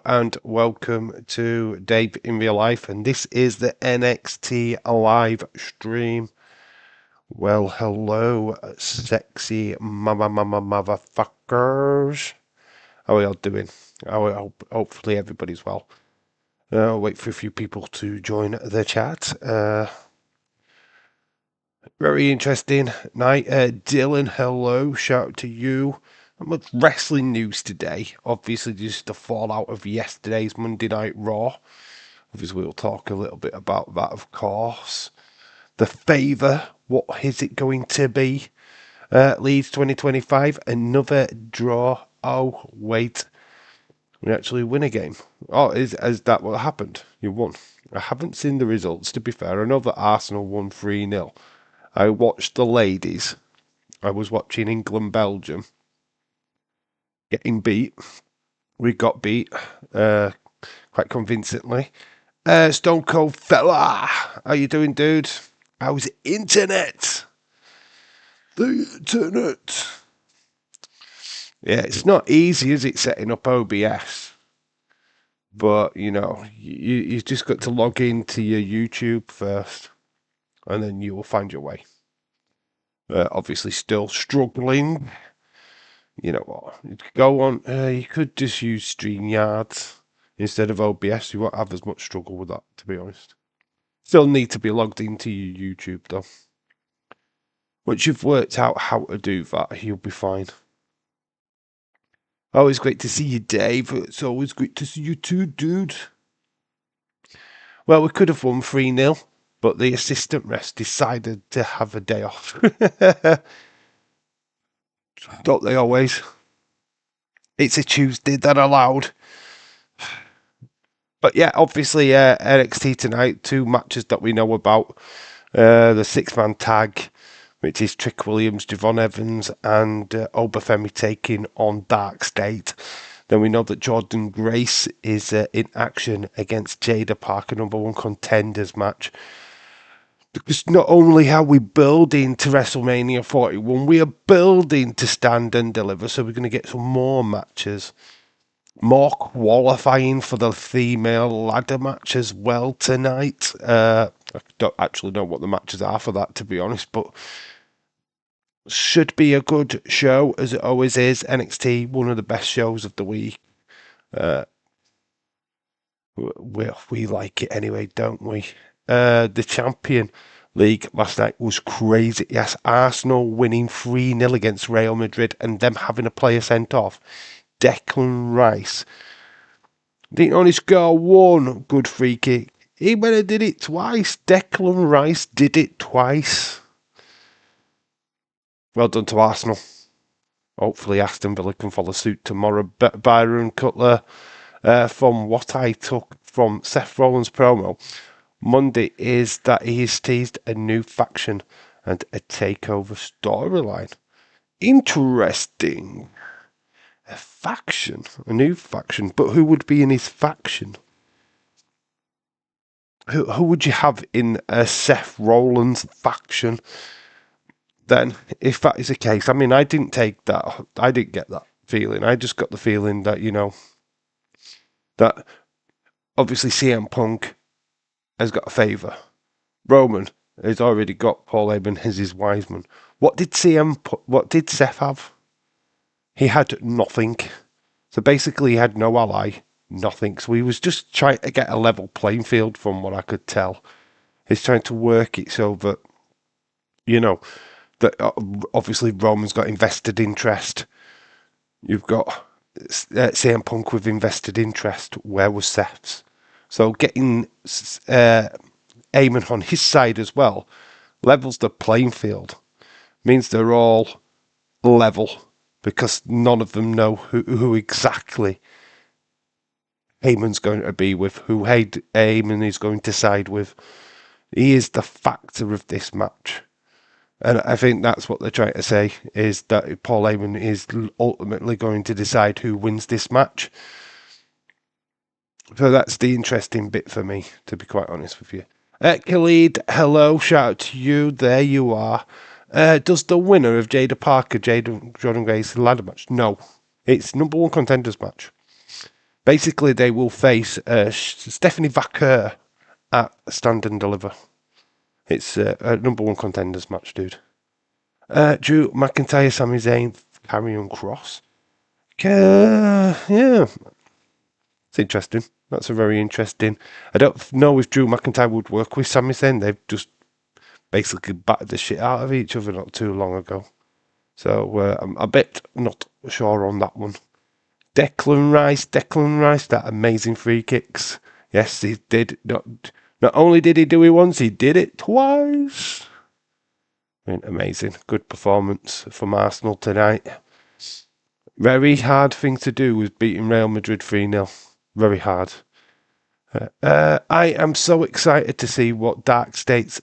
and welcome to Dave in Real Life, and this is the NXT live stream. Well, hello, sexy motherfuckers. How are y'all doing? Hopefully everybody's well. I'll wait for a few people to join the chat. Very interesting night. Dylan, hello, shout out to you. Not much wrestling news today. Obviously, just the fallout of yesterday's Monday Night Raw. Obviously, we'll talk a little bit about that, of course. The favour, what is it going to be? Leeds 2025, another draw. Oh, wait. We actually win a game. Oh, is that what happened? You won. I haven't seen the results, to be fair. I know that Arsenal won 3-0. I watched the ladies. I was watching England-Belgium getting beat. We got beat quite convincingly. Stone Cold Fella, how you doing, dude? How's internet? The internet. Yeah, it's not easy, is it, setting up OBS? But, you know, you just got to log into your YouTube first, and then you will find your way. Obviously, still struggling. You know what? You could go on. You could just use StreamYard instead of OBS. You won't have as much struggle with that, to be honest. Still need to be logged into your YouTube, though. Once you've worked out how to do that, you'll be fine. Always great to see you, Dave. It's always great to see you too, dude. Well, we could have won 3-0, but the assistant ref decided to have a day off. Don't they always? It's a Tuesday, they're allowed. But yeah, obviously NXT tonight, 2 matches that we know about. The 6-man tag, which is Trick Williams, Javon Evans, and Obafemi taking on Dark State. Then we know that Jordan Grace is in action against Jada Parker, #1 contenders match. Because not only are we building to WrestleMania 41, we are building to Stand and Deliver, so we're going to get some more matches. More qualifying for the female ladder match as well tonight. I don't actually know what the matches are for that, to be honest, but should be a good show, as it always is. NXT, one of the best shows of the week. We like it anyway, don't we? The Champion League last night was crazy. Yes, Arsenal winning 3-0 against Real Madrid and them having a player sent off. Declan Rice didn't only score one good free kick. He went and did it twice. Declan Rice did it twice. Well done to Arsenal. Hopefully Aston Villa can follow suit tomorrow. Byron Cutler, from what I took from Seth Rollins' promo Monday, is that he has teased a new faction and a takeover storyline. Interesting. A faction, a new faction, but who would be in his faction? Who would you have in a Seth Rollins faction? Then, if that is the case, I mean, I didn't get that feeling. I just got the feeling that, you know, that obviously CM Punk has got a favour. Roman has already got Paul Heyman as his Wiseman. What did Seth have? He had nothing. So basically he had no ally, nothing. So he was just trying to get a level playing field from what I could tell. He's trying to work it so that, you know, that obviously Roman's got invested interest. You've got CM Punk with invested interest. Where was Seth's? So getting Heyman on his side as well levels the playing field. Means they're all level, because none of them know who exactly Heyman's going to be with, who Heyman is going to side with. He is the factor of this match. And I think that's what they're trying to say, is that Paul Heyman is ultimately going to decide who wins this match. So that's the interesting bit for me, to be quite honest with you. Khalid, hello, shout out to you. There you are. Does the winner of Jada Parker, Jordan Grace ladder match? No. It's #1 contenders match. Basically, they will face Stephanie Vaquer at Stand and Deliver. It's a #1 contenders match, dude. Drew McIntyre, Sami Zayn, Karrion Kross. Yeah, it's interesting. That's a very interesting. I don't know if Drew McIntyre would work with Sami Zayn. They've just basically battered the shit out of each other not too long ago. So I'm a bit not sure on that one. Declan Rice, that amazing free kicks. Yes, he did. Not only did he do it once, he did it twice. I mean, amazing. Good performance from Arsenal tonight. Very hard thing to do was beating Real Madrid 3-0. Very hard. I am so excited to see what Dark State's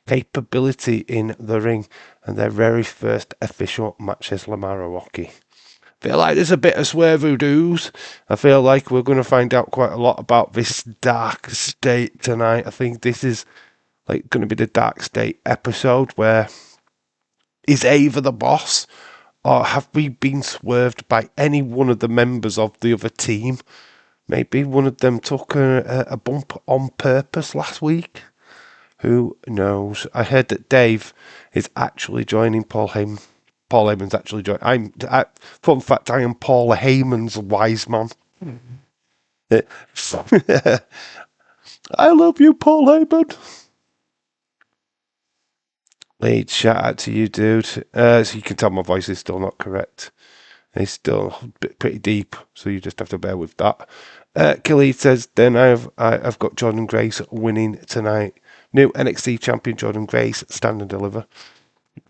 capability in the ring and their very first official match as Lamar-Rocky. Feel like there's a bit of swerve-oo-doos. I feel like we're going to find out quite a lot about this Dark State tonight. I think this is like going to be the Dark State episode where is Ava the boss, or have we been swerved by any one of the members of the other team? Maybe one of them took a bump on purpose last week. Who knows? I heard that Dave is actually joining Paul Heyman. Paul Heyman's actually joining. Fun fact, I am Paul Heyman's wise man. I love you, Paul Heyman. Lead, shout out to you, dude. So you can tell my voice is still not correct. It's still pretty deep, so you just have to bear with that. Khalid says, then I've got Jordan Grace winning tonight. New NXT champion Jordan Grace, Stand and Deliver.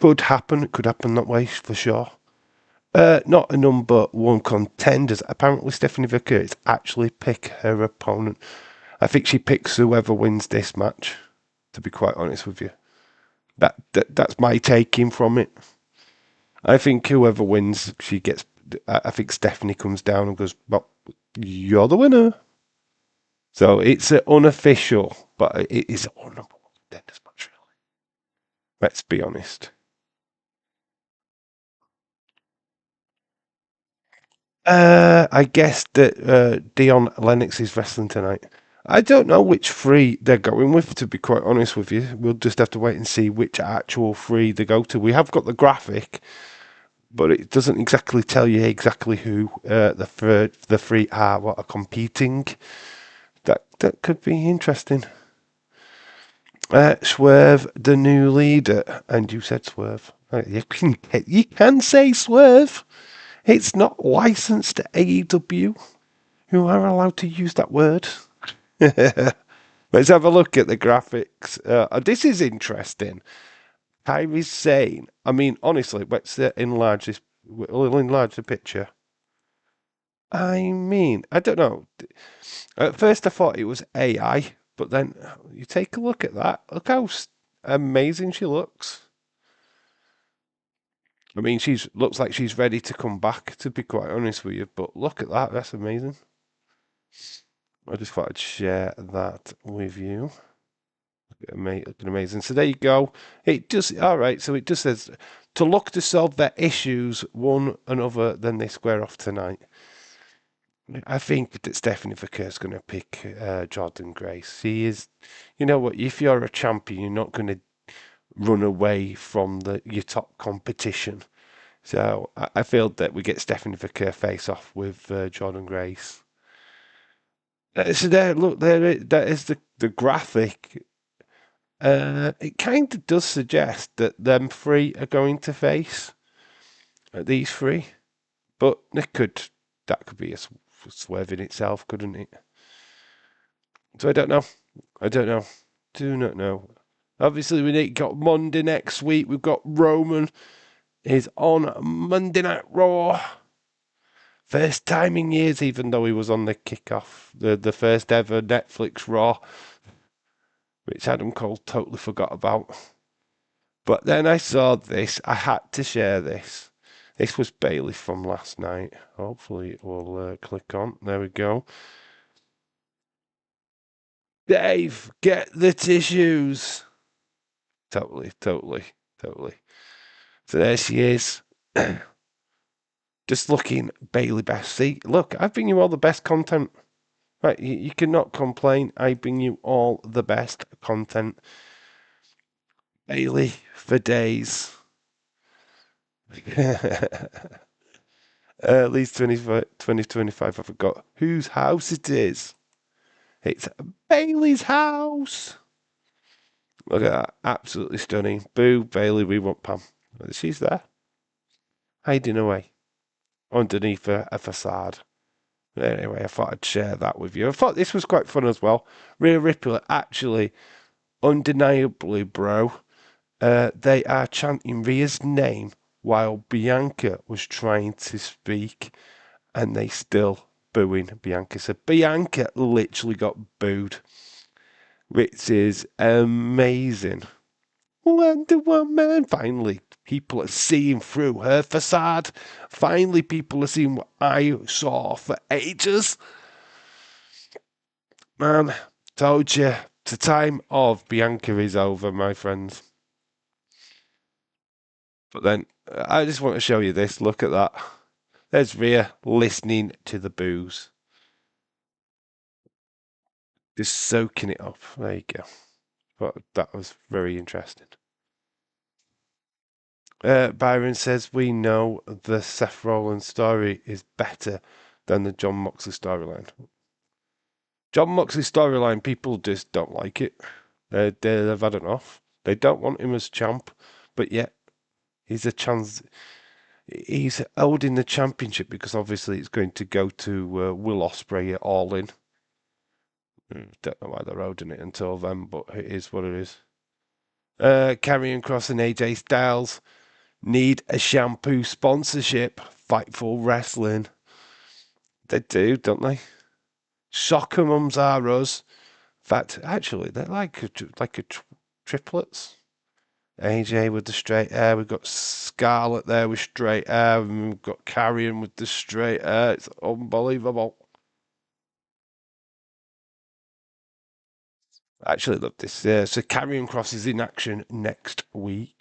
Could happen that way for sure. Not a #1 contenders. Apparently Stephanie Vaquer actually pick her opponent. I think she picks whoever wins this match, to be quite honest with you. That's my taking from it. I think whoever wins, she gets. I think Stephanie comes down and goes, well, you're the winner. So it's unofficial, but it is a #1 contenders match, really. Let's be honest. I guess that Dion Lennox is wrestling tonight. I don't know which 3 they're going with, to be quite honest with you. We'll just have to wait and see which actual 3 they go to. We have got the graphic, but it doesn't exactly tell you exactly who the 3 are competing. That could be interesting. Swerve, the new leader, and you said Swerve. You can say Swerve. It's not licensed to AEW, who are allowed to use that word. Let's have a look at the graphics. This is interesting. Kyrie's saying, I mean, honestly, let's enlarge this. We'll enlarge the picture. I mean, I don't know. At first, I thought it was AI, but then you take a look at that. Look how amazing she looks. I mean, looks like she's ready to come back, to be quite honest with you. But look at that. That's amazing. I just thought I'd share that with you. Amazing. So there you go. It just all right. So it just says to look to solve their issues one another, then they square off tonight. I think that Stephanie Vaquer is going to pick Jordan Grace. He is, you know what? If you're a champion, you're not going to run away from your top competition. So I feel that we get Stephanie Vaquer face off with Jordan Grace. So there, look, that is the graphic. It kind of does suggest that them 3 are going to face these 3, but that could be a swerve in itself, couldn't it? So I don't know. Do not know. Obviously, we got Monday next week. We've got Roman is on Monday Night Raw. First time in years, even though he was on the kickoff, the first ever Netflix Raw, which Adam Cole totally forgot about. But then I saw this. I had to share this. This was Bailey from last night. Hopefully it will click on. There we go. Dave, get the tissues. Totally. So there she is. Just looking Bailey best. See, look, I bring you all the best content. Right, you cannot complain. I bring you all the best content. Bailey for days. At least 2025, I forgot whose house it is. It's Bailey's house. Look at that. Absolutely stunning. Boo, Bailey, we want Pam. She's there. Hiding away underneath a facade. Anyway, I thought I'd share that with you. I thought this was quite fun as well. Rhea Ripley, actually, undeniably, bro, they are chanting Rhea's name while Bianca was trying to speak, and they still booing Bianca. So Bianca literally got booed, which is amazing. Wonder Woman. Finally, people are seeing through her facade. Finally, people are seeing what I saw for ages. Man, told you, the time of Bianca is over, my friends. But then, I just want to show you this. Look at that. There's Rhea listening to the boos. Just soaking it up. There you go. But that was very interesting. Byron says, we know the Seth Rollins story is better than the Jon Moxley storyline. Jon Moxley storyline, people just don't like it. They've had enough. They don't want him as champ, but yet he's a chance. He's holding the championship because obviously it's going to go to Will Ospreay at All In. Don't know why they're holding it until then, but it is what it is. Karrion Kross and AJ Styles need a shampoo sponsorship. Fightful Wrestling. They do, don't they? Soccer mums are us. In fact, actually, they're like triplets. AJ with the straight hair. We've got Scarlett there with straight hair. And we've got Karrion with the straight hair. It's unbelievable. Actually, look this. So Karrion Kross is in action next week,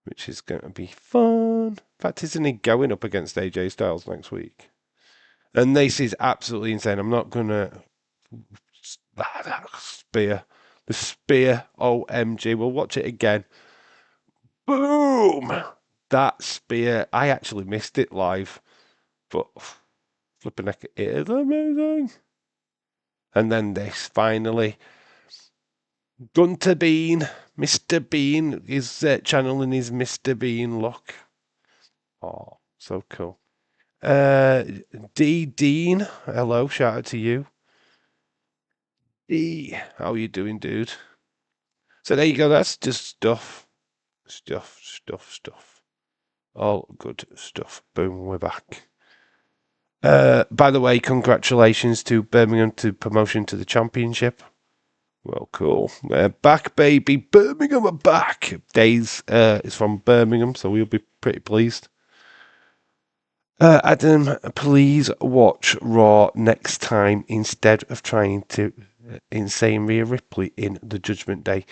which is going to be fun. In fact, isn't he going up against AJ Styles next week? And this is absolutely insane. I'm not gonna that spear, the spear. OMG, we'll watch it again. Boom! That spear. I actually missed it live, but flipping heck, it is amazing. And then this finally. Gunter Bean, Mr. Bean is channeling his Mr. Bean look. Oh, so cool. D Dean, hello, shout out to you. D, how you doing, dude? So there you go. That's just stuff. All good stuff. Boom, we're back. By the way, congratulations to Birmingham to promotion to the championship. Well, cool. Back, baby. Birmingham are back. Days is from Birmingham, so we'll be pretty pleased. Adam, please watch Raw next time instead of trying to insane Rhea Ripley in the Judgment Day.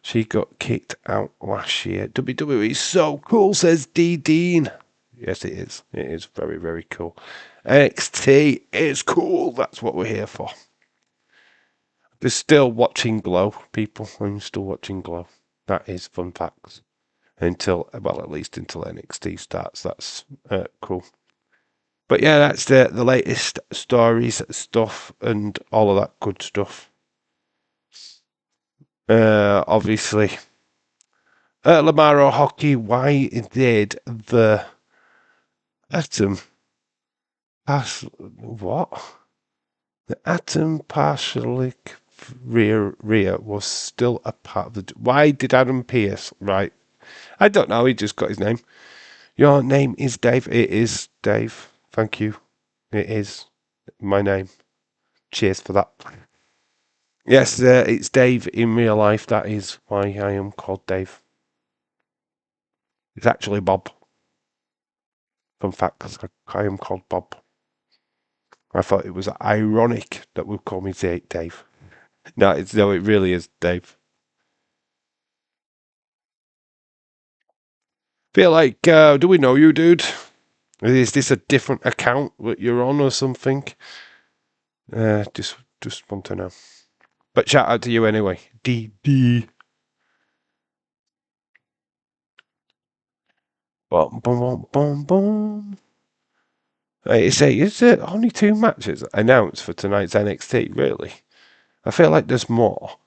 She got kicked out last year. WWE is so cool, says D Dean. Yes, it is. It is very, very cool. NXT is cool. That's what we're here for. They're still watching Glow, people. I'm still watching Glow. That is fun facts. Until, well, at least until NXT starts. That's cool. But yeah, that's the latest stories, stuff, and all of that good stuff. Obviously, Lamaro Hockey, why did the atom pass what? The atom partially Rhea was still a part of the. Why did Adam Pearce? Right, I don't know. He just got his name. Your name is Dave. It is Dave. Thank you. It is my name. Cheers for that. Yes, it's Dave in real life. That is why I am called Dave. It's actually Bob. Fun fact, I am called Bob. I thought it was ironic that we call me Dave. No, it really is Dave. Feel like, do we know you, dude? Is this a different account that you're on or something? Just want to know. But shout out to you anyway. DD. Boom, boom, boom, boom, boom. Is there only 2 matches announced for tonight's NXT, really? I feel like there's more.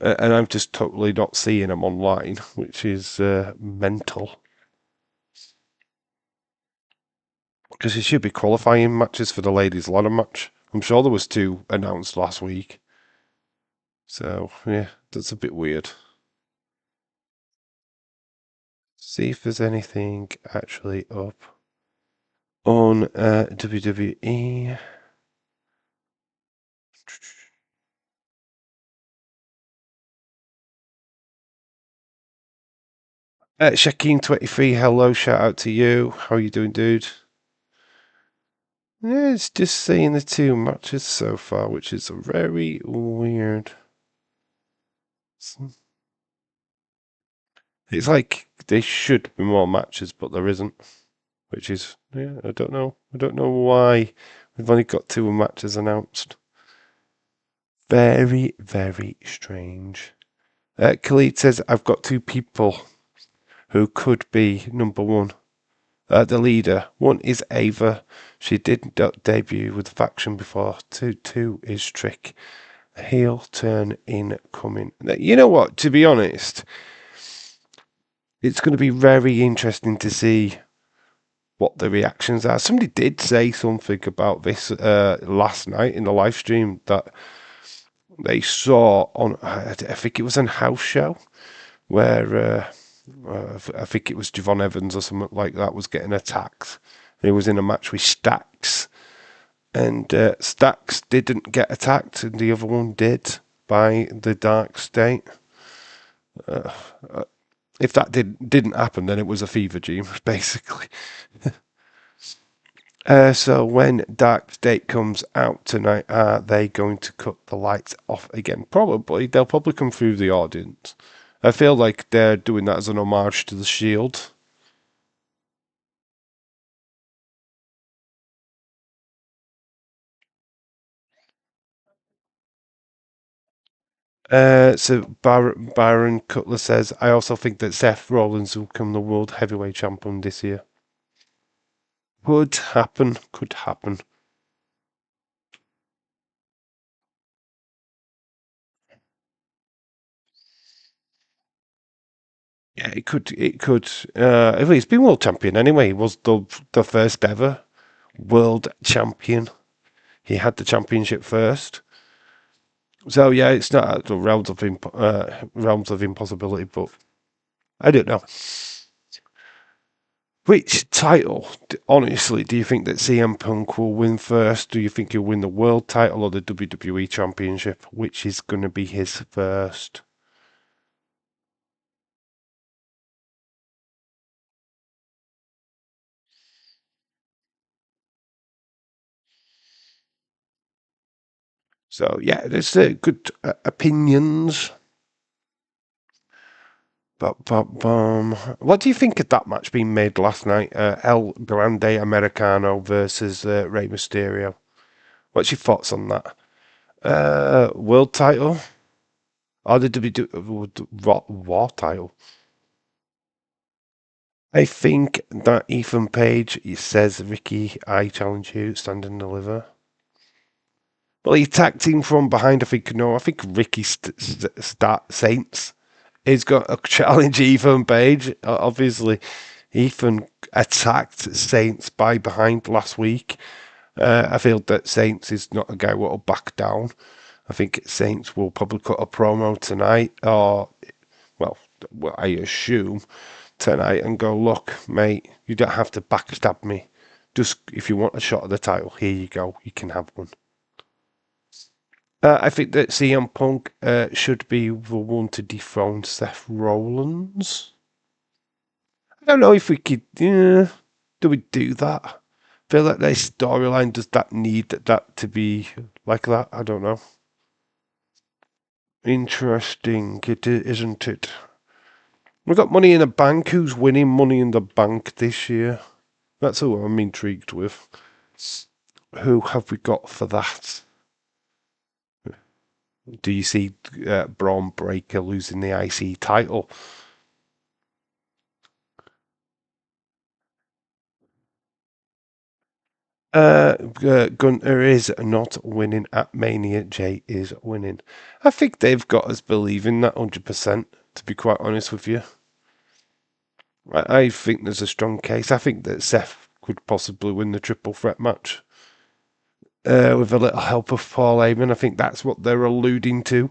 And I'm just totally not seeing them online, which is mental. Because it should be qualifying matches for the ladies' ladder match. I'm sure there was 2 announced last week. So, yeah, that's a bit weird. See if there's anything actually up on WWE. Shakeen23, hello, shout out to you. How are you doing, dude? Yeah, it's just seeing the 2 matches so far, which is very weird. It's like there should be more matches, but there isn't. Which is, yeah, I don't know. I don't know why we've only got 2 matches announced. Very, very strange. Khalid says, I've got 2 people who could be number 1. The leader. 1 is Ava. She did not debut with the faction before. 2 is Trick. A heel turn incoming. You know what? To be honest, it's going to be very interesting to see what the reactions are. Somebody did say something about this last night in the live stream that they saw on, I think it was a house show, where I think it was Javon Evans or something like that was getting attacked. He was in a match with Stax, and Stax didn't get attacked, and the other one did by the Dark State. If that didn't happen, then it was a fever dream, basically. So when Dark State comes out tonight, are they going to cut the lights off again? Probably. They'll probably come through the audience. I feel like they're doing that as an homage to the Shield. So Byron Cutler says, I also think that Seth Rollins will become the World Heavyweight Champion this year. Could happen. Could happen. Yeah, it could. It could. He's been world champion anyway. He was the first ever world champion. He had the championship first. So yeah, it's not out the realms of impossibility, but I don't know. Which title, honestly, do you think that CM Punk will win first? Do you think he'll win the world title or the WWE Championship? Which is going to be his first? So yeah, there's good opinions. What do you think of that match being made last night? El Grande Americano versus Rey Mysterio. What's your thoughts on that? World title or the WWE War title? I think that Ethan Page says, Ricky, I challenge you, stand and deliver. Well, he attacked him from behind. I think Ricky Saints is going to challenge Ethan Page. Obviously, Ethan attacked Saints by behind last week. I feel that Saints is not a guy who will back down. I think Saints will probably cut a promo tonight, or, well, I assume tonight, and go, look, mate, you don't have to backstab me. Just if you want a shot at the title, here you go. You can have one. I think that CM Punk should be the one to dethrone Seth Rollins. I don't know if we could. Do we do that? I feel like their storyline does that need that to be like that. I don't know. Interesting, isn't it? We've got Money in the Bank. Who's winning Money in the Bank this year? That's who I'm intrigued with. Who have we got for that? Do you see Braun Breaker losing the IC title? Gunter is not winning at Mania. Jay is winning. I think they've got us believing that 100%, to be quite honest with you. I think there's a strong case. I think that Seth could possibly win the triple threat match with a little help of Paul Heyman. I think that's what they're alluding to.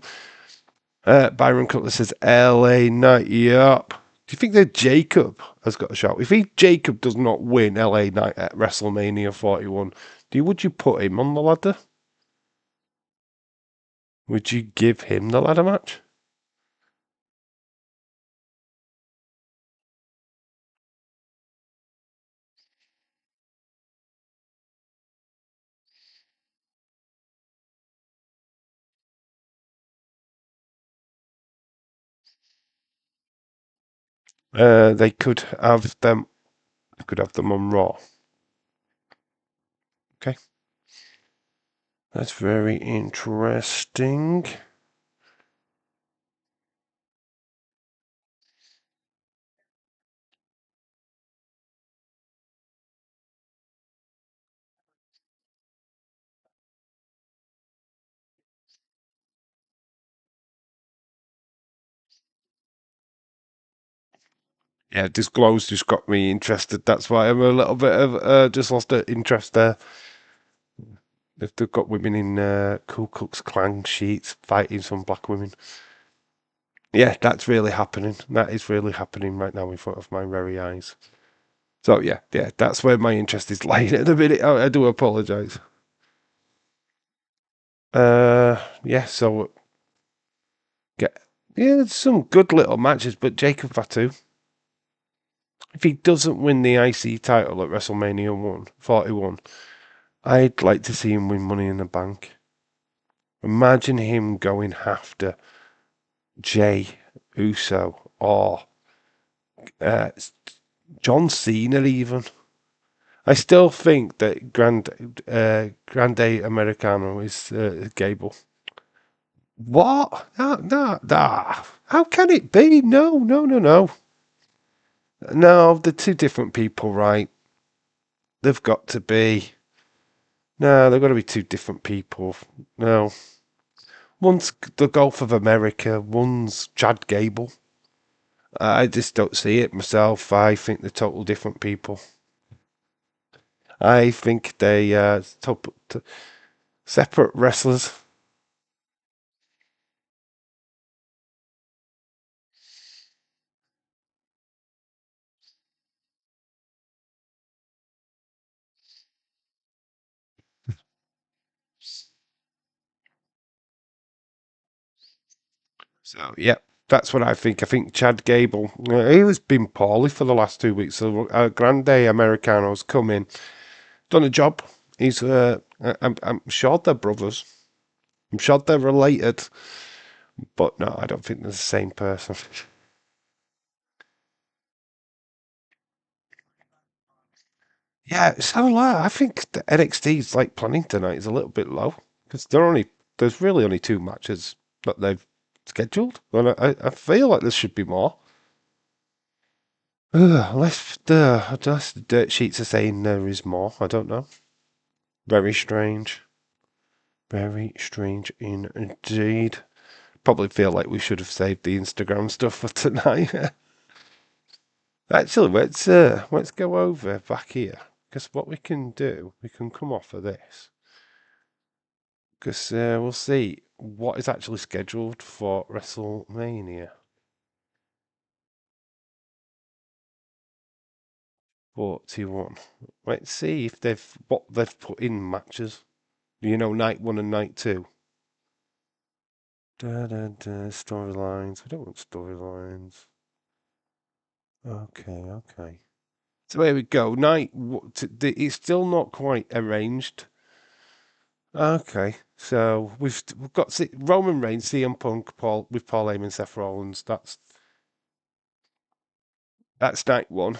Byron Cutler says LA Knight. Yup. Do you think that Jacob has got a shout? If Jacob does not win LA Knight at WrestleMania 41, would you put him on the ladder? Would you give him the ladder match? They could have them. Could have them on Raw. Okay, that's very interesting. Yeah, Disclose just got me interested. That's why I'm a little bit of just lost interest there. If they've got women in Ku Klux Klan sheets fighting some black women. Yeah, that's really happening. That is really happening right now in front of my very eyes. So yeah, that's where my interest is lying at the minute. I do apologise. Yeah, so get yeah, some good little matches, but Jacob Fatu, if he doesn't win the IC title at WrestleMania 41, I'd like to see him win Money in the Bank. Imagine him going after Jay Uso or uh, John Cena even. I still think that Grande Americano is Gable. What? No, no, no. How can it be? No, no, no, no. No, they're two different people, right? They've got to be. No, they've got to be two different people. No. One's the Gulf of America, one's Chad Gable. I just don't see it myself. I think they're total different people. I think they separate wrestlers. So yeah, that's what I think. I think Chad Gable, he was been poorly for the last 2 weeks. So Grande Americano's come in, done a job. He's I'm sure they're brothers. I'm sure they're related, but no, I don't think they're the same person. Yeah, so I think the NXT's like planning tonight is a little bit low because there's really only two matches that they've scheduled, and I feel like there should be more. Unless the dirt sheets are saying there is more, I don't know. Very strange. Very strange indeed. Probably feel like we should have saved the Instagram stuff for tonight. Actually, let's go over back here because what we can do, we can come off of this because we'll see what is actually scheduled for WrestleMania 41. Let's see if what they've put in matches. Night one and night two. Storylines. We don't want storylines. Okay, okay. So here we go. It's still not quite arranged. Okay, so we've got Roman Reigns, CM Punk, with Paul Heyman, Seth Rollins. That's night one.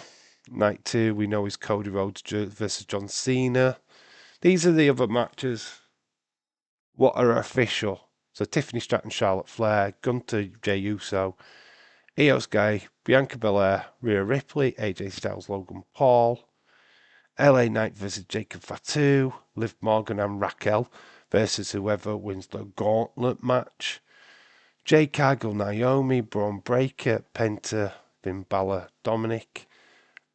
Night 2, we know is Cody Rhodes versus John Cena. These are the other matches. What are official? So Tiffany Stratton, Charlotte Flair, Gunter, Jey Uso, Io Sky, Bianca Belair, Rhea Ripley, AJ Styles, Logan Paul, LA Knight versus Jacob Fatu, Liv Morgan and Raquel versus whoever wins the gauntlet match, Jade Cargill, Naomi, Braun Breaker, Penta, Finn Balor, Dominic,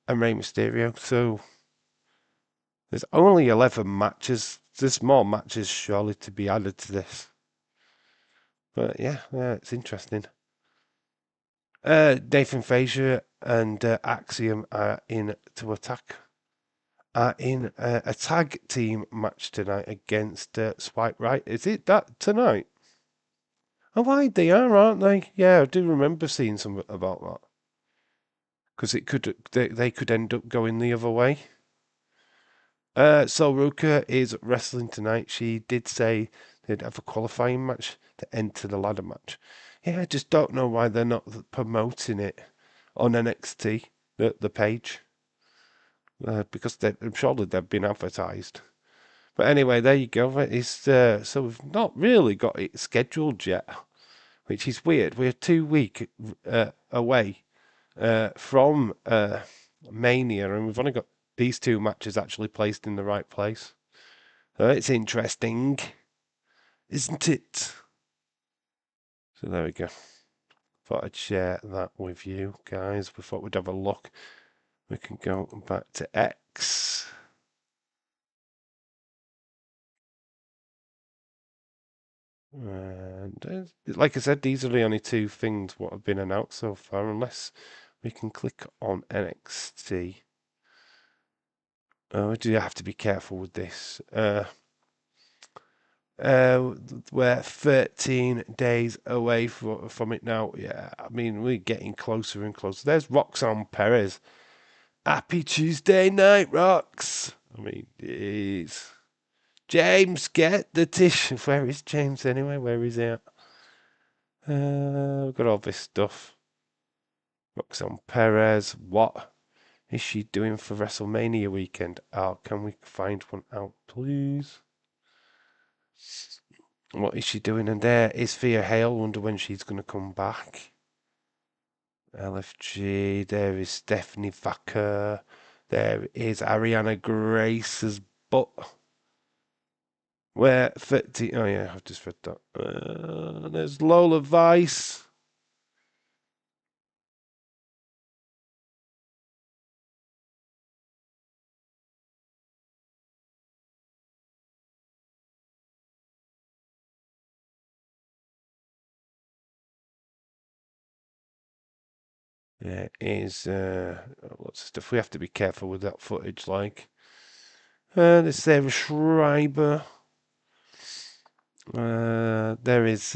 and Rey Mysterio. So there's only 11 matches. There's more matches surely to be added to this. But yeah, it's interesting. Nathan Frazier and Axiom are in a tag team match tonight against Swipe Right. Is it that tonight? Oh, why they are, aren't they? Yeah, I do remember seeing something about that. Because they could end up going the other way. So Ruka is wrestling tonight. She did say they'd have a qualifying match to enter the ladder match. Yeah, I just don't know why they're not promoting it on NXT, the page. Because I'm sure that they've been advertised. But anyway, there you go. So we've not really got it scheduled yet, which is weird. We're 2 weeks away from Mania, and we've only got these 2 matches actually placed in the right place. It's interesting, isn't it? So there we go. Thought I'd share that with you guys. We thought we'd have a look. We can go back to X. And like I said, these are the only 2 things what have been announced so far, unless we can click on NXT. Oh, do you have to be careful with this? We're 13 days away from it now. Yeah, I mean, we're getting closer and closer. There's Roxanne Perez. Happy Tuesday night, Rox. I mean, it's James, get the tissue. Where is James anyway? Where is he at? We've got all this stuff. Roxanne Perez. What is she doing for WrestleMania weekend? Oh, can we find one out, please? What is she doing? And there is Thea Hale. Wonder when she's going to come back. LFG. There is Stephanie Vacker. There is Ariana Grace's butt. Where 30. Oh, yeah, I've just read that. There's Lola Vice. There is lots of stuff. We have to be careful with that footage, like. There's Sarah Schreiber. There is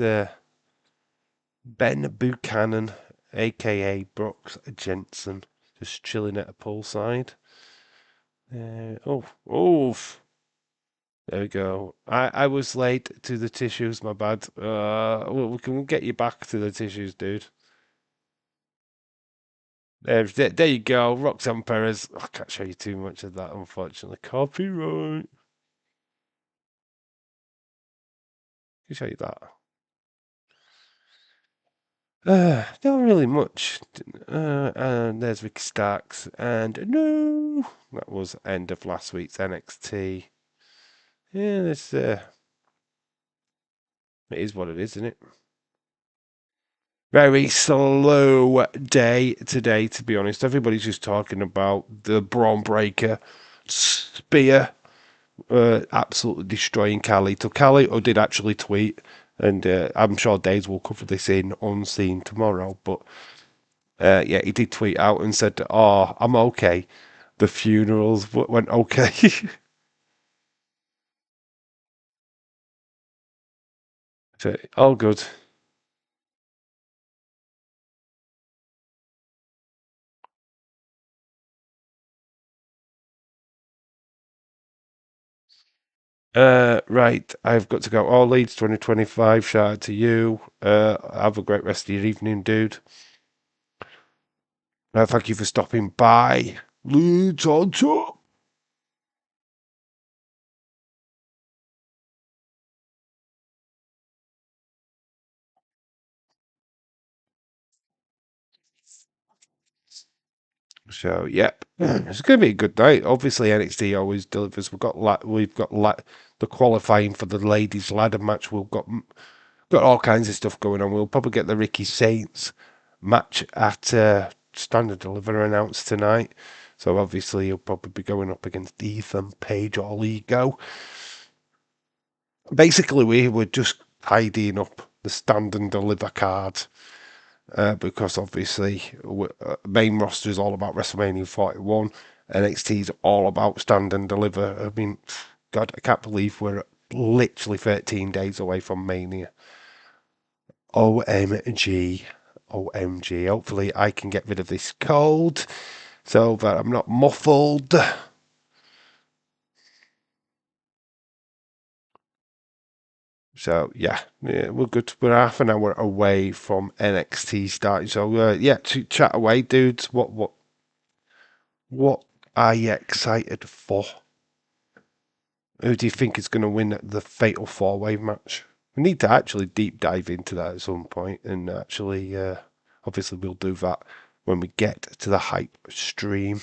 Ben Buchanan, aka Brooks Jensen, just chilling at a poolside. Oof. There we go. I was late to the tissues, my bad. We can get you back to the tissues, dude. There you go, Roxanne Perez. I can't show you too much of that, unfortunately. Copyright. I can show you that. Not really much. And there's Ricky Starks. And no, that was end of last week's NXT. Yeah, this it is what it is, isn't it? Very slow day today, to be honest. Everybody's just talking about the Braun Breaker spear absolutely destroying Carlito. Carlito did actually tweet, and I'm sure Days will cover this in Unseen tomorrow, but yeah, he did tweet out and said, "Oh, I'm okay. The funerals went okay." So, all good. Right, I've got to go. All Leeds 2025. Shout out to you. Have a great rest of your evening, dude. Thank you for stopping by. Leads on top. So yep, it's going to be a good night. Obviously, NXT always delivers. We've got the qualifying for the ladies ladder match. We've got all kinds of stuff going on. We'll probably get the Ricky Saints match at Standard Deliver announced tonight. So obviously he'll probably be going up against Ethan Page or Lego. Basically, we were just tidying up the Stand and Deliver card. Because obviously main roster is all about WrestleMania 41. NXT is all about Stand and Deliver. I mean, God, I can't believe we're literally 13 days away from Mania. OMG. OMG. Hopefully I can get rid of this cold so that I'm not muffled. So yeah, we're good. We're half an hour away from NXT starting. So yeah, to chat away, dudes. What are you excited for? Who do you think is going to win the Fatal 4-Way match? We need to actually deep dive into that at some point, and actually, obviously, we'll do that when we get to the hype stream.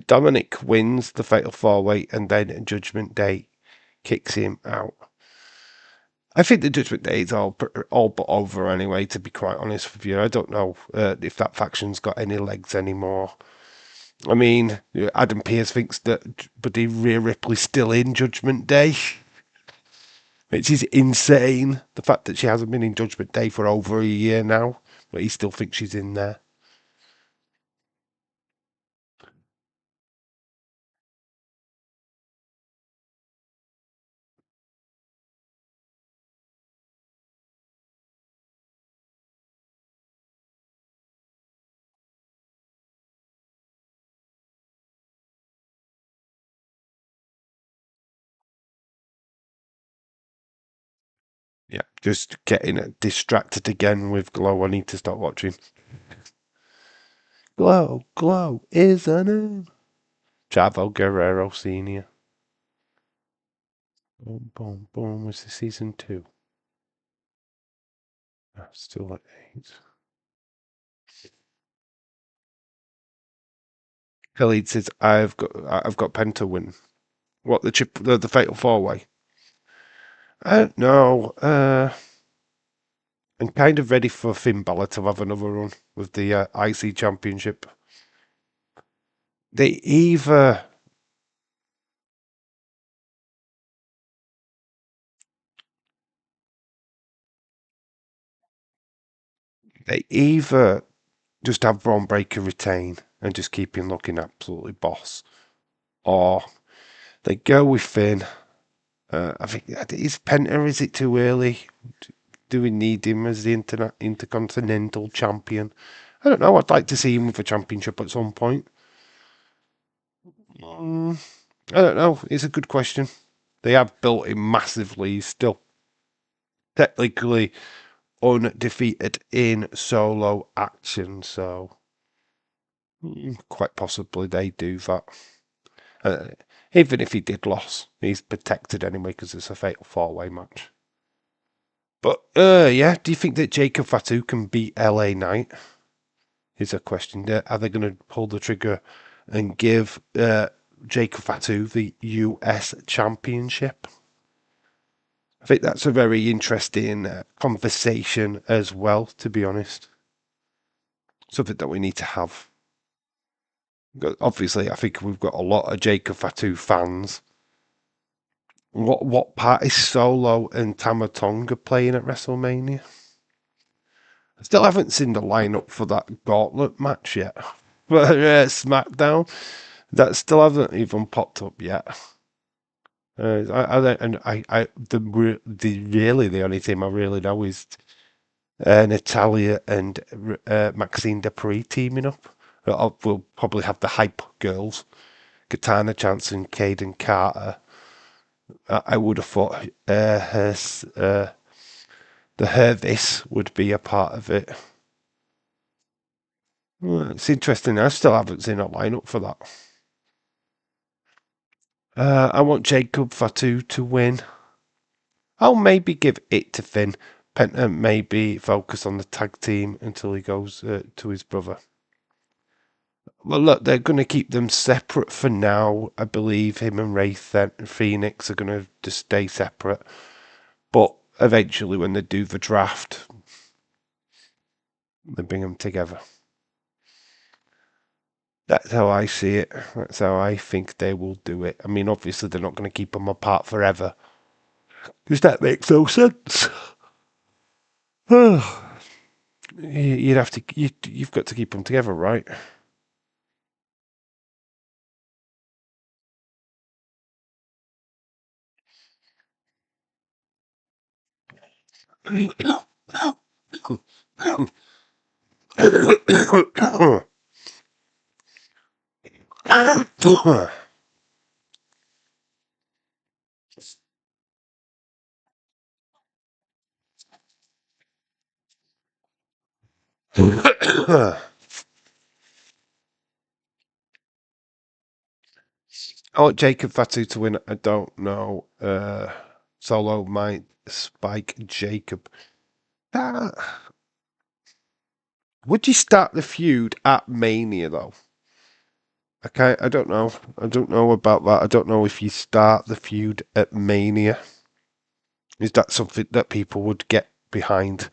Dominic wins the Fatal 4-Way, and then Judgment Day kicks him out. I think the Judgment Day is all but over anyway. To be quite honest with you, I don't know if that faction's got any legs anymore. I mean, Adam Pearce thinks that Buddy Rhea Ripley's still in Judgment Day, which is insane. The fact that she hasn't been in Judgment Day for over a year now, but he still thinks she's in there. Yeah, just getting distracted again with Glow. I need to start watching. Glow is a name. Chavo Guerrero Senior. Boom, boom, boom. Was the season 2? Oh, still at 8. Khalid says, I've got Penta win. What, the Fatal 4-Way? I don't know. I'm kind of ready for Finn Balor to have another run with the IC Championship. They either they either just have Braun Breaker retain and just keep him looking absolutely boss, or they go with Finn. I think is Penta. Is it too early? Do we need him as the intercontinental champion? I don't know. I'd like to see him with a championship at some point. I don't know. It's a good question. They have built him massively. He's still technically undefeated in solo action, so quite possibly they do that. Uh, Even if he did lose, he's protected anyway because it's a fatal 4-Way match. But yeah, do you think that Jacob Fatu can beat LA Knight? Is a question. Are they going to pull the trigger and give Jacob Fatu the US Championship? I think that's a very interesting conversation as well, to be honest. Something that we need to have. Obviously, I think we've got a lot of Jacob Fatu fans. What part is Solo and Tamatonga playing at WrestleMania? I still haven't seen the lineup for that gauntlet match yet. But SmackDown, that still hasn't even popped up yet. The only team I really know is Natalia and Maxine Dupree teaming up. We'll probably have the hype girls, Katana Chance and Caden Carter. I would have thought the Hervis would be a part of it. Well, it's interesting. I still haven't seen a lineup for that. I want Jacob Fatu to win. I'll maybe give it to Finn. Penta maybe focus on the tag team until he goes to his brother. Well, look, they're going to keep them separate for now. I believe him and Wraith and Phoenix are going to just stay separate. But eventually, when they do the draft, they bring them together. That's how I see it. That's how I think they will do it. I mean, obviously, they're not going to keep them apart forever. Because that makes no sense. You'd have to. You've got to keep them together, right? I want Jacob Fatu to win. I don't know. Solo might spike Jacob. Uh, would you start the feud at Mania though? I don't know. I don't know about that. I don't know if you start the feud at Mania. Is that something that people would get behind?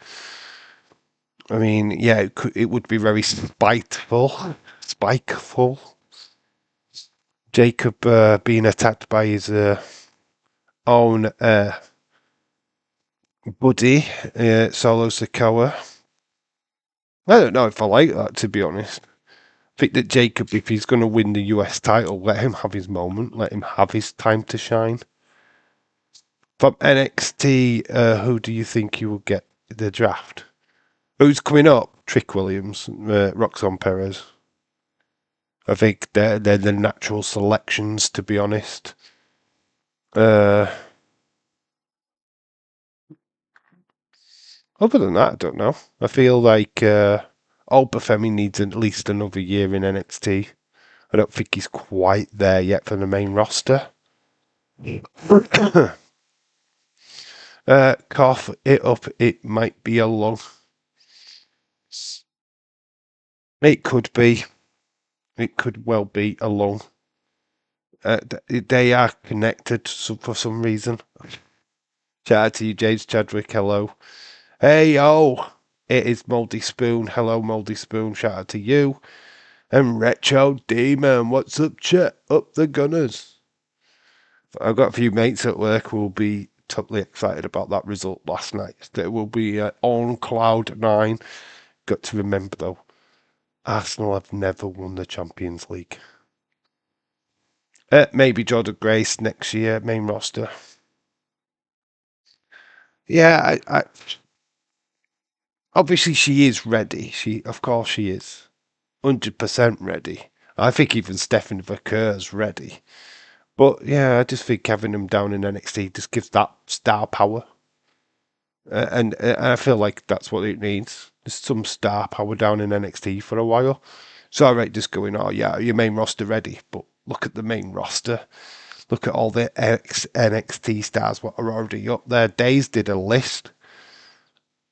I mean, yeah, it would be very spiteful. Jacob being attacked by his own buddy, Solo Sikoa. I don't know if I like that, to be honest. I think that Jacob, if he's going to win the US title, let him have his moment, let him have his time to shine. From NXT, who do you think you will get the draft? Who's coming up? Trick Williams, Roxanne Perez. I think they're the natural selections, to be honest. Other than that, I don't know. I feel like Obafemi needs at least another year in NXT. I don't think he's quite there yet for the main roster. Cough it up. It might be a long. It could be. It could well be a long. They are connected for some reason. Shout out to you, James Chadwick. Hello. Hey, yo. It is Moldy Spoon. Hello, Moldy Spoon. Shout out to you. And Retro Demon. What's up, chat? Up the Gunners. I've got a few mates at work who will be totally excited about that result last night. They will be on cloud nine. Got to remember, though, Arsenal have never won the Champions League. Maybe Jordan Grace next year, main roster. Yeah, obviously she is ready. Of course, she is 100% ready. I think even Stefan Verkeer's ready. But yeah, I just think having him down in NXT just gives that star power, and I feel like that's what it needs. Just some star power down in NXT for a while. So all right, just going, oh yeah, your main roster ready, but look at the main roster. Look at all the NXT stars what are already up there. Days did a list.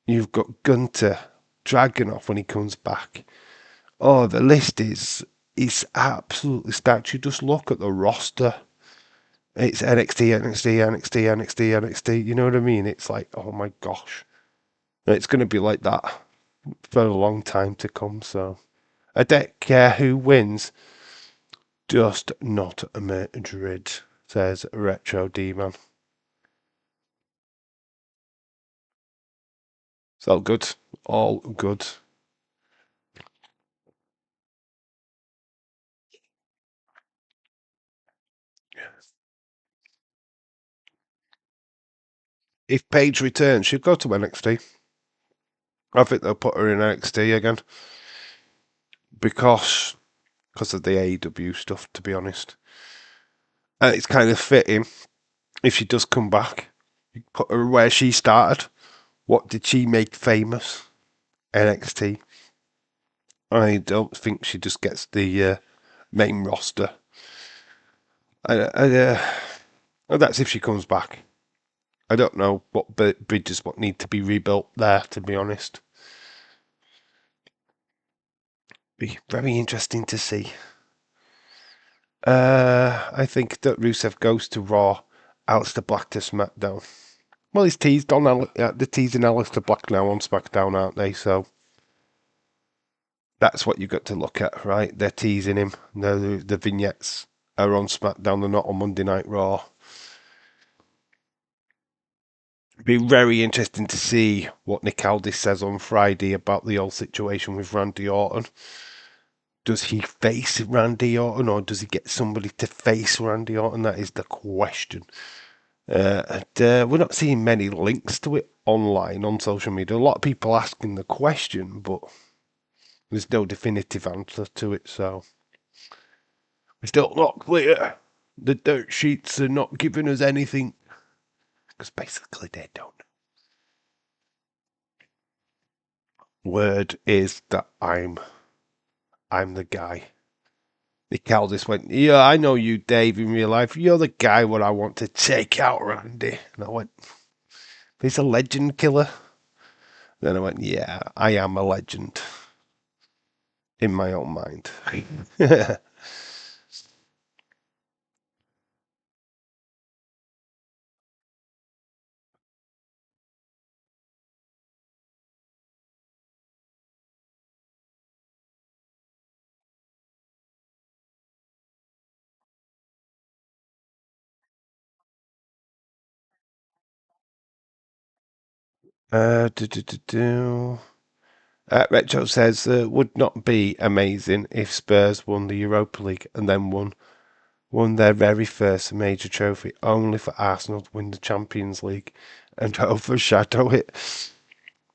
You've got Gunter, Dragunov when he comes back. Oh, the list is absolutely stacked. You just look at the roster. It's NXT, NXT, NXT, NXT, NXT. You know what I mean? It's like, oh my gosh. It's going to be like that for a long time to come. So I don't care who wins. Just not Madrid, says Retro D-Man. It's all good. All good. If Paige returns, she'll go to NXT. I think they'll put her in NXT again because of the AEW stuff, to be honest. And it's kind of fitting if she does come back. You put her where she started. What did she make famous? NXT. I don't think she just gets the main roster. That's if she comes back. I don't know what bridges what need to be rebuilt there, to be honest. Be very interesting to see. I think that Rusev goes to Raw, Aleister Black to SmackDown. Well, he's teased on they're teasing Aleister Black now on SmackDown, aren't they? So that's what you've got to look at, right? They're teasing him. The vignettes are on SmackDown, they're not on Monday Night Raw. Be very interesting to see what Nick Aldis says on Friday about the whole situation with Randy Orton. Does he face Randy Orton or does he get somebody to face Randy Orton? That is the question. We're not seeing many links to it online on social media. A lot of people asking the question, but there's no definitive answer to it, so we're still not clear. The dirt sheets are not giving us anything because basically they don't. Word is that I'm the guy. Nick Aldis went, yeah, I know you, Dave, in real life. You're the guy what I want to take out, Randy. And I went, he's a legend killer. Then I went, yeah, I am a legend. In my own mind. Retro says, would not be amazing if Spurs won the Europa League and then won their very first major trophy, only for Arsenal to win the Champions League and overshadow it.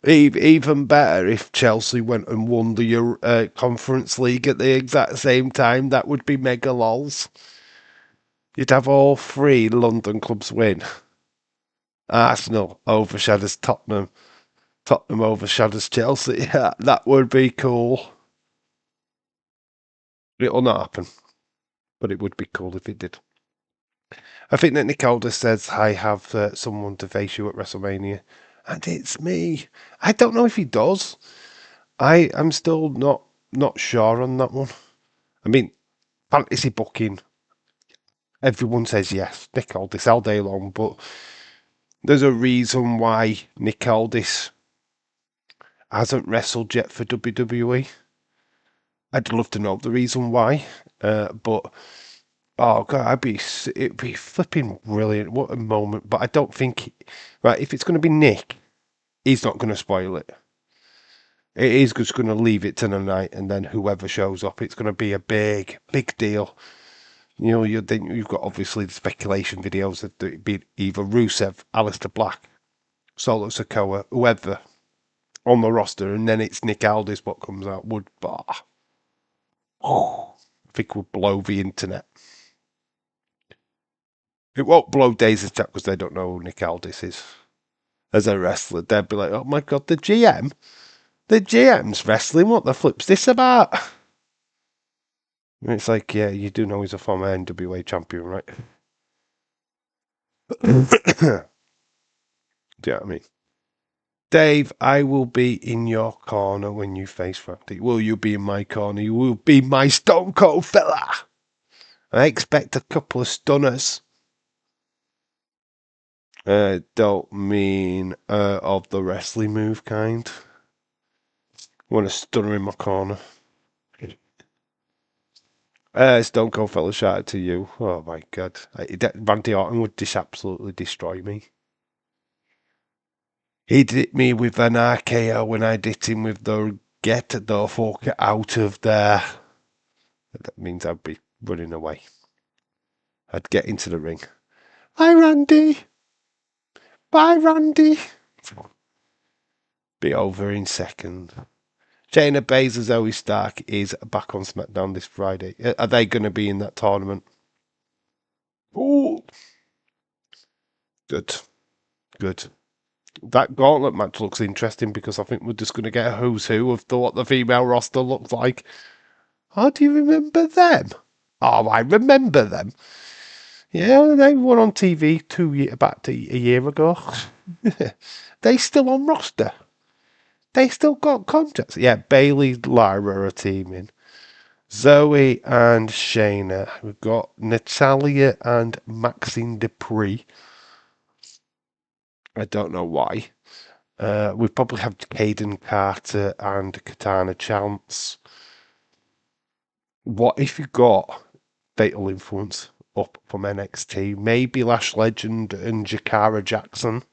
Even better if Chelsea went and won the Conference League at the exact same time. That would be mega lols. You'd have all three London clubs win. Arsenal overshadows Tottenham. Tottenham overshadows Chelsea. Yeah, that would be cool. It'll not happen, but it would be cool if it did. I think that Nick Aldis says, I have someone to face you at WrestleMania. And it's me. I don't know if he does. I'm still not sure on that one. I mean, fantasy booking, everyone says yes. Nick Aldis all day long, but there's a reason why Nick Aldis hasn't wrestled yet for WWE. I'd love to know the reason why, but oh god, it'd be flipping brilliant. What a moment! But I don't think right if it's going to be Nick, he's not going to spoil it. It is just going to leave it to the night, and then whoever shows up, it's going to be a big deal. You know, you've got obviously the speculation videos that it'd be either Rusev, Aleister Black, Solo Sikoa, whoever on the roster, and then it's Nick Aldis what comes out. I think would blow the internet. It won't blow Daisy's chat because they don't know who Nick Aldis is as a wrestler. They'd be like, "Oh my god, the GM, the GM's wrestling. What the flip's this about?" And it's like, yeah, you do know he's a former NWA champion, right? Do you know what I mean? Dave, I will be in your corner when you face Randy. Will you be in my corner? You will be my Stone Cold fella. I expect a couple of stunners. Don't mean of the wrestling move kind. I want a stunner in my corner. Stone Cold fella shouted to you. Oh my god. Randy Orton would just absolutely destroy me. He did me with an RKO when I did him with the get the fuck out of there. That means I'd be running away. I'd get into the ring. Hi, Randy. Bye, Randy. Be over in second. Shayna Baszler, Zoe Stark is back on SmackDown this Friday. Are they going to be in that tournament? Oh, good. Good. That gauntlet match looks interesting because I think we're just going to get a who's who of what the female roster looks like. Oh, do you remember them? Oh, I remember them. Yeah, they were on TV about a year ago. They still on roster. They still got contracts. Yeah, Bailey, Lyra are teaming. Zoe and Shayna. We've got Natalia and Maxine Dupree. I don't know why. We probably have Caden Carter and Katana Chance. What if you got Fatal Influence up from NXT? Maybe Lash Legend and Jakara Jackson.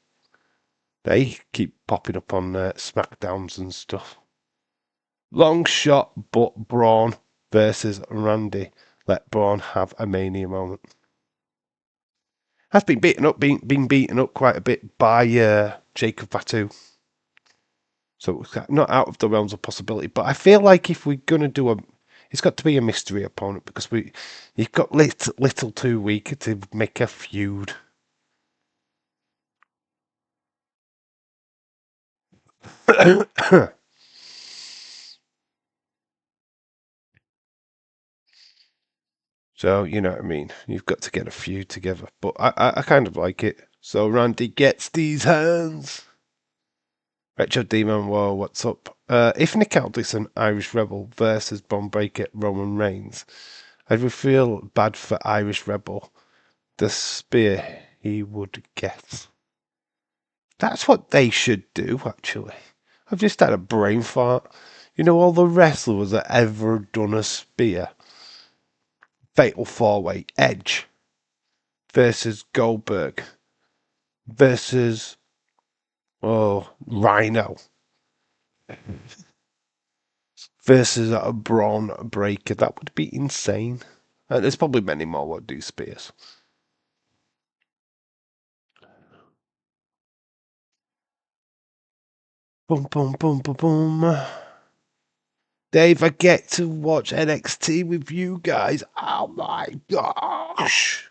They keep popping up on SmackDowns and stuff. Long shot, but Braun versus Randy. Let Braun have a Mania moment. Has been beaten up quite a bit by Jacob Fatu. So it's not out of the realms of possibility. But I feel like if we're gonna do it's got to be a mystery opponent because you've got little too weak to make a feud. So you know what I mean. You've got to get a feud together. But I kind of like it. So Randy gets these hands. Retro Demon, whoa, what's up? If Nick Aldis and Irish Rebel versus Bron Breakker Roman Reigns, I would feel bad for Irish Rebel. The spear he would get. That's what they should do, actually. I've just had a brain fart. You know, all the wrestlers that ever done a spear. Fatal 4-Way, Edge versus Goldberg versus, Rhino versus a Braun Breaker. That would be insane. There's probably many more what do spears. Boom, boom, boom, boom, boom. Dave, I get to watch NXT with you guys. Oh my gosh.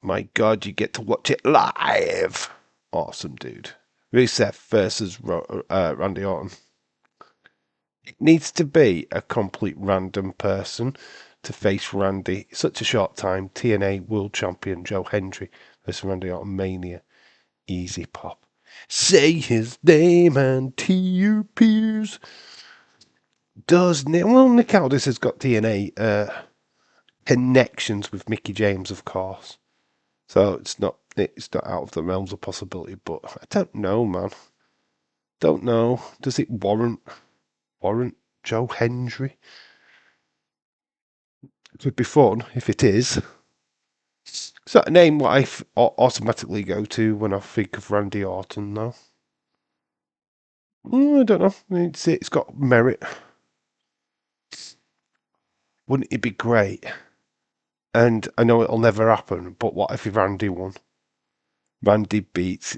My God, you get to watch it live. Awesome, dude. Rusev versus Randy Orton. It needs to be a complete random person to face Randy. Such a short time. TNA World Champion Joe Hendry versus Randy Orton Mania. Easy pop. Say his name and he appears. Nick Aldis has got TNA connections with Mickey James, of course. So it's not out of the realms of possibility, but I don't know, man. Don't know. Does it warrant Joe Hendry? It would be fun if it is. It's not a name what I automatically go to when I think of Randy Orton, though. I don't know. It's got merit. Wouldn't it be great? And I know it'll never happen, but what if Randy won? Randy beats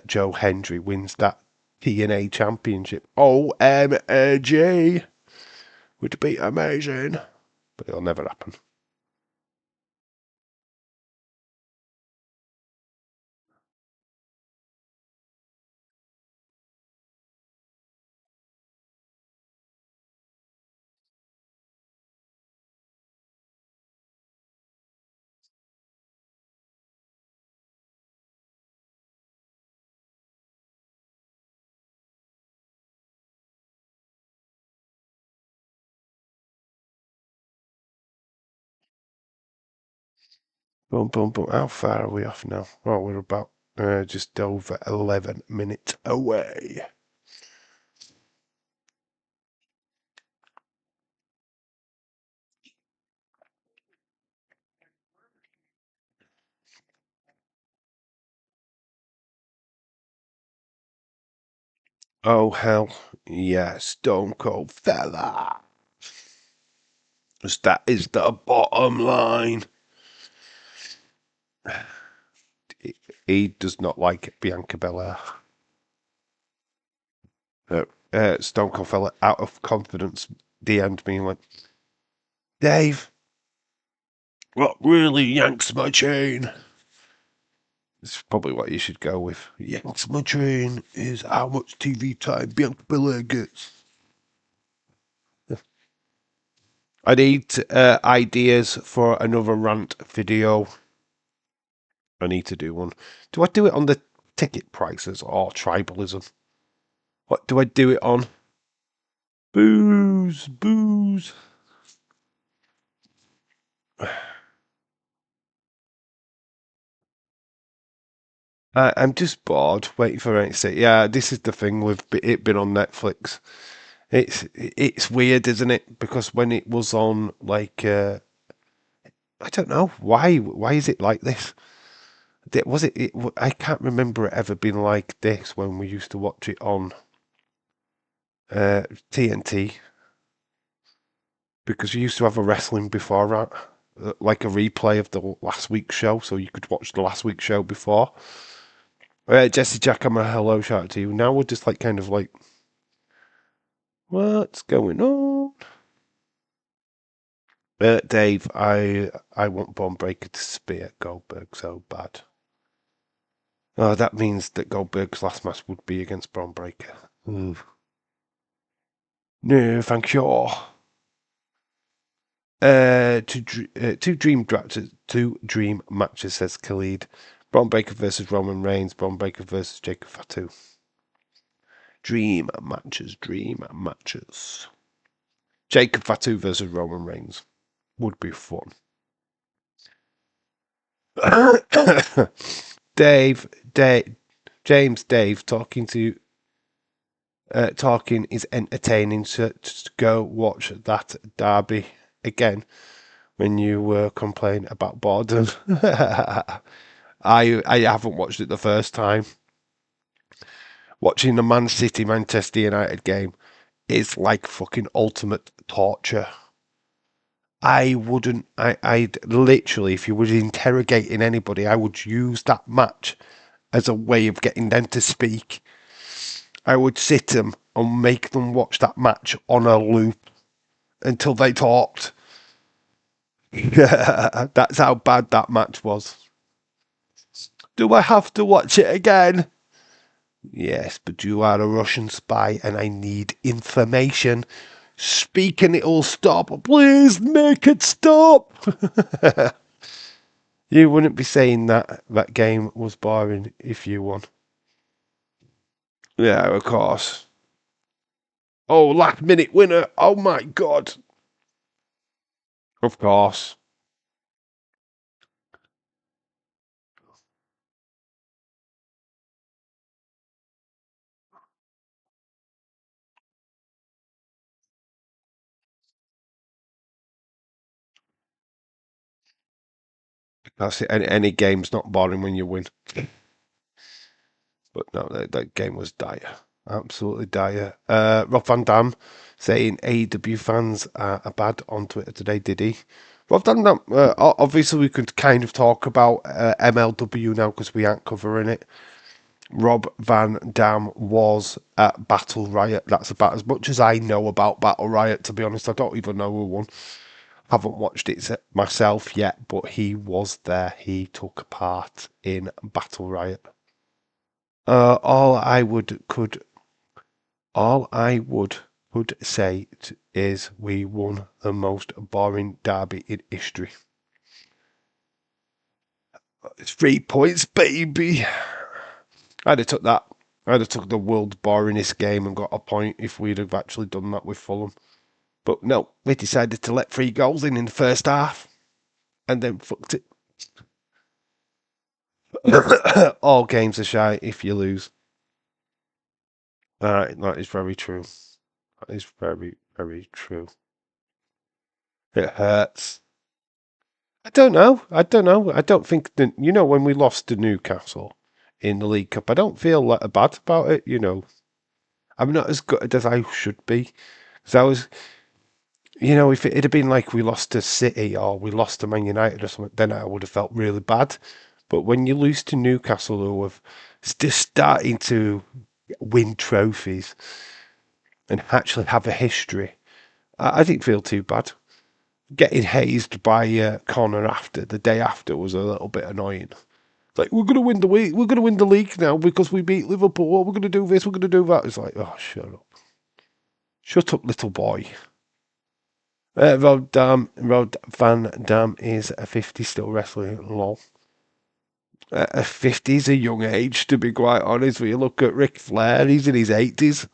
Joe Hendry, wins that TNA championship. OMG! Would be amazing. But it'll never happen. Boom, boom, boom. How far are we off now? Oh, we're about just over 11 minutes away. Oh, hell. Yeah, Stone Cold fella. That is the bottom line. He does not like Bianca Belair. Stone Cold fella, out of confidence, DM'd me and went, Dave, what really yanks my chain? It's probably what you should go with. Yanks my chain is how much TV time Bianca Belair gets. I need ideas for another rant video. I need to do one. Do I do it on the ticket prices or tribalism? What do I do it on? Booze, booze. I'm just bored, waiting for it to say, yeah, this is the thing with it being on Netflix. It's weird, isn't it? Because when it was on, like, I don't know why. Why is it like this? Was it? I can't remember it ever being like this when we used to watch it on TNT. Because you used to have a wrestling before, right? Like a replay of the last week's show, so you could watch the last week's show before. Jesse Jack, I'm a hello shout out to you. Now we're just like kind of like, what's going on? Dave, I want Braun Breaker to spear Goldberg so bad. Oh, that means that Goldberg's last match would be against Braun Breaker. Ooh. No, thank you. Two dream matches, says Khalid. Braun Breaker versus Roman Reigns. Braun Breaker versus Jacob Fatu. Dream matches. Dream matches. Jacob Fatu versus Roman Reigns would be fun. Dave, James, Dave, talking is entertaining. So just go watch that derby again when you complain about boredom. I haven't watched it the first time. Watching the Man City Manchester United game is like fucking ultimate torture. I'd literally, if you were interrogating anybody, I would use that match as a way of getting them to speak. I would sit them and make them watch that match on a loop until they talked. That's how bad that match was. Do I have to watch it again? Yes, but you are a Russian spy and I need information. Speak and it'll stop. Please make it stop. You wouldn't be saying that game was boring if you won. Yeah, of course. Oh, last minute winner. Oh my god. Of course. That's it. Any game's not boring when you win. But no, that game was dire. Absolutely dire. Rob Van Dam saying AEW fans are bad on Twitter today, did he? Rob Van Dam, obviously we could kind of talk about MLW now because we aren't covering it. Rob Van Dam was at Battle Riot. That's about as much as I know about Battle Riot, to be honest. I don't even know who won. Haven't watched it myself yet, but he was there. He took part in Battle Riot. All I could say is we won the most boring derby in history. It's 3 points, baby. I'd have took that. I'd have took the world's boringest game and got a point if we'd have actually done that with Fulham. But no, we decided to let 3 goals in the first half and then fucked it. All games are shy if you lose. That is very true. That is very, very true. It hurts. I don't know. I don't think that, when we lost to Newcastle in the League Cup, I don't feel bad about it. I'm not as good as I should be. Because I was, if it had been like we lost to City or we lost to Man United or something, then I would have felt really bad. But when you lose to Newcastle, who have just starting to win trophies and actually have a history, I didn't feel too bad. Getting hazed by Connor after the day after was a little bit annoying. It's like we're gonna win the week, we're gonna win the league now because we beat Liverpool. We're gonna do this, we're gonna do that. It's like, oh, shut up, little boy. Rod Van Dam is a 50 still wrestling. Lol. 50 is a young age, to be quite honest. When you look at Ric Flair, he's in his 80s.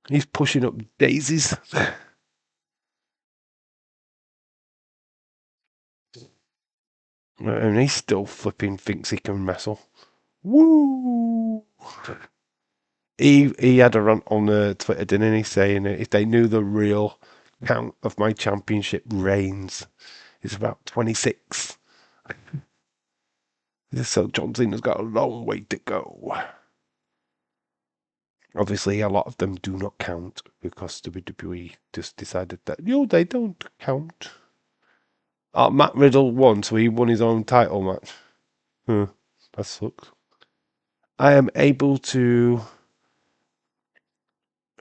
He's pushing up daisies. And he still flipping thinks he can wrestle. Woo! He had a rant on Twitter, didn't he, saying if they knew the real count of my championship reigns, it's about 26. So John Cena's got a long way to go. Obviously, a lot of them do not count because WWE just decided that, they don't count. Oh, Matt Riddle won, so he won his own title match. That sucks. I am able to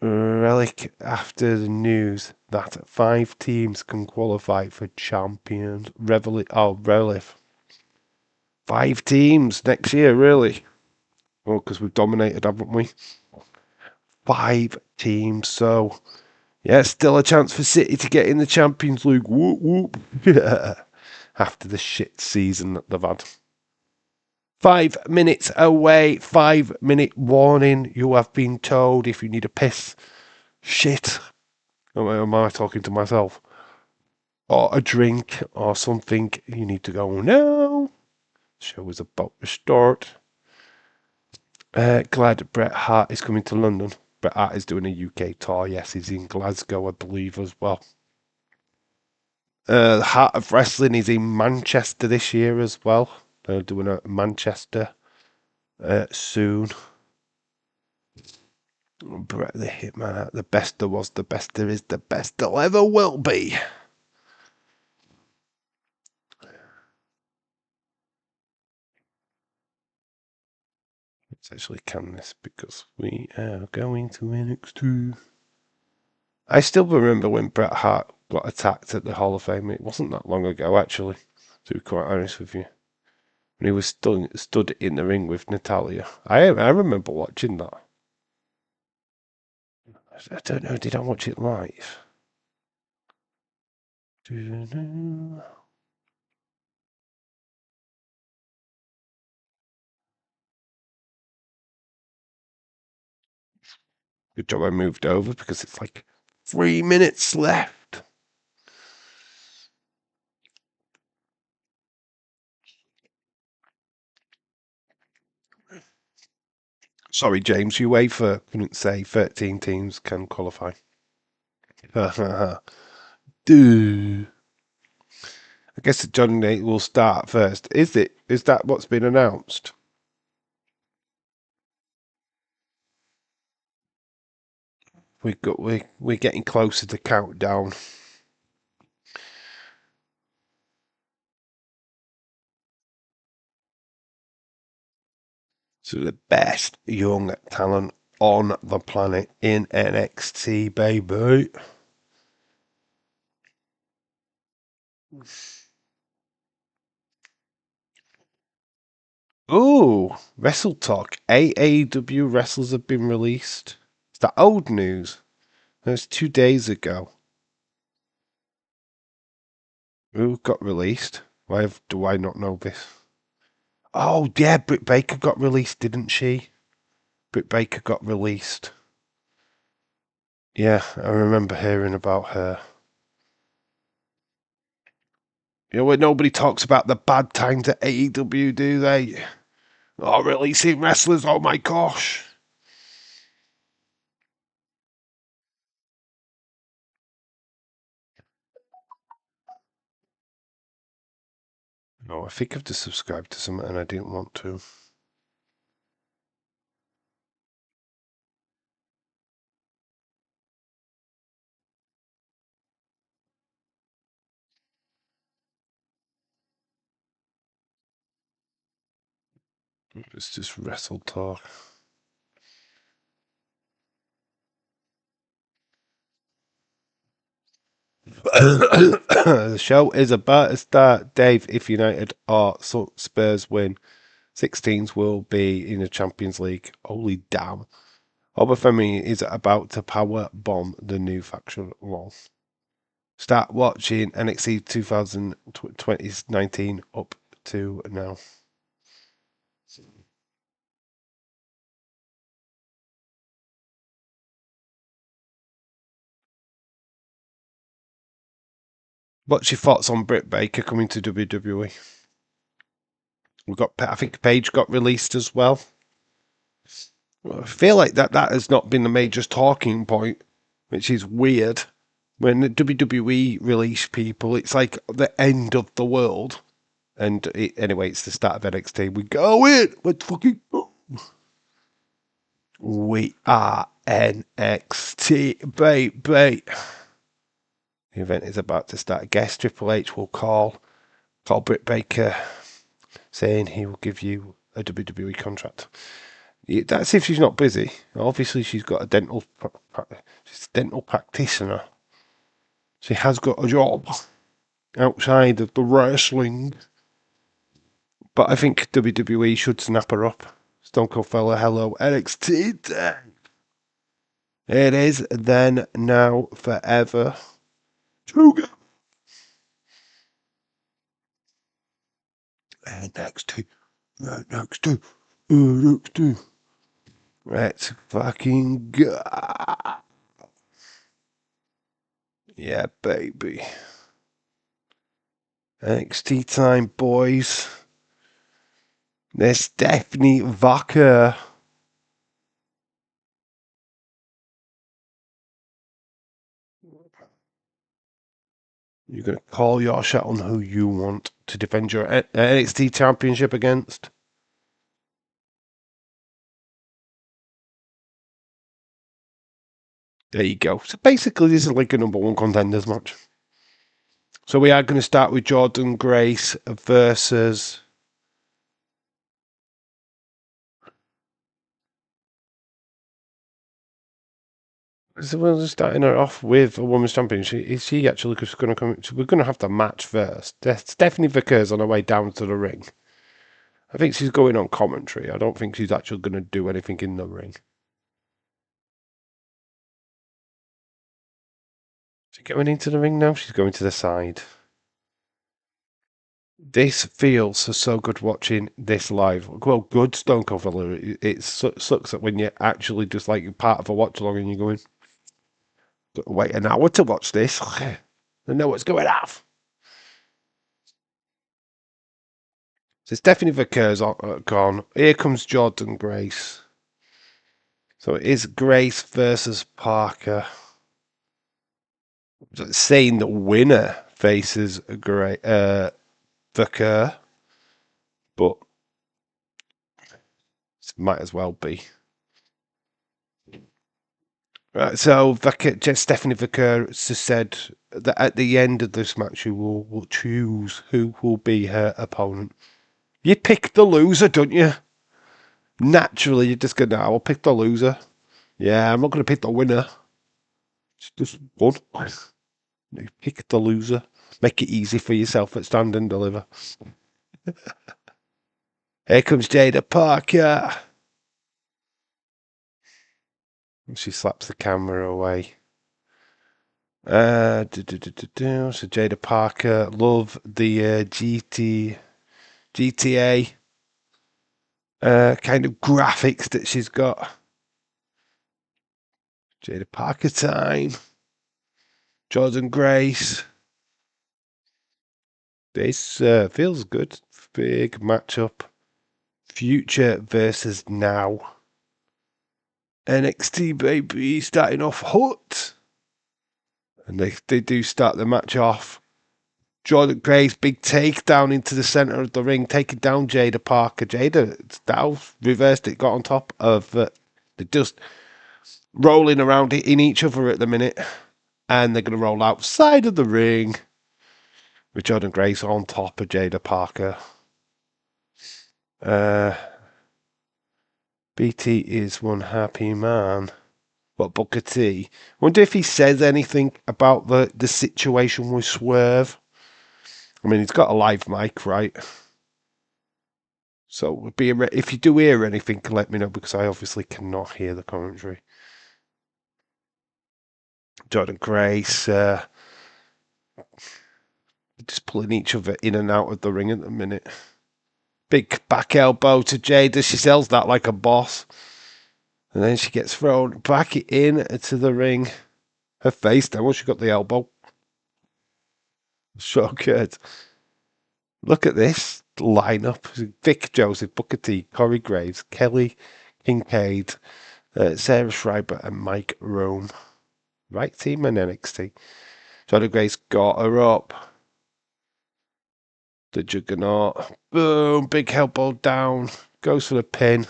relic after the news that 5 teams can qualify for champions. Relive. 5 teams next year, really? Well, because we've dominated, haven't we? 5 teams, so yeah, still a chance for City to get in the Champions League. Whoop whoop. After the shit season that they've had. 5 minutes away. 5-minute warning. You have been told if you need a piss. Shit. Am I talking to myself? Or a drink or something. You need to go now. Show is about to start. Glad Bret Hart is coming to London. Bret Hart is doing a UK tour. Yes, he's in Glasgow, I believe, as well. The Heart of Wrestling is in Manchester this year as well. They're doing a Manchester soon. Bret the Hitman, the best there was, the best there is, the best there ever will be. Let's actually can this because we are going to NXT. I still remember when Bret Hart got attacked at the Hall of Fame. It wasn't that long ago, actually, to be quite honest with you. When he was stood in the ring with Natalia. I remember watching that. I don't know, did I watch it live? Good job I moved over because it's like 3 minutes left. Sorry, James, UEFA couldn't say 13 teams can qualify. Duh. I guess the Johnny Nate will start first. Is it? Is that what's been announced? We're getting closer to countdown. So the best young talent on the planet in NXT, baby. Ooh, Wrestle Talk. AAW wrestlers have been released. Is that old news? That was 2 days ago. Who got released? Why do I not know this? Oh, yeah, Britt Baker got released, didn't she? Britt Baker got released. Yeah, I remember hearing about her. Where nobody talks about the bad times at AEW, do they? Oh, releasing wrestlers, oh my gosh. No, I think I've just subscribed to something and I didn't want to. It's just wrestle talk. The show is about to start. Dave, if United or Spurs win, 16s will be in the Champions League. Holy damn. Obafemi is about to power bomb the new faction wall. Start watching NXT 2019 up to now. What's your thoughts on Britt Baker coming to WWE? I think Paige got released as well. I feel like that has not been the major talking point, which is weird. When the WWE release people, it's like the end of the world. And anyway, it's the start of NXT. We go in. Let's fucking go. We are NXT, baby. The event is about to start. Guest Triple H will call Britt Baker, saying he will give you a WWE contract. That's if she's not busy. Obviously, she's got a she's a dental practitioner. She has got a job outside of the wrestling. But I think WWE should snap her up. Stone Cold fella, hello, NXT. It is then, now, forever. NXT, NXT, NXT. Let's fucking go. Yeah, baby. NXT time, boys. There's Stephanie Vaca. You're going to call your shot on who you want to defend your NXT championship against. There you go. So basically, this is like a number one contenders match. So we are going to start with Jordynne Grace versus. So we're starting her off with a women's champion. Is she actually going to come? So we're going to have the match first. Stephanie Vickers on her way down to the ring. I think she's going on commentary. I don't think she's actually going to do anything in the ring. She's going into the ring now. She's going to the side. This feels so good watching this live. Well, good Stone Cold fella. It sucks that when you're actually just like part of a watch along and you're going, wait an hour to watch this. I know what's going off. So Stephanie Vickers gone. Here comes Jordynne Grace. So it is Grace versus Parker. Saying the winner faces Vicker, but it might as well be. Right, so Stephanie Vicker said that at the end of this match, she will choose who will be her opponent. You pick the loser, don't you? Naturally, you're just going to, I'll pick the loser. Yeah, I'm not going to pick the winner. It's just one. You pick the loser. Make it easy for yourself at Stand and Deliver. Here comes Jada Parker. She slaps the camera away. So Jada Parker, love the GTA kind of graphics that she's got. Jada Parker time. Jordynne Grace. This feels good. Big matchup. Future versus now. NXT baby starting off hot. And they do start the match off. Jordynne Grace, big takedown into the center of the ring, taking down Jada Parker. Jada now reversed it, got on top of they're just rolling around in each other at the minute. And they're going to roll outside of the ring with Jordynne Grace on top of Jada Parker. BT is one happy man. What, Booker T? Wonder if he says anything about the situation with Swerve. I mean, he's got a live mic, right? So if you do hear anything, let me know, because I obviously cannot hear the commentary. Jordan Grace, just pulling each other in and out of the ring at the minute. Big back elbow to Jada. She sells that like a boss. And then she gets thrown back into the ring. Her face, then once she got the elbow. So good. Look at this lineup. Vic Joseph, Booker T, Corey Graves, Kelly Kincaid, Sarah Schreiber, and Mike Rome. Right team in NXT. Jordan Grace got her up. The Juggernaut. Boom. Big elbow down. Goes for the pin.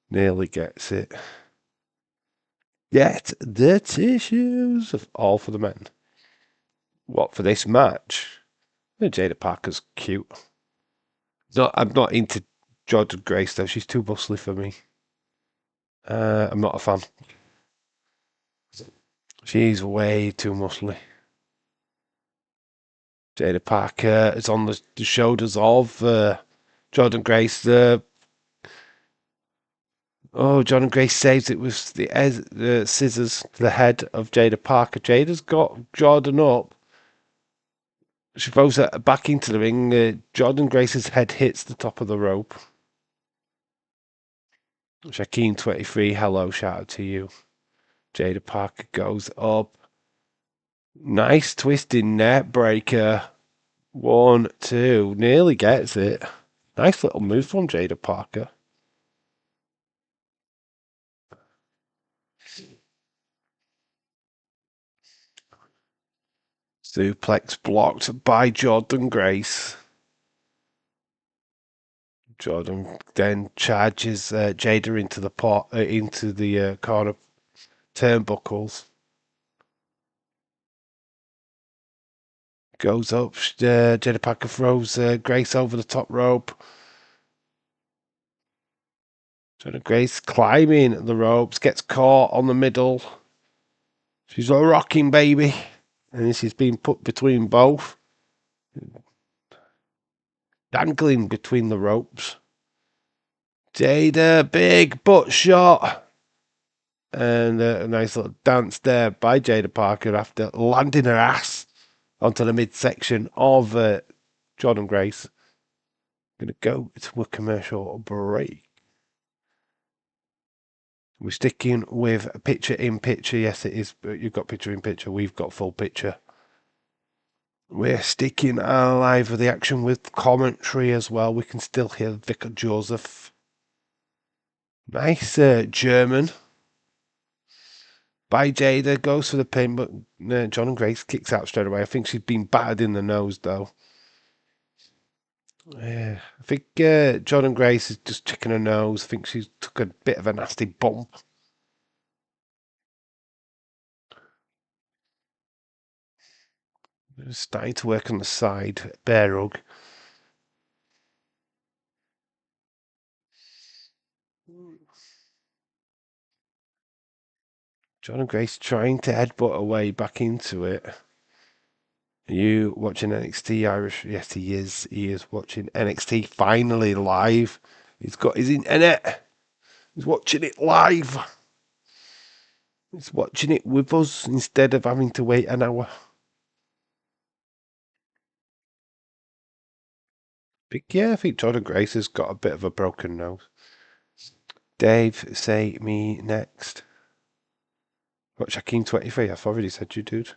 Nearly gets it. Get the tissues. All for the men. What, for this match? Jada Parker's cute. No, I'm not into Jordan Grace, though. She's too muscly for me. I'm not a fan. She's way too muscly. Jada Parker is on the shoulders of Jordan Grace. Jordan Grace saves it with the scissors to the head of Jada Parker. Jada's got Jordan up. She throws her back into the ring. Jordan Grace's head hits the top of the rope. Shaquem 23, hello, shout out to you. Jada Parker goes up. Nice twisting net breaker. 1, 2. Nearly gets it. Nice little move from Jada Parker. Suplex blocked by Jordan Grace. Jordan then charges Jada into the corner turnbuckles. Goes up. Jada Parker throws Grace over the top rope. Jada Grace climbing the ropes, gets caught on the middle. She's a rocking baby, and she's been put between both, dangling between the ropes. Jada, big butt shot. And a nice little dance there by Jada Parker after landing her ass onto the midsection of Jordan Grace. Going to go to a commercial break. We're sticking with picture in picture. Yes, it is. You've got picture in picture. We've got full picture. We're sticking alive with the action with commentary as well. We can still hear Vicar Joseph. Nice German by Jada. Goes for the pin, but Jordan Grace kicks out straight away. I think she's been battered in the nose, though. Yeah, I think Jordan Grace is just checking her nose. I think she took a bit of a nasty bump. Starting to work on the side. Bear hug. Jordan Grace trying to headbutt her way back into it. Are you watching NXT Irish? Yes, he is. He is watching NXT finally live. He's got his internet. He's watching it live. He's watching it with us instead of having to wait an hour. But yeah, I think Jordan Grace has got a bit of a broken nose. Dave, say me next. What, Shaquem 23? I've already said you, dude.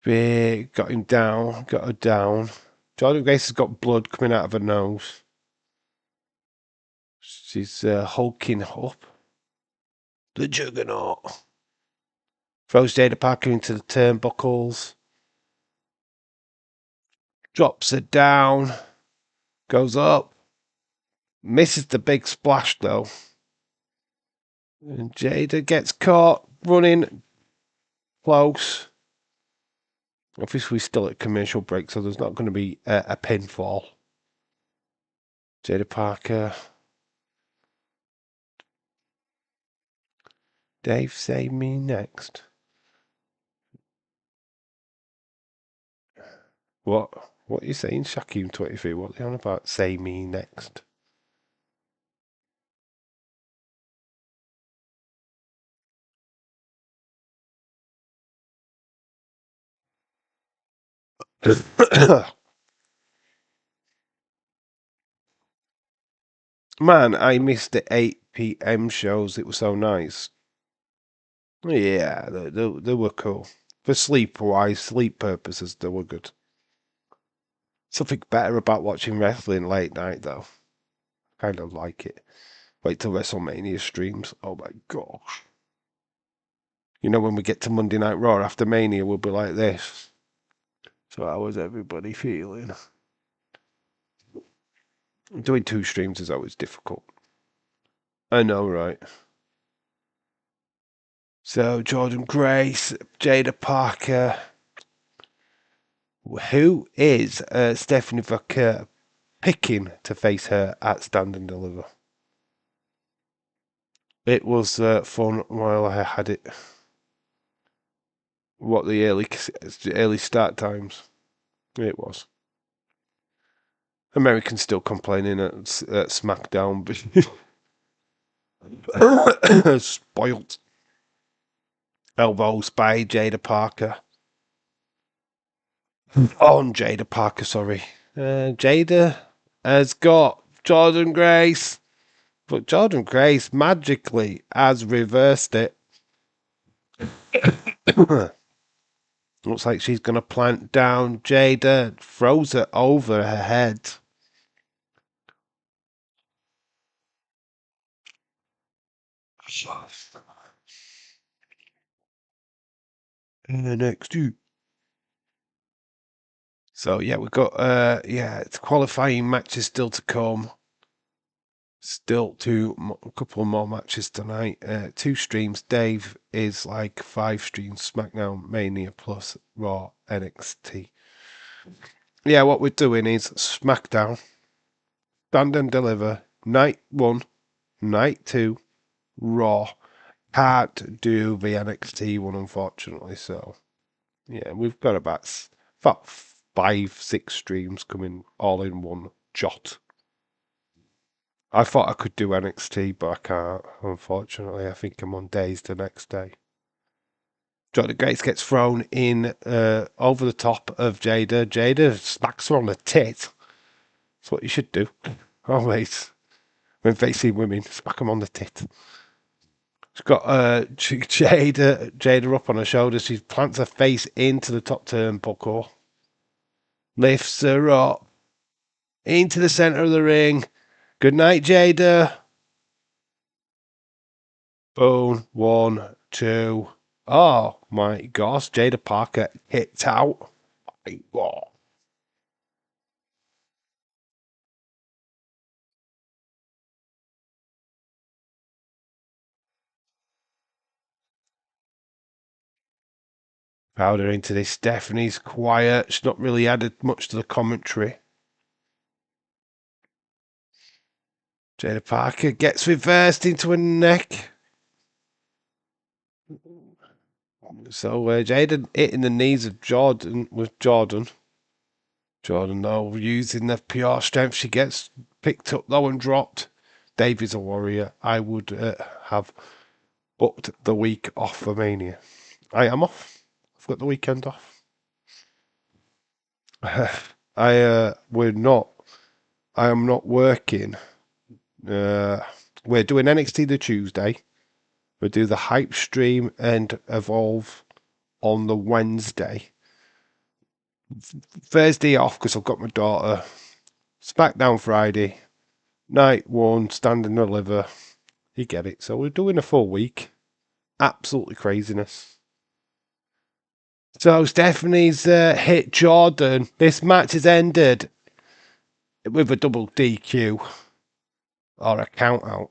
Big, got him down, got her down. Jordan Grace has got blood coming out of her nose. She's hulking up. The Juggernaut. Throws Jada Parker into the turnbuckles. Drops her down. Goes up. Misses the big splash, though. And Jada gets caught running close. Obviously, we're still at commercial break, so there's not going to be a pinfall. Jada Parker. Dave, save me next. What? What are you saying, Shaquem23? What are you on about? Say me next. Man, I missed the 8 p.m. shows. It was so nice. Yeah, they were cool. For sleep purposes, they were good. Something better about watching wrestling late night, though. Kind of like it. Wait till WrestleMania streams. Oh my gosh. You know, when we get to Monday Night Raw after Mania, we'll be like this. So how was everybody feeling? Doing 2 streams is always difficult. I know, right? So, Jordan Grace, Jada Parker. Who is Stephanie Vaquer picking to face her at Stand and Deliver? It was fun while I had it. What the early start times? It was. Americans still complaining at SmackDown. Spoilt. Elbows by Jada Parker. On Jada Parker, sorry. Jada has got Jordan Grace. But Jordan Grace magically has reversed it. Looks like she's going to plant down Jada. Throws it over her head. NXT. So yeah, we've got it's qualifying matches still to come. Still a couple more matches tonight. 2 streams. Dave is like 5 streams. SmackDown, Mania plus Raw, NXT. Yeah, what we're doing is SmackDown, Stand and Deliver, Night 1, Night 2, Raw. Can't do the NXT one, unfortunately. So yeah, we've got about 5-6 streams coming all in one jot. I thought I could do NXT, but I can't, unfortunately. I think I'm on days the next day. Jordan Grace gets thrown in over the top of Jada. Jada smacks her on the tit. That's what you should do. Always. When facing women, smack them on the tit. She's got Jada up on her shoulders. She plants her face into the top turnbuckle. Lifts her up into the center of the ring. Good night, Jada. Boom. 1, 2. Oh my gosh. Jada Parker hits out. Oh. Powder into this. Stephanie's quiet. She's not really added much to the commentary. Jada Parker gets reversed into a neck. So Jada hitting the knees of Jordan with Jordan. Jordan, though, using the pure strength, she gets picked up, though, and dropped. Dave is a warrior. I would have booked the week off for Mania. I am off. I've got the weekend off. I am not working. We're doing NXT the Tuesday. We'll do the Hype stream and Evolve on the Wednesday. Thursday off because I've got my daughter. SmackDown Friday. Night 1, Stand and Deliver. You get it. So we're doing a full week. Absolutely craziness. So Stephanie's hit Jordan. This match has ended with a double DQ or a count out.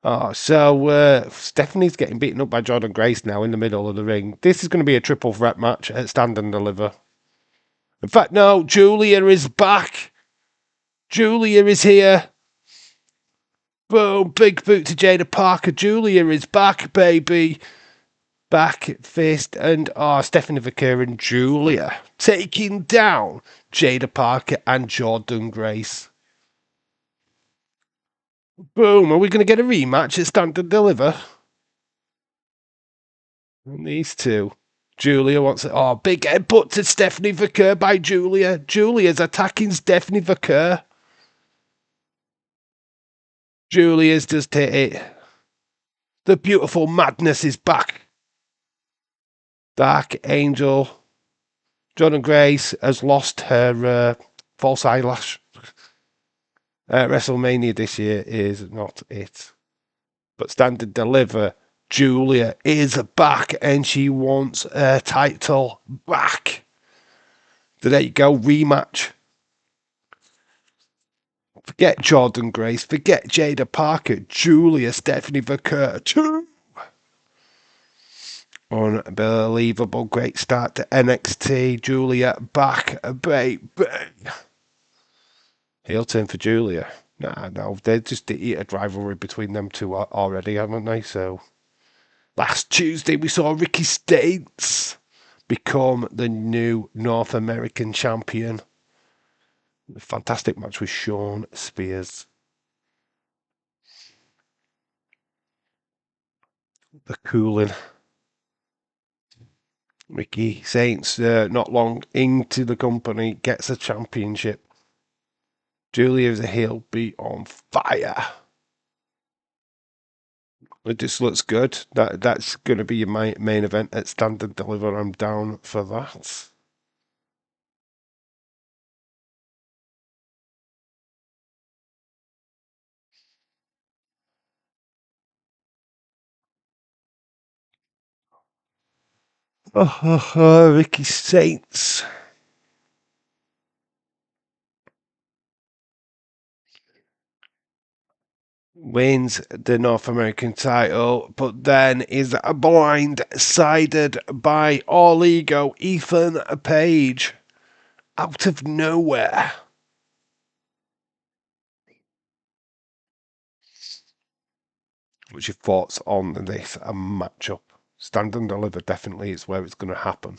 Oh, so Stephanie's getting beaten up by Jordan Grace now in the middle of the ring. This is going to be a triple threat match at Stand and Deliver. In fact, no, Julia is back. Julia is here. Boom, big boot to Jada Parker. Julia is back, baby. Back, fist, and Stephanie Vaquer and Julia taking down Jada Parker and Jordan Grace. Boom, are we going to get a rematch at Stand and Deliver? And these two. Julia wants it. Oh, big headbutt to Stephanie Vaquer by Julia. Julia's attacking Stephanie Vaquer. Julia's just hit it. The beautiful madness is back. Dark Angel. Jordan Grace has lost her false eyelash. WrestleMania this year is not it. But Stand and Deliver, Julia is back and she wants her title back. So there you go, rematch. Forget Jordan Grace, forget Jada Parker, Julia, Stephanie Vaquer. Unbelievable, great start to NXT. Julia back, baby. Heel turn for Julia. No, they just eat a rivalry between them two already, haven't they? So last Tuesday we saw Ricky Starks become the new North American champion. A fantastic match with Shawn Spears. The cooling. Ricky Saints, not long into the company, gets a championship. Julia is a heel, be on fire. It just looks good. That's going to be your main event at Stand and Deliver. I'm down for that. Ricky Saints. Wins the North American title, but then is blindsided by All Ego Ethan Page out of nowhere. What's your thoughts on this matchup? Stand and Deliver definitely is where it's going to happen.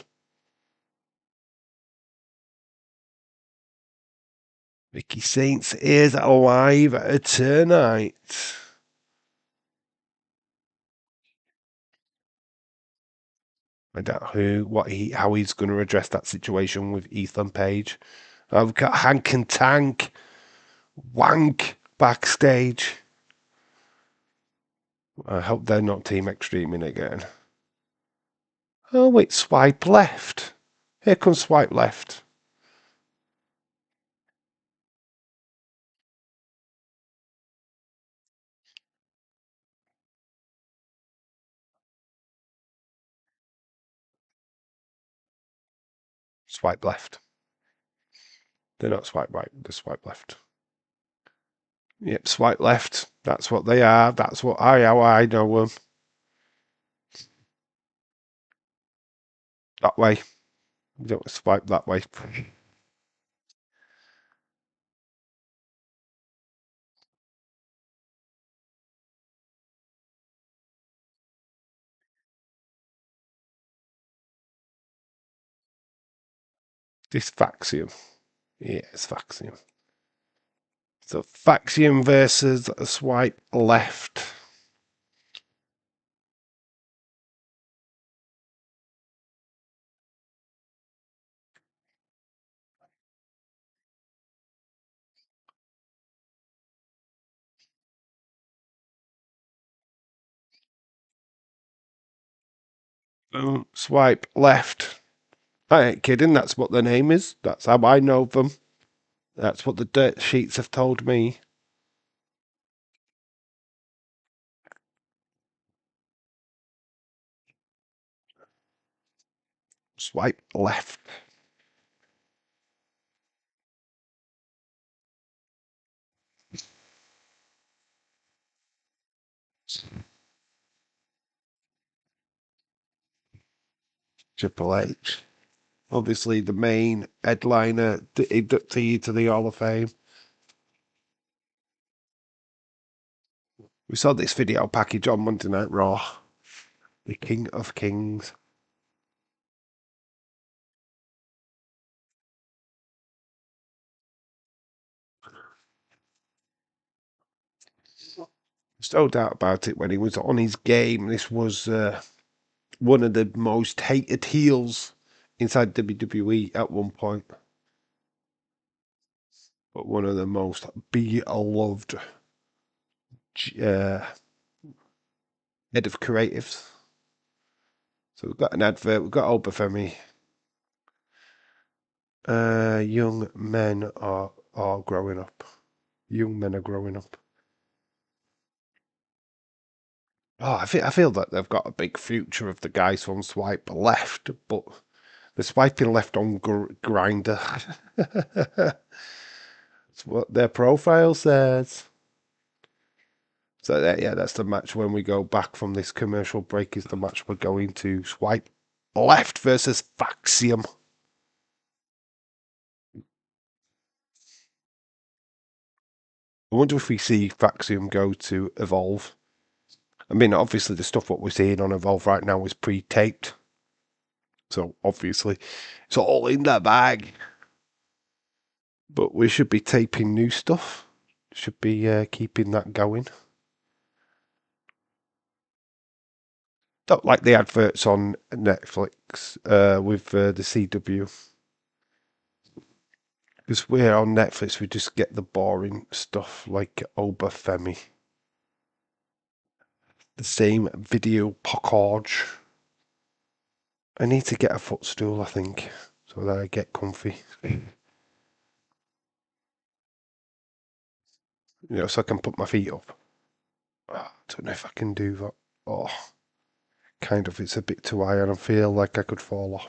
Ricky Saints is alive tonight. I doubt how he's going to address that situation with Ethan Page. I've got Hank and Tank, Wank backstage. I hope they're not Team Extreming again. Oh, wait, swipe left. Here comes swipe left. Swipe left. They're not swipe right, they're swipe left. Yep, swipe left. That's what they are. That's how I know them. That way. You don't swipe that way. This Faxium. Yeah, it's Faxium. So Faxium versus swipe left. Boom, swipe left. I ain't kidding, that's what the name is. That's how I know them. That's what the dirt sheets have told me. Swipe left. Triple H. Obviously, the main headliner, inductee to the Hall of Fame. We saw this video package on Monday Night Raw. The King of Kings. There's no doubt about it. When he was on his game, this was one of the most hated heels inside WWE at one point. But one of the most beloved head of creatives. So we've got an advert. We've got Obafemi. Young men are growing up. Young men are growing up. Oh, I feel that they've got a big future of the guys from Swipe Left, but they're swiping left on Grinder. That's what their profile says. So yeah, that's the match when we go back from this commercial break. Is the match we're going to Swipe Left versus Faxium. I wonder if we see Faxium go to Evolve. I mean, obviously the stuff what we're seeing on Evolve right now is pre-taped. So obviously it's all in the bag. But we should be taping new stuff. Should be keeping that going. Don't like the adverts on Netflix with the CW. Because we're on Netflix, we just get the boring stuff like Obafemi. The same video package. I need to get a footstool, I think, so that I get comfy. So I can put my feet up. I don't know if I can do that. Oh, kind of. It's a bit too high and I feel like I could fall off.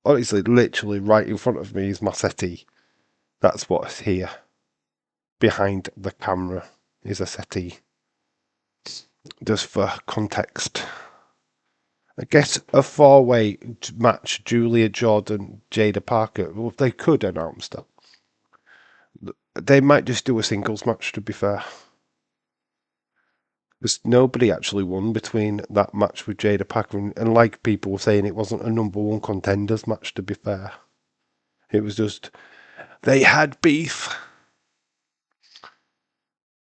Honestly, literally right in front of me is my settee. That's what's here. Behind the camera is a settee. Just for context. I guess a four-way match, Julia Jordan, Jada Parker, well, if they could announce that. They might just do a singles match, to be fair. Because nobody actually won between that match with Jada Parker, and like people were saying, it wasn't a number one contenders match, to be fair. It was just, they had beef.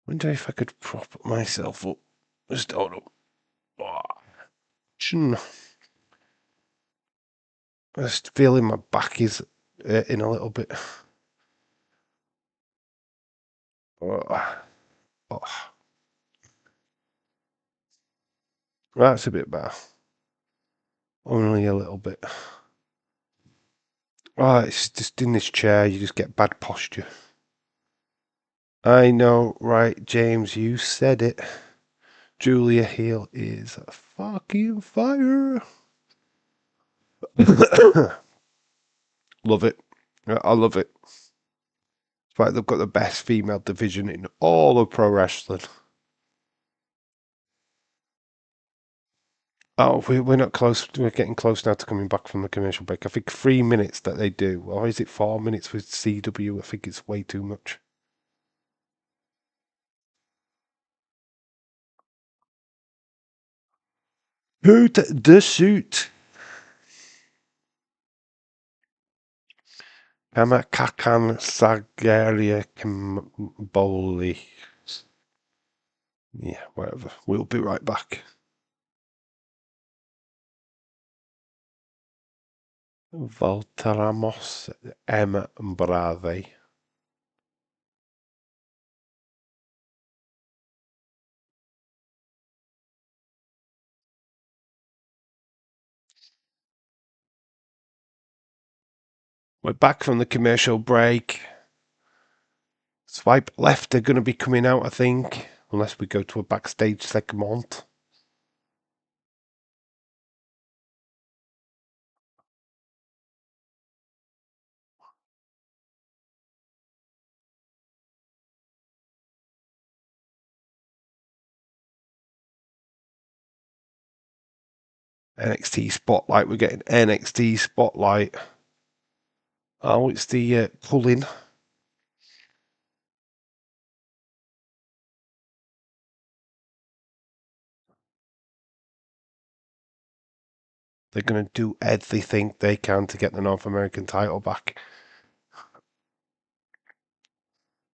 Wonder if I could prop myself up. Just hold up. I just feeling my back is in a little bit. Oh, oh. That's a bit better. Only a little bit. Oh, it's just in this chair, you just get bad posture. I know, right, James, you said it. Julia Hill is fucking fire. Love it. I love it. It's like they've got the best female division in all of pro wrestling. Oh, we're not close. We're getting close now to coming back from the commercial break. I think 3 minutes that they do, or is it 4 minutes with CW? I think it's way too much. Who the suit? Kamakakan Sagaria Kimboli. Yeah, whatever. We'll be right back. Volteramos M. Brave. We're back from the commercial break. Swipe left are going to be coming out, I think, unless we go to a backstage segment. NXT Spotlight. We're getting NXT Spotlight. Oh, it's the pulling. They're going to do everything they can to get the North American title back.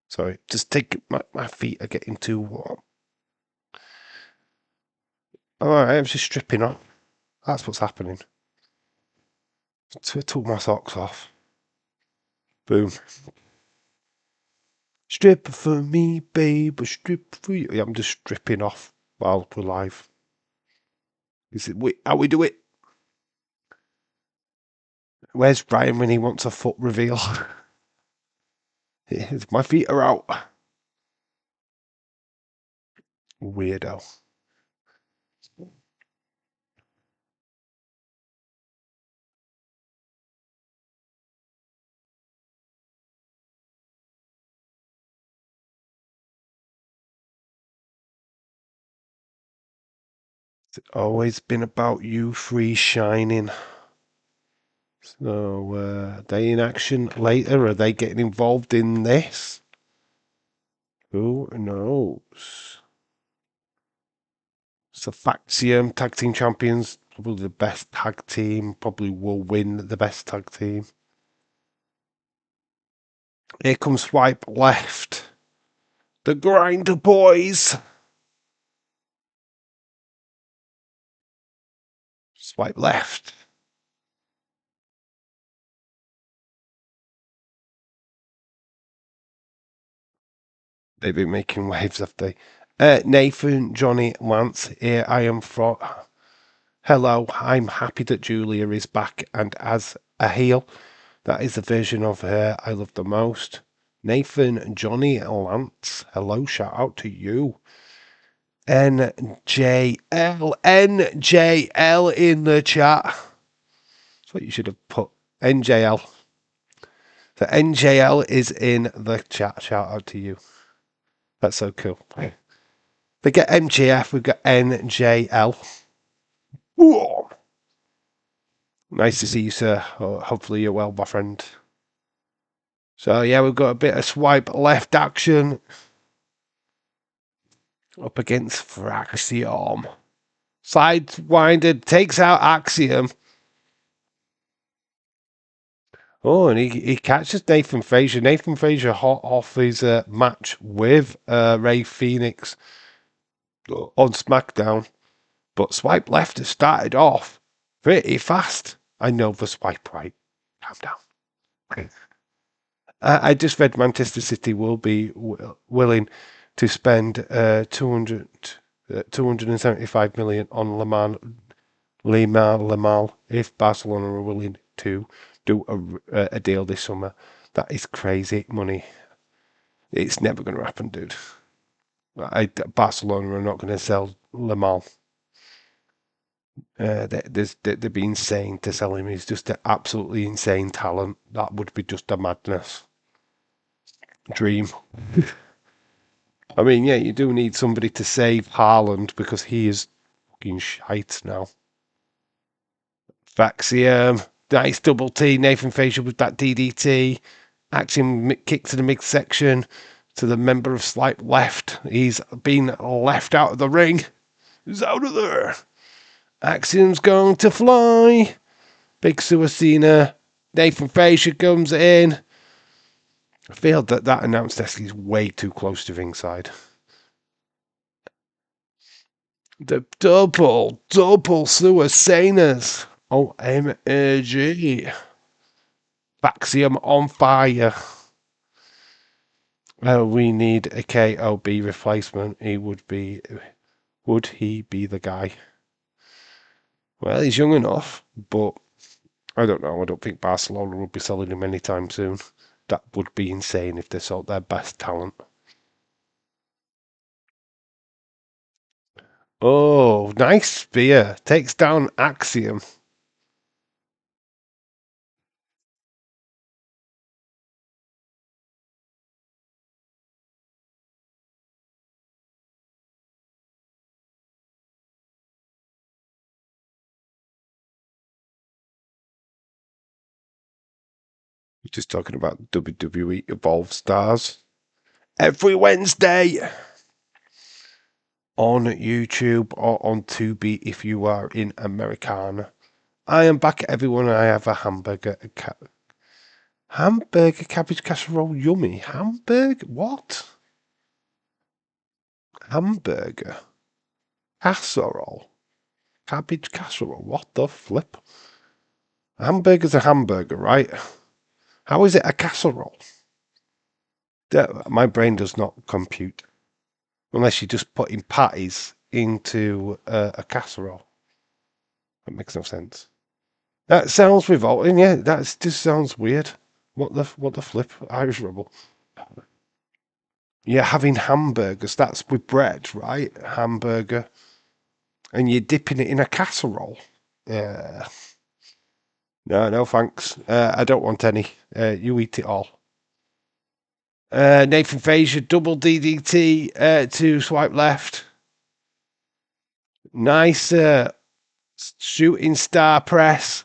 Sorry, just take my feet are getting too warm. Alright, I was just stripping off. That's what's happening. Took my socks off. Boom. Strip for me, babe. Strip for you. Yeah, I'm just stripping off while we're live. Is it how we do it? Where's Brian when he wants a foot reveal? My feet are out. Weirdo. It's always been about you three shining. So, are they in action later? Are they getting involved in this? Who knows? So, Faxium, tag team champions, probably the best tag team, probably will win the best tag team. Here comes Swipe Left. The Grinder Boys. Swipe Left. They've been making waves, have they? Nathan, Johnny, Lance, here I am from. Hello, I'm happy that Julia is back and as a heel. That is the version of her I love the most. Nathan, Johnny, Lance, hello, shout out to you. NJL in the chat. That's what you should have put. NJL. So NJL is in the chat. Shout out to you. That's so cool. They get MJF, we've got NJL. Whoa. Nice to see you, sir. Hopefully you're well, my friend. So yeah, we've got a bit of Swipe Left action. Up against Fraxium. Sidewinder takes out Axiom. Oh, and he catches Nathan Frazier. Nathan Frazier hot off his match with Ray Phoenix on SmackDown. But Swipe Left has started off pretty fast. I know the Swipe Right. Calm down. I just read Manchester City will be willing to spend 275 million on Limal if Barcelona are willing to do a deal this summer. That is crazy money. It's never going to happen, dude. Barcelona are not going to sell Limal. They'd be insane to sell him. He's just an absolutely insane talent. That would be just a madness. Dream. I mean, yeah, you do need somebody to save Haaland because he is fucking shite now. Faxium, nice double T. Nathan Frazier with that DDT. Axiom kick to the midsection to the member of Swipe Left. He's been left out of the ring. He's out of there. Axiom's going to fly. Big Suicina. Nathan Frazier comes in. I feel that announce desk is way too close to ringside. The double Suicinas. OMG. Faxium on fire. We need a KOB replacement. Would he be the guy? Well, he's young enough, but I don't know. I don't think Barcelona will be selling him anytime soon. That would be insane if they sold their best talent. Oh, nice spear. Takes down Axiom. We're just talking about WWE Evolved Stars. Every Wednesday on YouTube or on Tubi if you are in Americana. I am back, everyone. I have a hamburger. Hamburger cabbage casserole, yummy. Hamburger? What? Hamburger casserole. Cabbage casserole. What the flip? A hamburger's a hamburger, right? How is it a casserole? My brain does not compute. Unless you're just putting patties into a casserole. That makes no sense. That sounds revolting, yeah. That just sounds weird. What the flip? Irish Rebel. You're having hamburgers. That's with bread, right? Hamburger. And you're dipping it in a casserole. Yeah. No, thanks. I don't want any. You eat it all. Nathan Frazier, double DDT to swipe left. Nice shooting star press.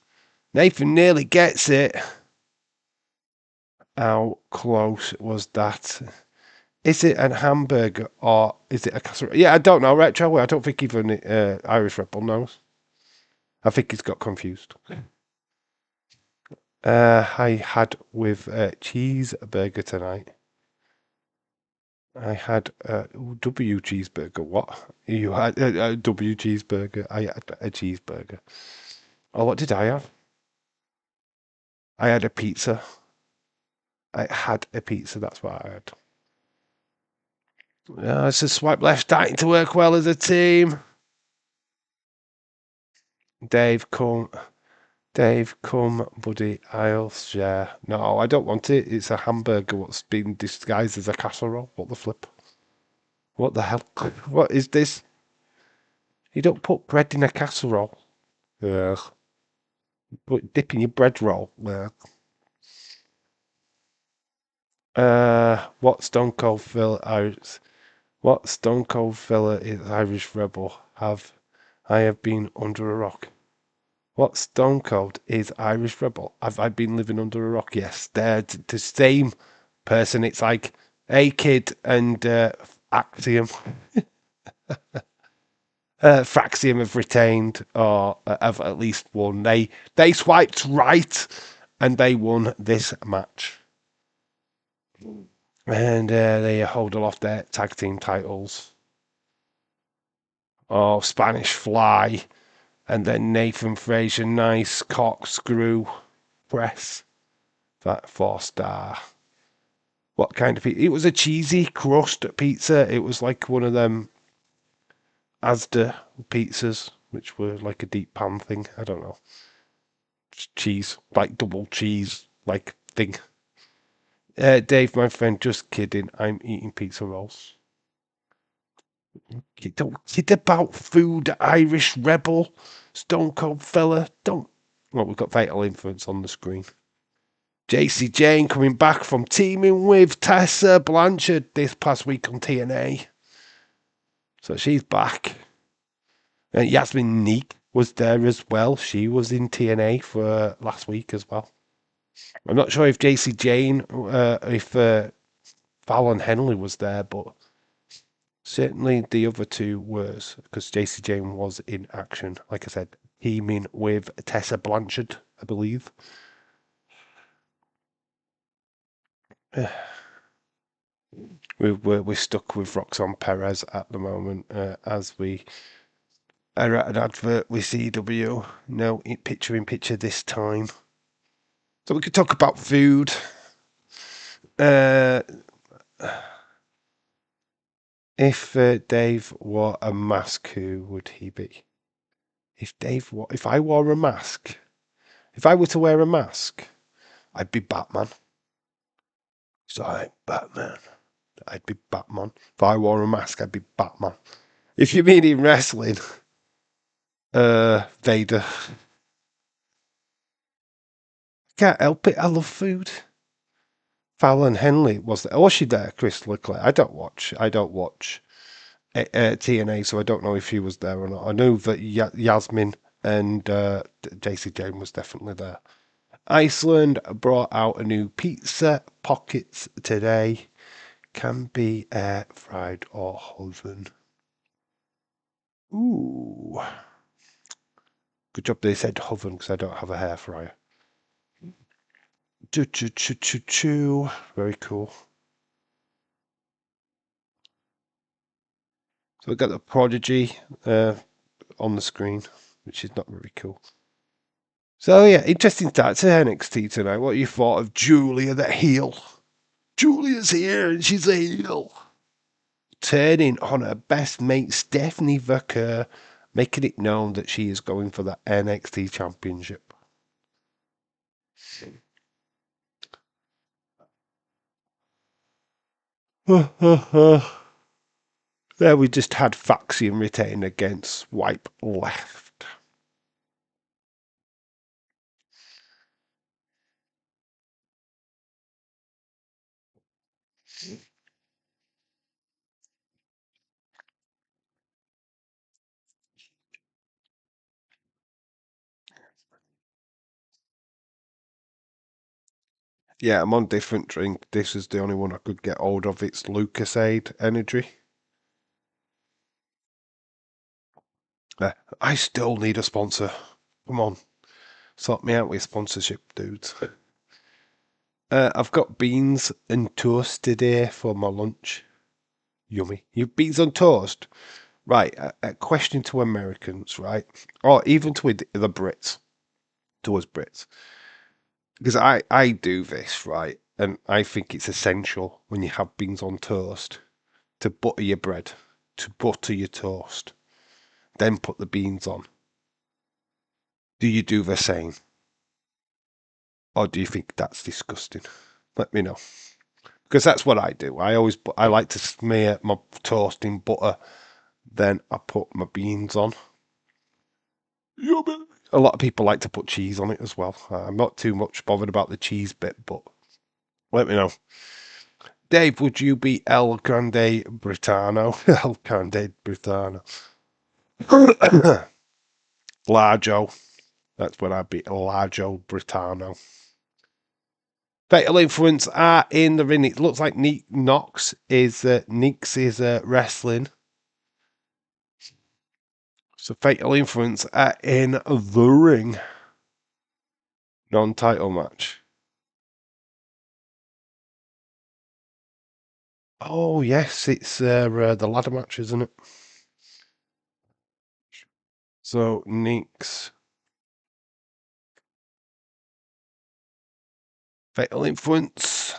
Nathan nearly gets it. How close was that? Is it a hamburger or is it a casserole? Yeah, I don't know, Retro. I don't think even Irish Rebel knows. I think he's got confused. I had with cheeseburger tonight. I had a W cheeseburger. What? You had a W cheeseburger. I had a cheeseburger. Oh, what did I have? I had a pizza. I had a pizza. That's what I had. It's a swipe left starting to work well as a team. Dave, come, buddy. I'll share. No, I don't want it. It's a hamburger what's been disguised as a casserole. What the flip? What the hell? What is this? You don't put bread in a casserole. Ugh. But dip in your bread roll. Ugh. What Stone Cold filler? What Stone Cold filler is Irish Rebel? I have been under a rock. What Stone Cold is Irish Rebel? Have I been living under a rock? Yes, they're the same person. It's like A-Kid and Axiom. Fraxium have retained or have at least won. They swiped right and they won this match. And they hold aloft their tag team titles. Oh, Spanish Fly. And then Nathan Frazier, nice corkscrew press. That 4-star. What kind of pizza? It was a cheesy crust pizza. It was like one of them Asda pizzas, which were like a deep pan thing. I don't know. Cheese, like double cheese, like thing. Dave, my friend, just kidding. I'm eating pizza rolls. You don't kid about food, Irish Rebel, Stone Cold fella. Don't. Well, we've got Vital Influence on the screen. JC Jane coming back from teaming with Tessa Blanchard this past week on TNA. So she's back. And Yasmin Neek was there as well. She was in TNA for last week as well. I'm not sure if JC Jane, if Fallon Henley was there, but certainly the other two were, because JC Jane was in action. Like I said, teaming with Tessa Blanchard, I believe. We're stuck with Roxanne Perez at the moment as we are at an advert with CW. No picture in picture this time. So we could talk about food. If Dave wore a mask, who would he be? If I wore a mask, if I were to wear a mask, I'd be Batman. So I'm Batman. I'd be Batman. If I wore a mask, I'd be Batman. If you mean in wrestling, Vader. Can't help it. I love food. Fallon Henley was there. Was she there? Chris Leclerc. I don't watch TNA, so I don't know if he was there or not. I know that Yasmin and JC Jane was definitely there. Iceland brought out a new pizza pockets today. Can be air fried or oven. Ooh. Good job they said oven because I don't have a hair fryer. Choo choo choo choo choo. Very cool. So we got the Prodigy on the screen, which is not very cool. So yeah, interesting start to NXT tonight. What you thought of Julia the heel? Julia's here and she's a heel. Turning on her best mate Stephanie Vaquer, making it known that she is going for the NXT Championship. There we just had Faxion retain against Swipe Left. Yeah, I'm on different drink. This is the only one I could get hold of. It's Lucasade Energy. I still need a sponsor. Come on, sort me out with sponsorship, dudes. I've got beans and toast today for my lunch. Yummy. You beans on toast? Right, a question to Americans, right? Or even to the Brits, to us Brits. Because I do this, right? And I think it's essential when you have beans on toast to butter your bread, to butter your toast, then put the beans on. Do you do the same? Or do you think that's disgusting? Let me know. Because that's what I do. I like to smear my toast in butter, then I put my beans on. Yummy. A lot of people like to put cheese on it as well. I'm not too much bothered about the cheese bit, but let me know. Dave, would you be El Grande Britano? El Grande Britano. Largo. That's what I'd be. Largo Britano. Fatal Influence are in the ring. It looks like Neeks is wrestling. So Fatal Influence are in the ring. Non-title match. Oh yes, it's the ladder match, isn't it? So Neeks. Fatal Influence.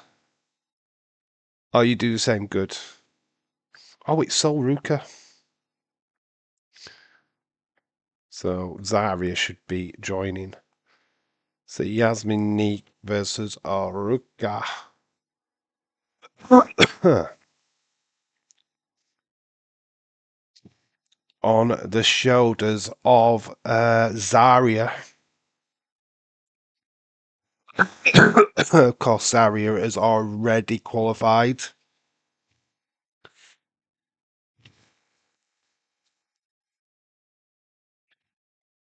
Oh, you do the same. Good. Oh, it's Sol Ruka. So Zarya should be joining. So Yasmin Neek versus Aruka. On the shoulders of Zarya. Of course, Zarya is already qualified.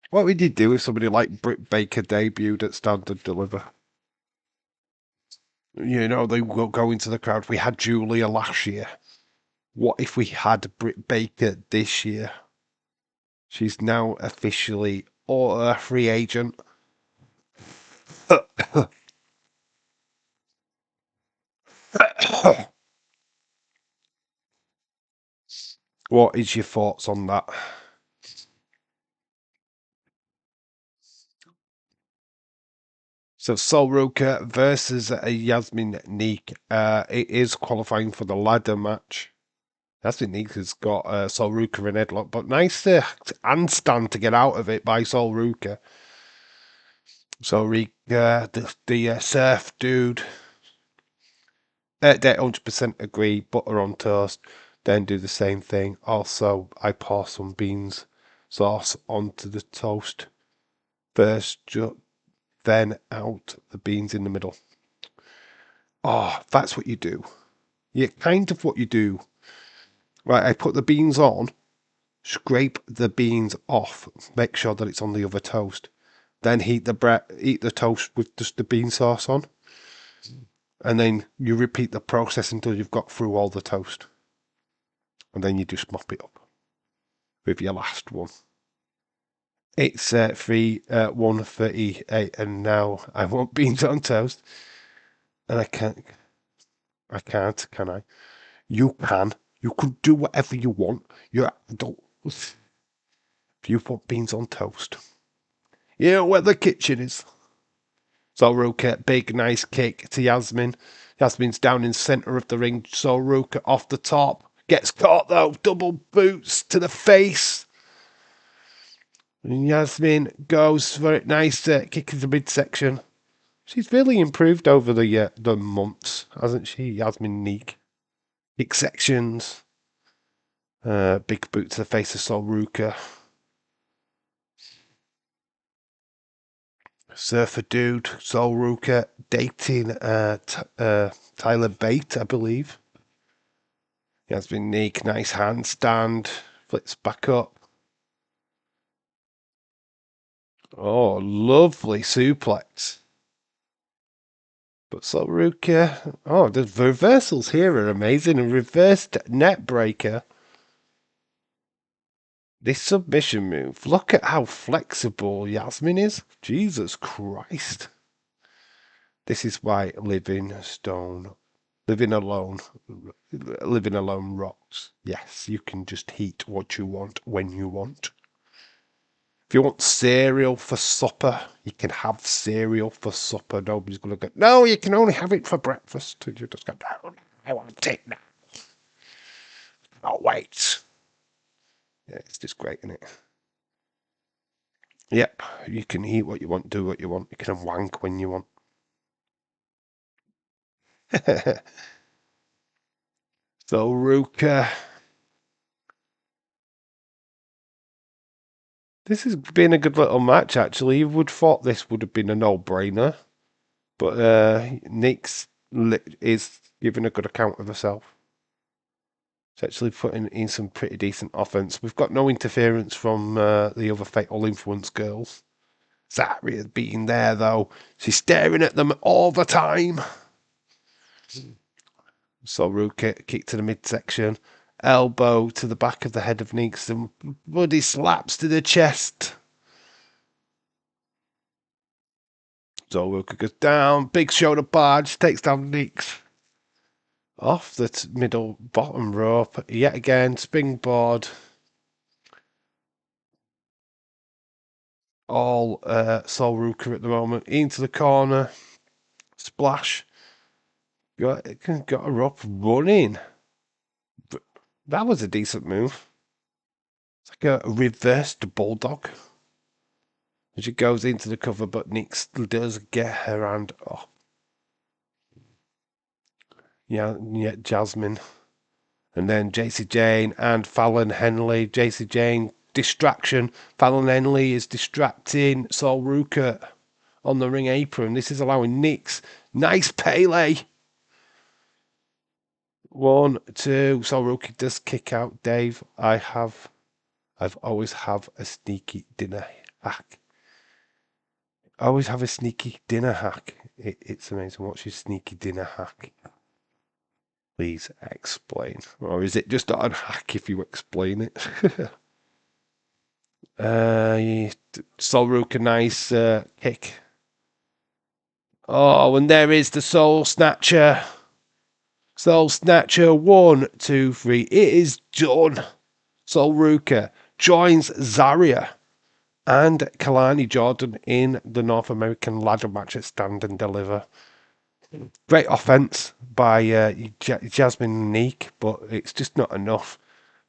What would you do if somebody like Britt Baker debuted at Stand and Deliver? You know, they will go into the crowd. We had Julia last year. What if we had Britt Baker this year? She's now officially a free agent. What is your thoughts on that? So Sol Ruka versus Yasmin Neek. It is qualifying for the ladder match. Yasmin Neek has got Sol Ruka in headlock, but nice handstand to get out of it by Sol Ruka. Sol Ruka, the surf dude. They 100% agree. Butter on toast. Then do the same thing. Also, I pour some beans sauce onto the toast. First, then out the beans in the middle. Oh, that's what you do. Yeah, kind of what you do. Right, I put the beans on, scrape the beans off, make sure that it's on the other toast. Then eat the toast with just the bean sauce on. And then you repeat the process until you've got through all the toast. And then you just mop it up with your last one. It's 1:38, and now I want beans on toast, and I can't, can I? You can. You can do whatever you want. You're adult. If you want beans on toast, you know where the kitchen is. So Ruka, big nice kick to Yasmin. Yasmin's down in the centre of the ring. So Ruka off the top. Gets caught though. Double boots to the face. And Yasmin goes for it. Nice kick in the midsection. She's really improved over the months, hasn't she? Yasmin Neek. Kick sections. Big boot to the face of Sol Ruka. Surfer Dude, Sol Ruka dating Tyler Bate, I believe. Yasmin Neek, nice handstand. Flips back up. Oh, lovely suplex. But Sol Ruka, oh, the reversals here are amazing. A reversed net breaker. This submission move, look at how flexible Yasmin is. Jesus Christ. This is why living alone rocks. Yes, you can just eat what you want when you want. If you want cereal for supper, you can have cereal for supper. Nobody's going to go, no, you can only have it for breakfast. You just go, no, I want it now. Oh, wait. Yeah, it's just great, isn't it? Yep, you can eat what you want, do what you want. You can wank when you want. So, Ruka. This has been a good little match, actually. You would have thought this would have been a no-brainer. But Nyx is giving a good account of herself. She's actually putting in some pretty decent offense. We've got no interference from the other Fatal Influence girls. Zaria's being there, though. She's staring at them all the time. So Ruka kick to the midsection. Elbow to the back of the head of Nyx. And bloody slaps to the chest. So Ruka goes down. Big shoulder barge. Takes down Nyx. Off the middle bottom rope. Yet again. Springboard. All Sol Ruka at the moment. Into the corner. Splash. Got her up running. That was a decent move. It's like a reversed bulldog. She goes into the cover, but Nyx does get her hand off. Yeah, Jasmine. And then JC Jane and Fallon Henley. JC Jane, distraction. Fallon Henley is distracting Sol Ruka on the ring apron. This is allowing Nyx. Nice Pele. 1, 2. Sol Ruka does kick out Dave. I've always have a sneaky dinner hack. I always have a sneaky dinner hack. It's amazing. What's your sneaky dinner hack? Please explain. Or is it just not a hack if you explain it? Sol Ruka, nice kick. Oh, and there is the Soul Snatcher. Soul Snatcher, 1, 2, 3. It is done. Sol Ruka joins Zaria and Kalani Jordan in the North American ladder match at Stand and Deliver. Great offense by Jasmine Neek, but it's just not enough.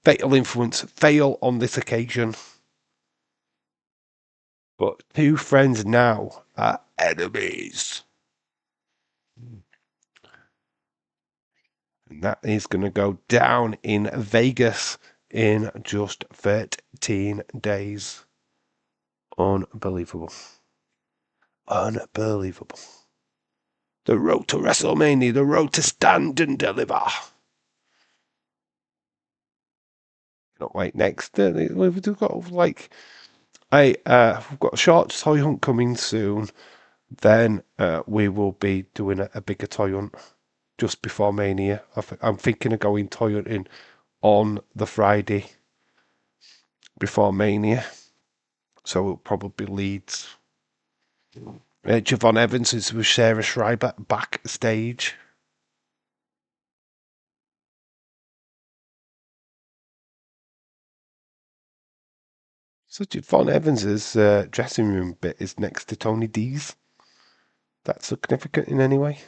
Fatal Influence fail on this occasion. But two friends now are enemies. And that is going to go down in Vegas in just 13 days. Unbelievable. Unbelievable. The road to WrestleMania, the road to Stand and Deliver. Not wait next. We've got we've got a short toy hunt coming soon. Then we will be doing a bigger toy hunt just before Mania. I'm thinking of going toy hunting on the Friday before Mania. So it probably leads. Javon Evans is with Sarah Schreiber backstage. So Javon Evans's dressing room bit is next to Tony D's. That's significant in any way?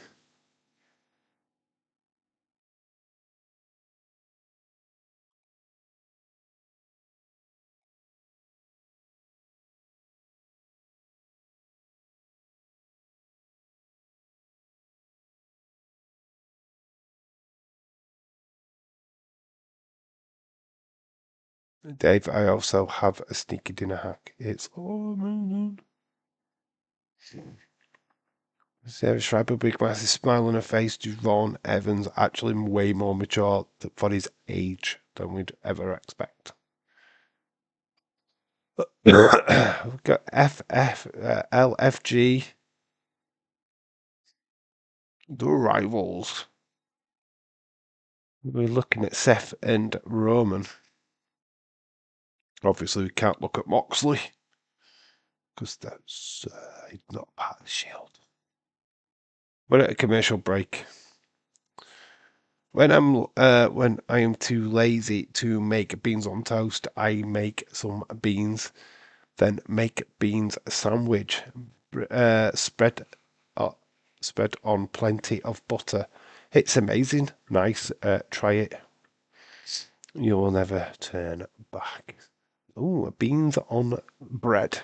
Dave, I also have a sneaky dinner hack. It's Sarah Schreiber, big massive smile on her face. Javon Evans actually way more mature for his age than we'd ever expect. We've got LFG, the rivals. We're looking at Seth and Roman. Obviously, we can't look at Moxley because that's not part of the Shield. We're at a commercial break. When I am too lazy to make beans on toast, I make some beans, then make beans sandwich, spread on plenty of butter. It's amazing. Nice. Try it. You will never turn back. Oh, beans on bread.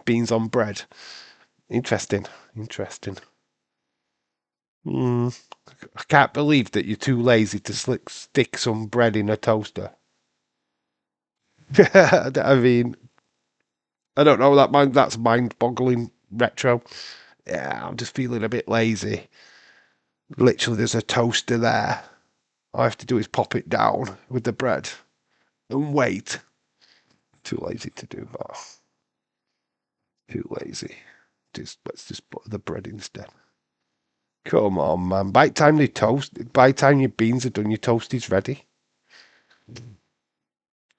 Beans on bread. Interesting. Interesting. I can't believe that you're too lazy to stick some bread in a toaster. I mean, I don't know. That's mind-boggling retro. Yeah, I'm just feeling a bit lazy. Literally, there's a toaster there. All I have to do is pop it down with the bread and wait. Too lazy to do that. Too lazy. Let's just put the bread instead. Come on, man. By the time your beans are done, your toast is ready.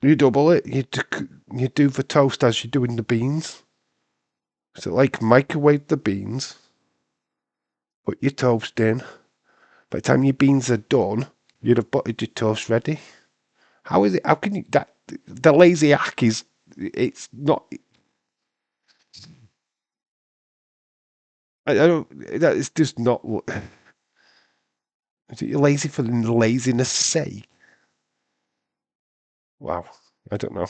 You double it. You do the toast as you're doing the beans. So like microwave the beans, put your toast in. By the time your beans are done, you'd have buttered your toast ready. How is it? How can you that? The lazy hack is. It's not. I don't. That is just not. You're lazy for laziness' sake. Wow. I don't know.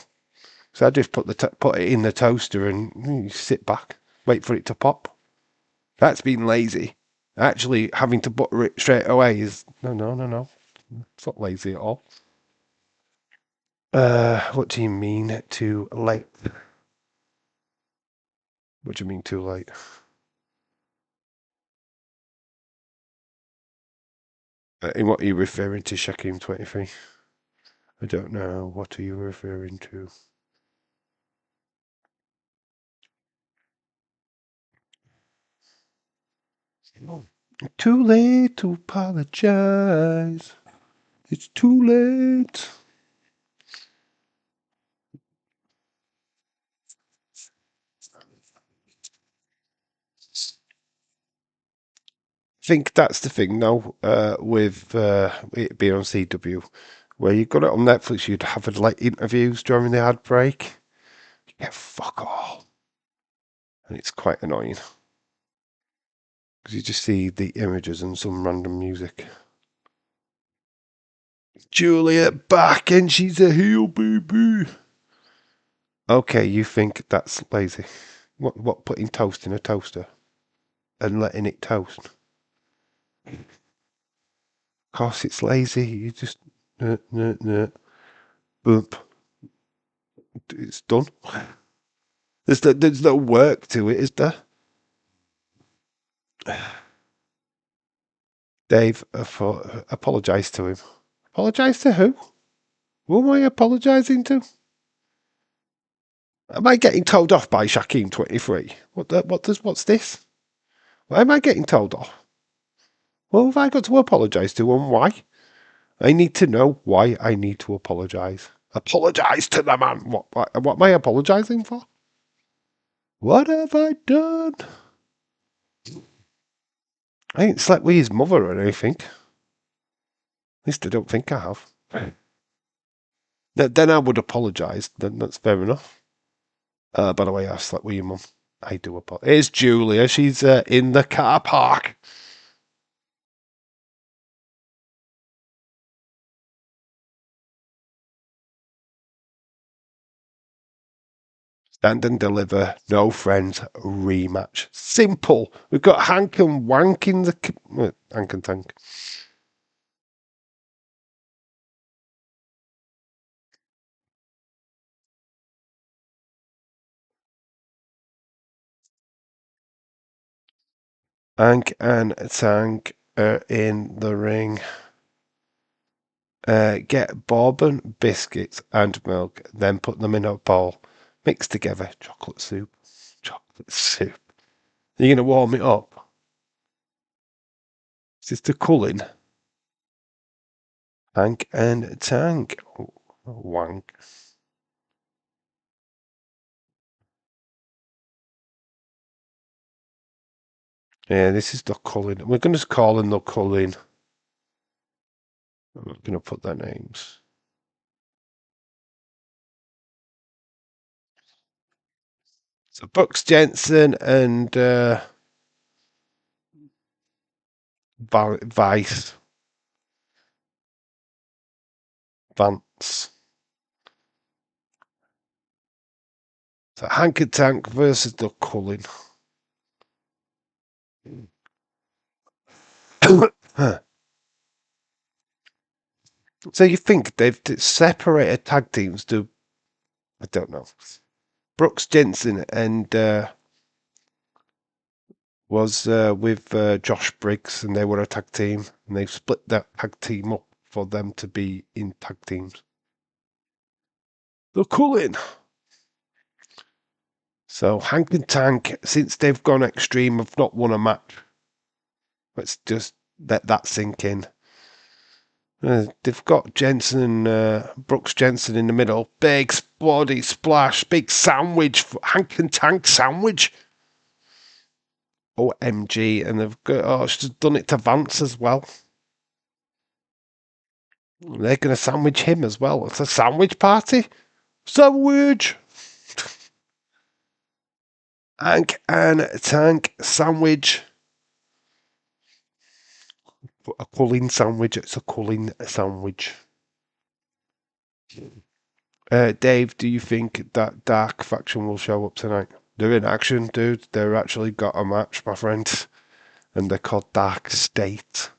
So I just put it in the toaster and you sit back, wait for it to pop. That's being lazy. Actually, having to butter it straight away is no. It's not lazy at all. What do you mean too late? What do you mean too late? In what are you referring to, Shaquem 23? I don't know. What are you referring to? Too late to apologize. It's too late. I think that's the thing now with it being on CW, where you got it on Netflix, you'd have like interviews during the ad break. You get fuck all, and it's quite annoying because you just see the images and some random music. Juliet back and she's a heel, baby. Okay, you think that's lazy? What? Putting toast in a toaster and letting it toast? Of course, it's lazy. You just boom, it's done. There's no work to it, is there? Dave, apologise to him. Apologise to who? Who am I apologising to? Am I getting told off by Shaquem 23? What's this? Why am I getting told off? What have I got to apologise to and why? I need to know why I need to apologise. Apologise to the man. What am I apologising for? What have I done? I ain't slept with his mother or anything. At least I don't think I have. Then I would apologise. Then that's fair enough. By the way, I slept with your mum. I do apologise. It's Julia. She's in the car park. Stand and deliver. No friends. Rematch. Simple. We've got Hank and Wank in the... Hank and Tank. Hank and Tank are in the ring. Get bourbon, biscuits, and milk, then put them in a bowl. Mix together. Chocolate soup. Chocolate soup. Are you going to warm it up? Is this the Cullen? Hank and Tank. Oh, wank. Yeah, this is the Cullen. We're going to call them the Cullen. I'm not going to put their names. So Bucks Jensen and Vice Vance. So Hank and Tank versus the Cullen. So you think they've separated tag teams to, I don't know. Brooks Jensen and was with Josh Briggs, and they were a tag team, and they've split that tag team up for them to be in tag teams. They're Cullen. So Hank and Tank, since they've gone extreme, have not won a match. Let's just let that sink in. They've got Jensen and Brooks Jensen in the middle. Big body splash, big sandwich, Hank and Tank sandwich. OMG, and they've got, she's done it to Vance as well. They're going to sandwich him as well. It's a sandwich party. Sandwich. Hank and Tank sandwich. A Cullen sandwich. It's a Cullen sandwich. Dave, do you think that Dark faction will show up tonight? They're in action, dude. They're actually got a match, my friend. And they're called Dark State.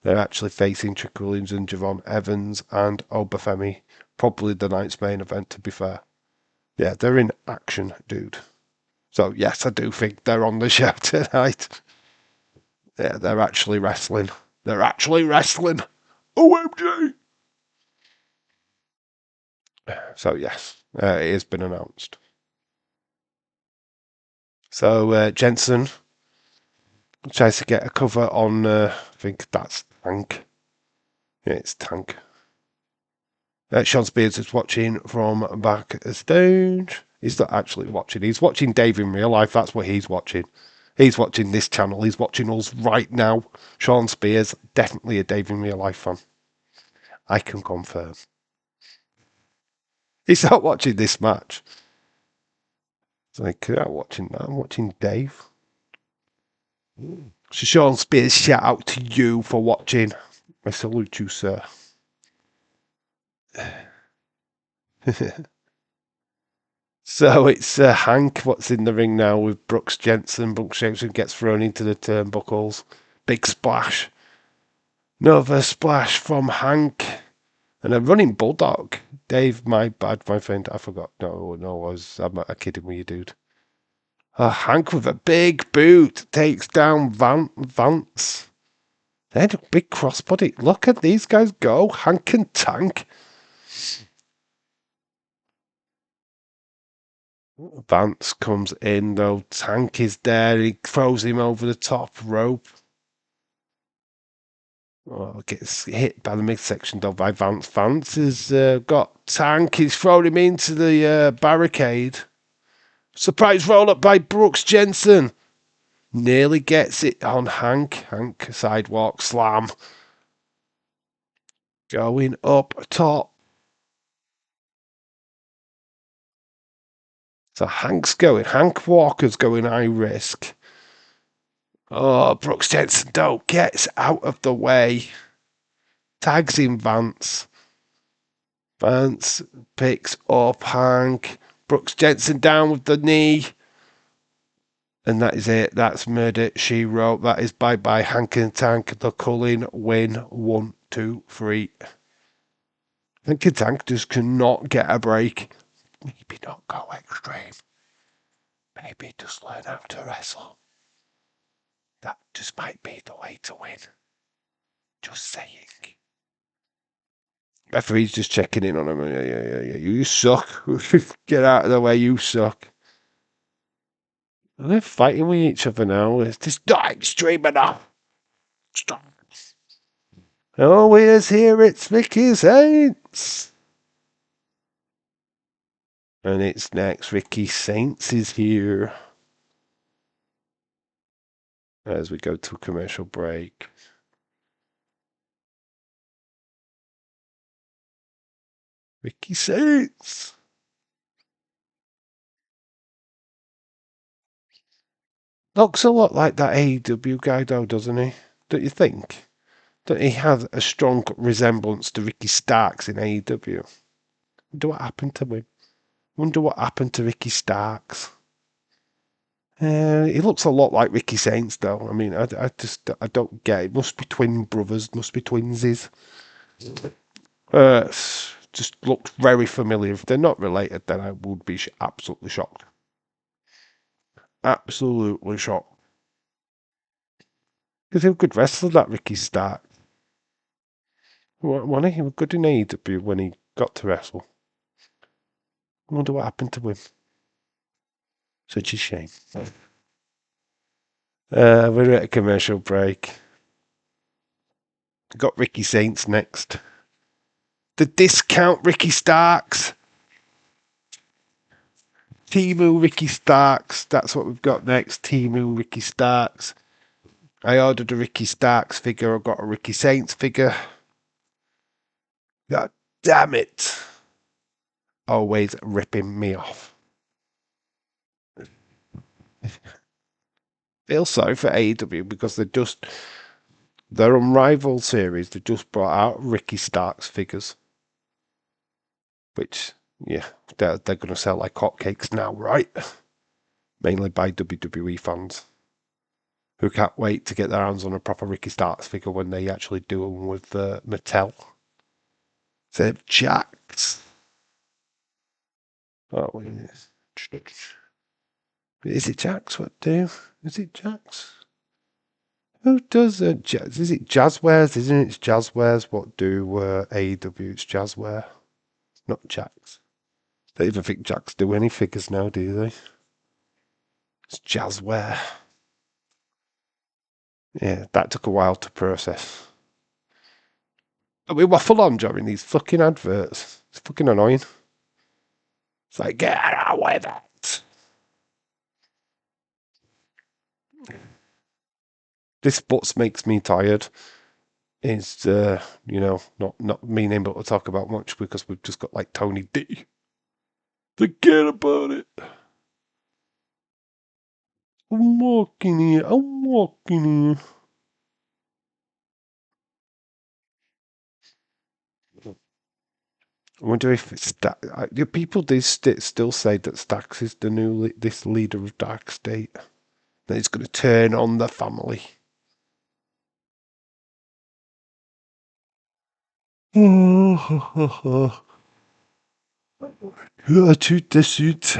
They're actually facing Trick Williams and Javon Evans and Obafemi. Probably the night's main event, to be fair. Yeah, they're in action, dude. So, yes, I do think they're on the show tonight. Yeah, they're actually wrestling. They're actually wrestling. OMG! So, yes, it has been announced. So, Jensen tries to get a cover on, I think that's Tank. Yeah, it's Tank. Sean Spears is watching from backstage. He's not actually watching. He's watching Dave in real life. That's what he's watching. He's watching this channel. He's watching us right now. Sean Spears, definitely a Dave in real life fan. I can confirm. He's not watching this match. It's like, I'm watching that. I'm watching Dave. So Sean Spears, shout out to you for watching. I salute you, sir. So it's Hank what's in the ring now with Brooks Jensen. Brooks Jensen gets thrown into the turnbuckles. Big splash. Another splash from Hank. And a running bulldog. Dave, my bad, my friend. I forgot. No, I'm kidding with you, dude. Hank with a big boot takes down Vance. They had a big crossbody. Look at these guys go. Hank and Tank. Vance comes in though. Tank is there. He throws him over the top rope. Oh, gets hit by the midsection though by Vance. Vance has got Tank. He's thrown him into the barricade. Surprise roll up by Brooks Jensen. Nearly gets it on Hank. Hank sidewalk slam. Going up top. So Hank's going. Hank Walker's going high risk. Oh, Brooks Jensen don't gets out of the way. Tags in Vance. Vance picks up Hank. Brooks Jensen down with the knee. And that is it. That's Murder, She Wrote. That is bye-bye Hank and Tank. The Cullen win. 1, 2, 3. Hank and Tank just cannot get a break. Maybe not go extreme. Maybe just learn how to wrestle. That just might be the way to win. Just saying. Referee's just checking in on him. Yeah. You suck. Get out of the way, you suck. And they're fighting with each other now. It's just not extreme enough. Stop. Oh, here it's Ricky Saints. And it's next. Ricky Saints is here. As we go to a commercial break. Ricky Saints. Looks a lot like that AEW guy though, doesn't he? Don't you think? Don't he have a strong resemblance to Ricky Starks in AEW? Wonder what happened to him. Wonder what happened to Ricky Starks. He looks a lot like Ricky Saints though. I mean, I don't get it. Must be twin brothers. Must be twinsies. Just looked very familiar. If they're not related, then I would be absolutely shocked. Absolutely shocked. Because he was a good wrestler, that Ricky Stark. Wasn't he? He was good in AEW when he got to wrestle. I wonder what happened to him. Such a shame. We're at a commercial break. Got Ricky Saints next. The discount Ricky Starks. Timu Ricky Starks. That's what we've got next. Timu Ricky Starks. I ordered a Ricky Starks figure. I got a Ricky Saints figure. God damn it. Always ripping me off. Feel sorry for AEW because their Unrivaled series, they just brought out Ricky Starks figures. Which, yeah, they're going to sell like hotcakes now, right? Mainly by WWE fans who can't wait to get their hands on a proper Ricky Starks figure when they actually do them with Mattel. Instead of Jax. Oh, is it Jax? What do? Is it Jax? Who does Jazz? Is it Jazzwares? Isn't it? It's Jazzwares. What do AEW? It's Jazzware. Not Jax. Don't even think Jax do any figures now, do they? It's Jazzware. Yeah, that took a while to process. We waffle on during these fucking adverts. It's fucking annoying. It's like, get out with it. This what makes me tired is, not being able to talk about much because we've just got like Tony D. Forget about it. I'm walking here. I wonder if people do still say that Stax is the new this leader of Dark State. That he's going to turn on the family. Toot the suit.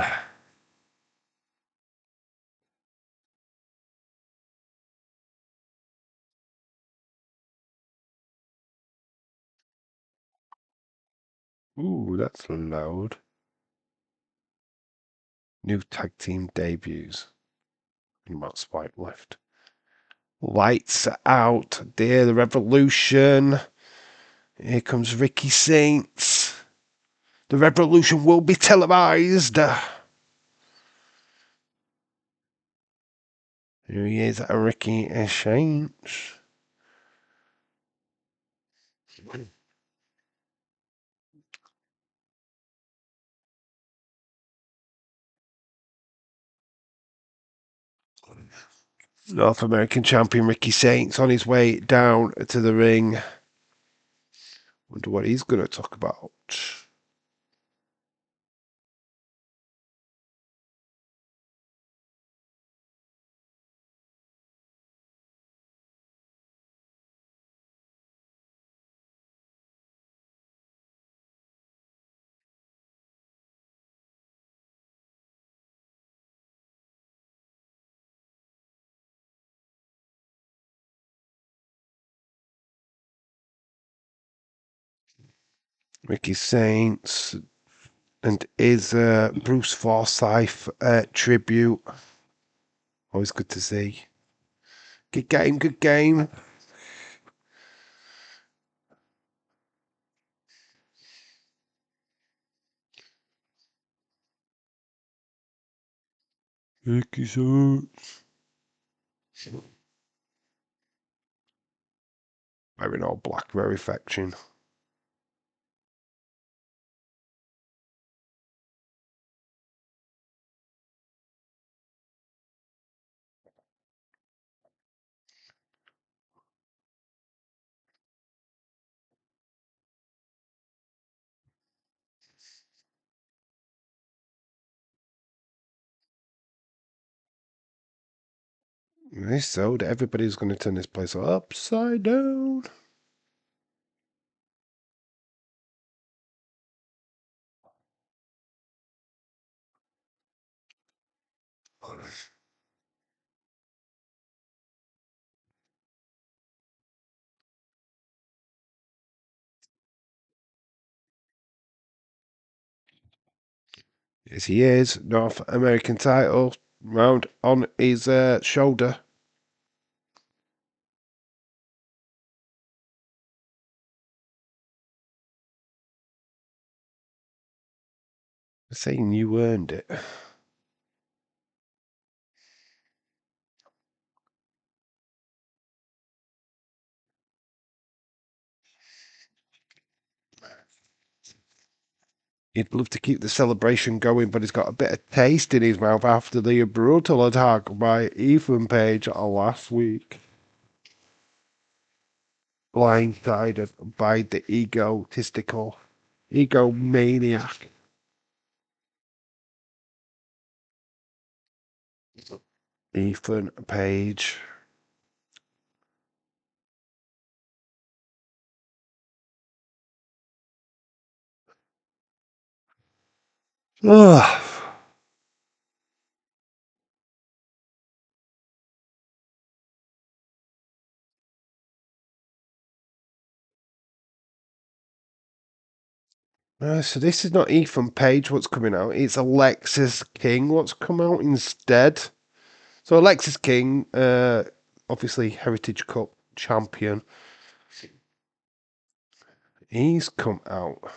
Ooh, that's loud. New tag team debuts. You might swipe left. Lights out. Dear the Revolution. Here comes Ricky Saints. The Revolution will be televised. Here he is, Ricky Saints. North American champion Ricky Saints on his way down to the ring. Wonder what he's going to talk about. Ricky Saints and is Bruce Forsyth tribute. Always good to see. Good game, good game. Ricky Saints. Wearing all black, very fetching. So everybody's going to turn this place upside down. Yes, he is. North American title round on his shoulder. Saying you earned it. He'd love to keep the celebration going, but he's got a bit of taste in his mouth after the brutal attack by Ethan Page last week. Blindsided by the egotistical egomaniac. Ethan Page. Ugh. So this is not Ethan Page what's coming out, it's Alexis King what's come out instead. So Alexis King, obviously Heritage Cup champion, he's come out.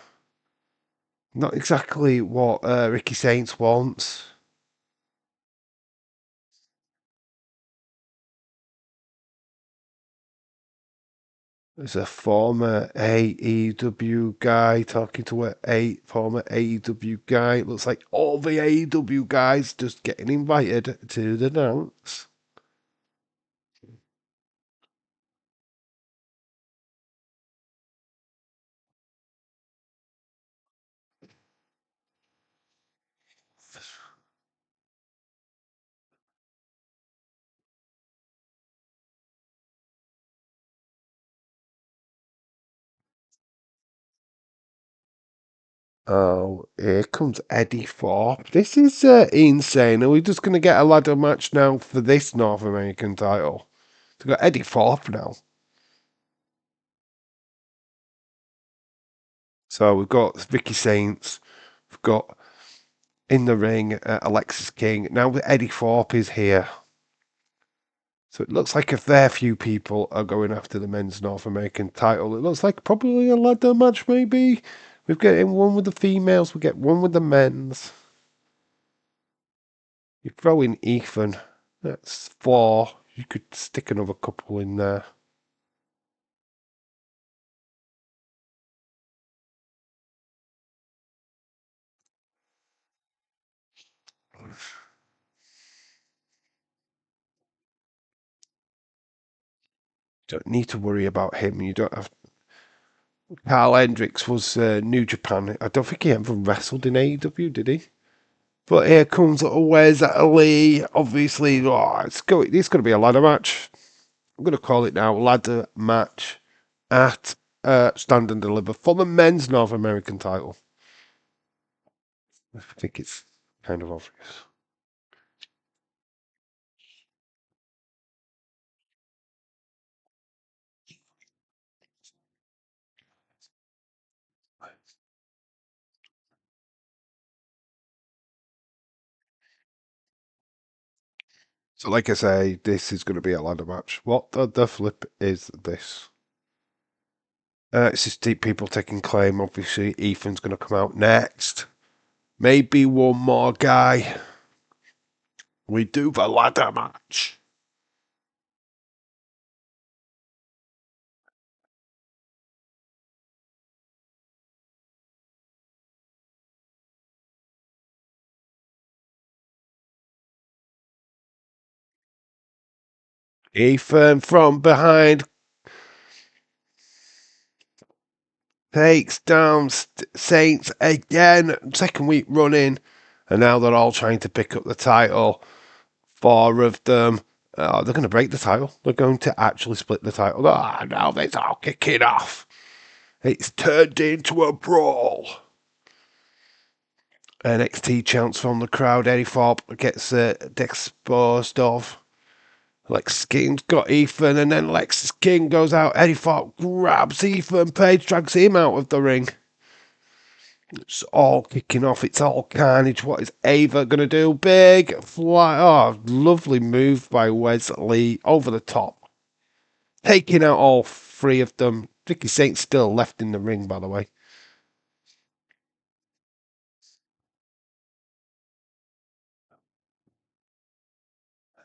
Not exactly what Ricky Saints wants. There's a former AEW guy talking to a former AEW guy. It looks like all the AEW guys just getting invited to the dance. Oh, here comes Eddie Thorpe. This is insane. Are we just going to get a ladder match now for this North American title? We've got Eddie Thorpe now. So we've got Ricky Saints. We've got in the ring Alexis King. Now Eddie Thorpe is here. So it looks like a fair few people are going after the men's North American title. It looks like probably a ladder match, maybe. We've got one with the females. We get one with the men's. You throw in Ethan. That's 4. You could stick another couple in there. Don't need to worry about him. You don't have. Carl Hendricks was New Japan. I don't think he ever wrestled in AEW, did he? But here comes Wes Lee. Obviously, it's going to be a ladder match. I'm going to call it now. Ladder match at Stand and Deliver for the men's North American title. I think it's kind of obvious. So, like I say, this is going to be a ladder match. What the flip is this? It's just people taking claim. Obviously, Ethan's going to come out next. Maybe one more guy. We do the ladder match. Ethan from behind takes down Saints again. Second week running. And now they're all trying to pick up the title. 4 of them. They're going to break the title. They're going to actually split the title. Now it's all kicking off. It's turned into a brawl. NXT chants from the crowd. Eddie Thorpe gets disposed of. Lex King's got Ethan, and then Lex King goes out. Eddie Thorpe grabs Ethan. Page drags him out of the ring. It's all kicking off. It's all carnage. What is Ava going to do? Big fly. Oh, lovely move by Wesley. Over the top. Taking out all 3 of them. Ricky Saint's still left in the ring, by the way.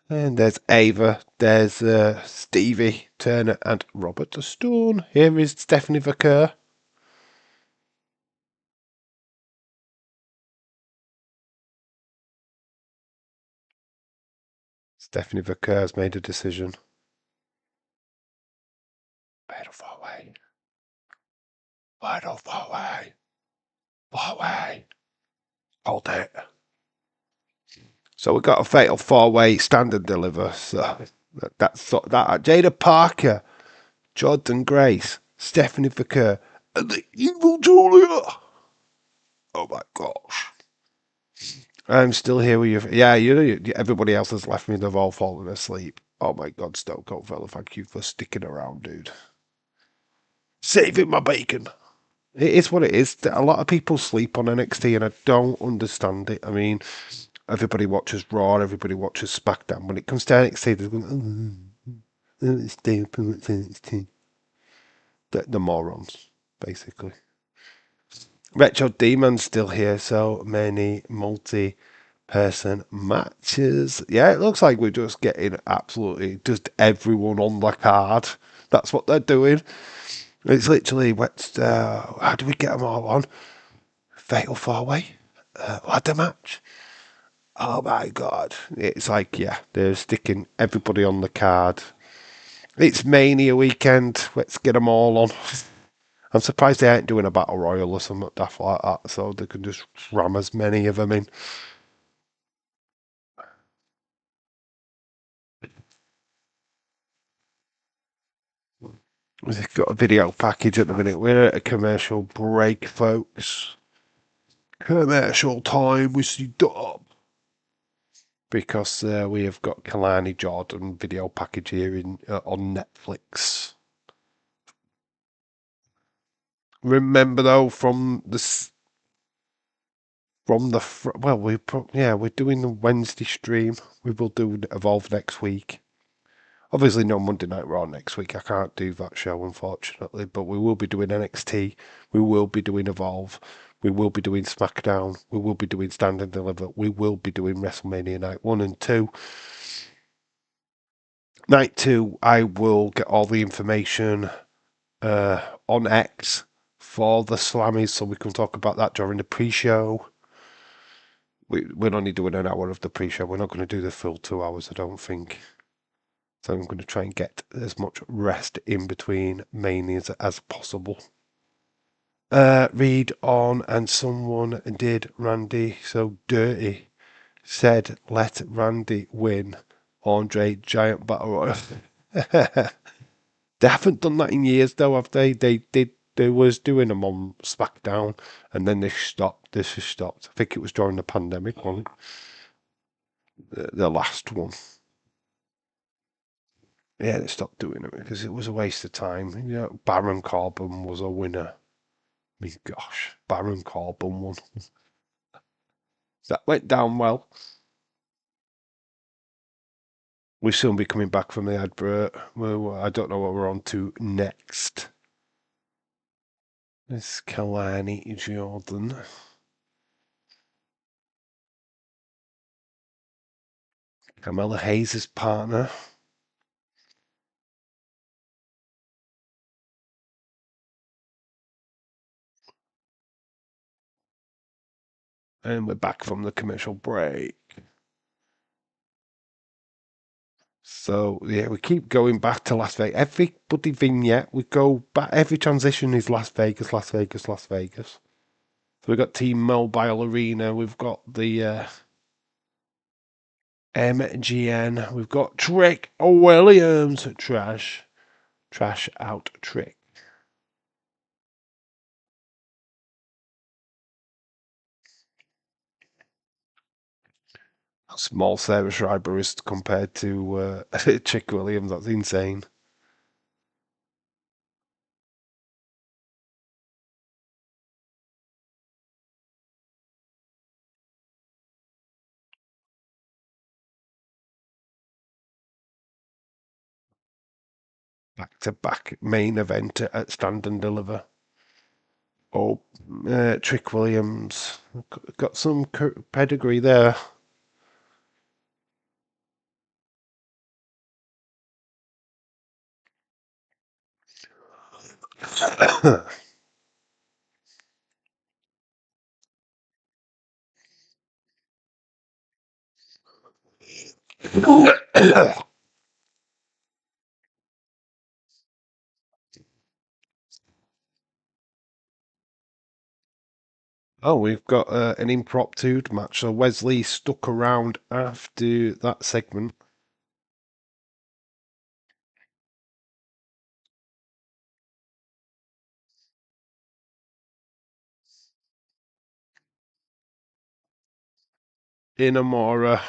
And there's Ava. There's Stevie Turner and Robert Stone. Here is Stephanie Vaquer. Stephanie Vaquer has made a decision. Fatal 4-way. Fatal 4-way. 4-way. Hold it. So we've got a fatal 4-way stand and deliver. So that's that. Jada Parker, Jordan Grace, Stephanie Vaquer, and the evil Julia. Oh my gosh. I'm still here with you. Yeah, everybody else has left me. They've all fallen asleep. Oh my God, Stone Cold Fella, thank you for sticking around, dude. Saving my bacon. It is what it is. A lot of people sleep on NXT, and I don't understand it. I mean, everybody watches Raw, everybody watches SmackDown. When it comes to NXT, they're going, it's NXT. The morons, basically. Retro Demon's still here, so many multi-person matches. Yeah, it looks like we're just getting absolutely just everyone on the card. That's what they're doing. It's literally, how do we get them all on? Fatal 4-way? Ladder match? Oh my God. It's like, yeah, they're sticking everybody on the card. It's Mania weekend. Let's get them all on. I'm surprised they ain't doing a battle royal or something daft like that, so they can just ram as many of them in. We've got a video package at the minute. We're at a commercial break, folks. Commercial time. We see up because we have got Kalani Jordan video package here on Netflix. Remember though, we're doing the Wednesday stream. We will do Evolve next week. Obviously, no Monday Night Raw next week. I can't do that show, unfortunately. But we will be doing NXT. We will be doing Evolve. We will be doing SmackDown. We will be doing Stand and Deliver. We will be doing WrestleMania Night 1 and 2. Night 2, I will get all the information on X for the Slammies, so we can talk about that during the pre-show. We're only doing an hour of the pre-show. We're not going to do the full 2 hours, I don't think. So I'm going to try and get as much rest in between manias as possible. Read on, and someone did Randy so dirty. Said, let Randy win. Andre Giant Battle Royal. They haven't done that in years, though, have they? They was doing them on SmackDown, and then they stopped. This has stopped. I think it was during the pandemic one, the last one. Yeah, they stopped doing it because it was a waste of time. You know, Baron Corbin was a winner. I mean, gosh, Baron Corbin won. That went down well. We'll soon be coming back from the advert. Well, I don't know what we're on to next. It's Kalani Jordan. Carmella Hayes' partner. And we're back from the commercial break. So, yeah, we keep going back to Las Vegas. Every bloody vignette, we go back. Every transition is Las Vegas, Las Vegas, Las Vegas. So we've got T-Mobile Arena. We've got the MGN. We've got Trick Williams. Trash out Trick. How small Sarah Schreiber is compared to Chick Williams. That's insane. Back-to-back main event at Stand and Deliver. Oh, Trick Williams. Got some pedigree there. Oh, we've got an impromptu match. So Wesley stuck around after that segment. Inamura.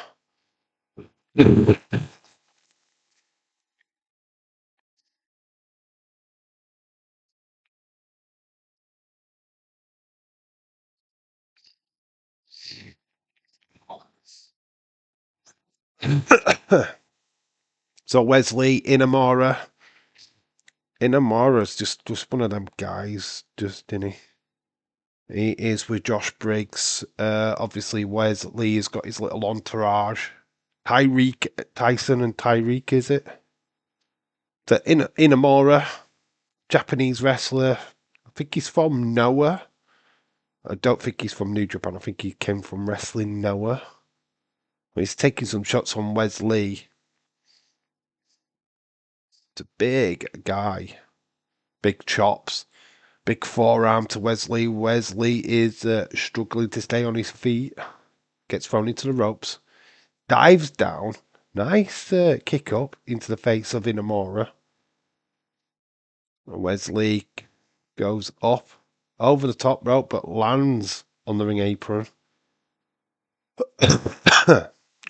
So Wesley, Inamura. Inamura's just one of them guys, just in he. He is with Josh Briggs. Obviously, Wesley's got his little entourage. Tyson and Tyreek, is it? The Inamura, Japanese wrestler. I think he's from Noah. I don't think he's from New Japan. I think he came from Wrestling Noah. He's taking some shots on Wesley. It's a big guy. Big chops. Big forearm to Wesley. Wesley is struggling to stay on his feet. Gets thrown into the ropes. Dives down. Nice kick up into the face of Inamura. Wesley goes up over the top rope but lands on the ring apron.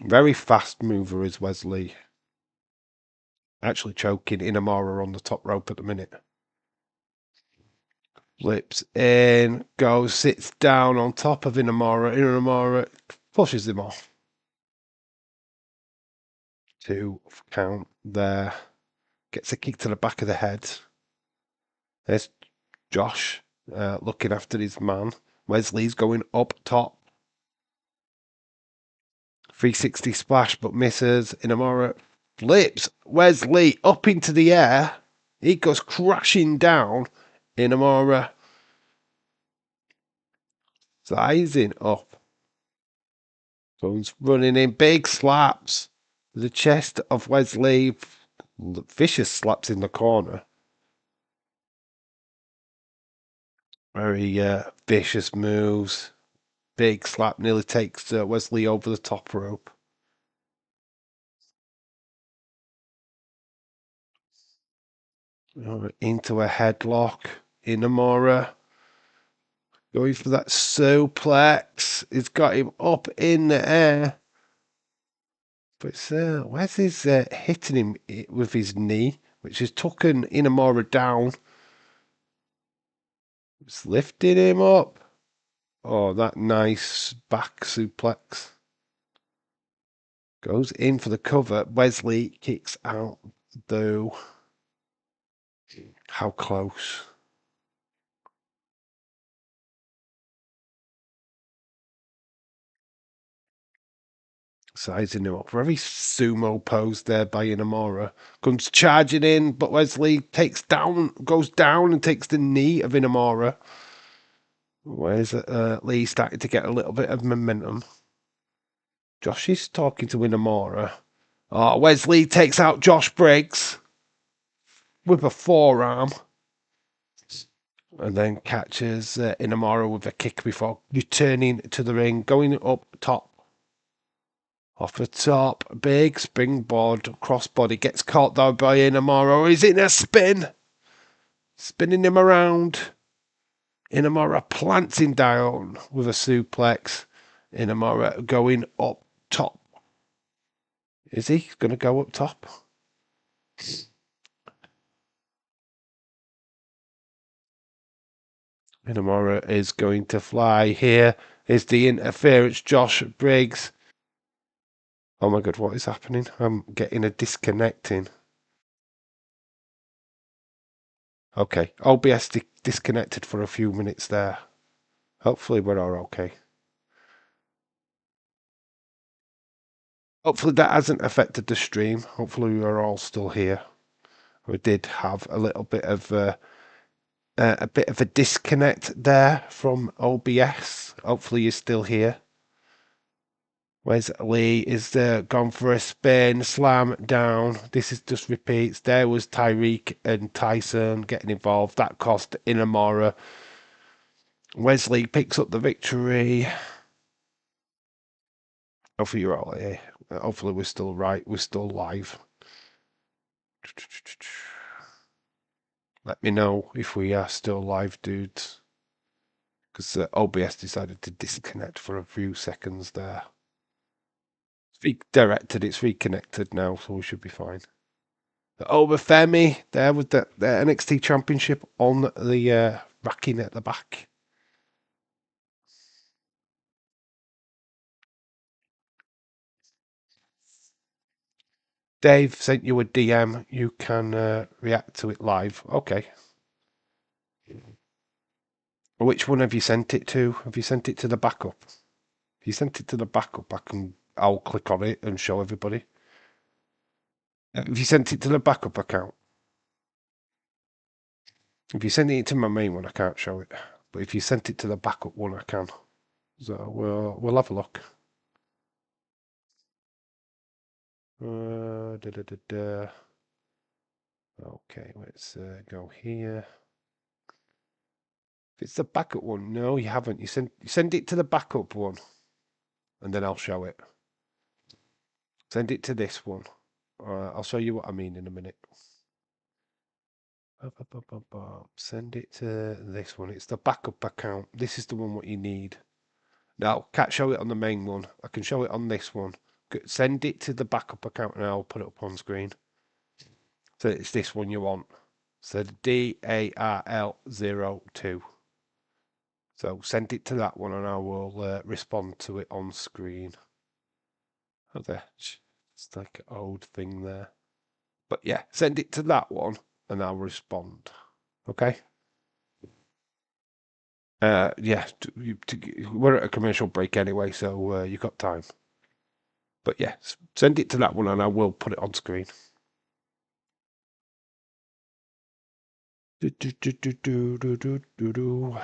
Very fast mover is Wesley. Actually choking Inamura on the top rope at the minute. Flips in, goes, sits down on top of Inamura. Inamura pushes him off. 2 count there. Gets a kick to the back of the head. There's Josh looking after his man. Wesley's going up top. 360 splash, but misses. Inamura Flips Wesley up into the air. He goes crashing down. Inamura sizing up. Goes running in big slaps. The chest of Wesley. Vicious slaps in the corner. Very vicious moves. Big slap nearly takes Wesley over the top rope. Into a headlock. Inamura going for that suplex. It's got him up in the air. But Wesley's hitting him with his knee, which has taken Inamura down. It's lifting him up. Oh, that nice back suplex. Goes in for the cover. Wesley kicks out, though. How close? Sizing him up. Very sumo pose there by Inamura. Comes charging in, but Wesley goes down and takes the knee of Inamura. Where's Lee starting to get a little bit of momentum? Josh is talking to Inamura. Oh, Wesley takes out Josh Briggs with a forearm. And then catches Inamura with a kick before returning to the ring. Going up top. Off the top, big springboard crossbody gets caught though by Inamura. He's in a spin, spinning him around. Inamura plants him down with a suplex. Inamura going up top. Is he going to go up top? Inamura is going to fly. Here is the interference. Josh Briggs. Oh my god, what is happening? I'm getting a disconnecting. Okay, OBS disconnected for a few minutes there. Hopefully we're all okay. Hopefully that hasn't affected the stream. Hopefully we are all still here. We did have a little bit of a disconnect there from OBS. Hopefully you're still here. Where's Lee? Is gone for a spin, slam down. This is just repeats. There was Tyreek and Tyson getting involved. That cost Inamura. Wesley picks up the victory. Hopefully you're all here. Hopefully we're still right. We're still live. Let me know if we are still live, dudes. Because OBS decided to disconnect for a few seconds there. It's redirected, it's reconnected now, so we should be fine. Over Femi there with the NXT Championship on the racking at the back. Dave sent you a DM. You can react to it live. Okay. Which one have you sent it to? Have you sent it to the backup? If you sent it to the backup, I'll click on it and show everybody. If you sent it to the backup account, if you send it to my main one, I can't show it. But if you sent it to the backup one, I can. So we'll have a look. Okay, let's go here. If it's the backup one, no, you haven't. You send it to the backup one, and then I'll show it. Send it to this one. I'll show you what I mean in a minute. Send it to this one. It's the backup account. This is the one what you need. Now, can't show it on the main one. I can show it on this one. Send it to the backup account and I'll put it up on screen. So it's this one you want. So DARL02. So send it to that one and I will respond to it on screen. Oh, there. It's like an old thing there. But yeah, send it to that one and I'll respond. Okay? Yeah, we're at a commercial break anyway, so you've got time. But yeah, send it to that one and I will put it on screen. Do, do, do, do, do, do, do, do, do.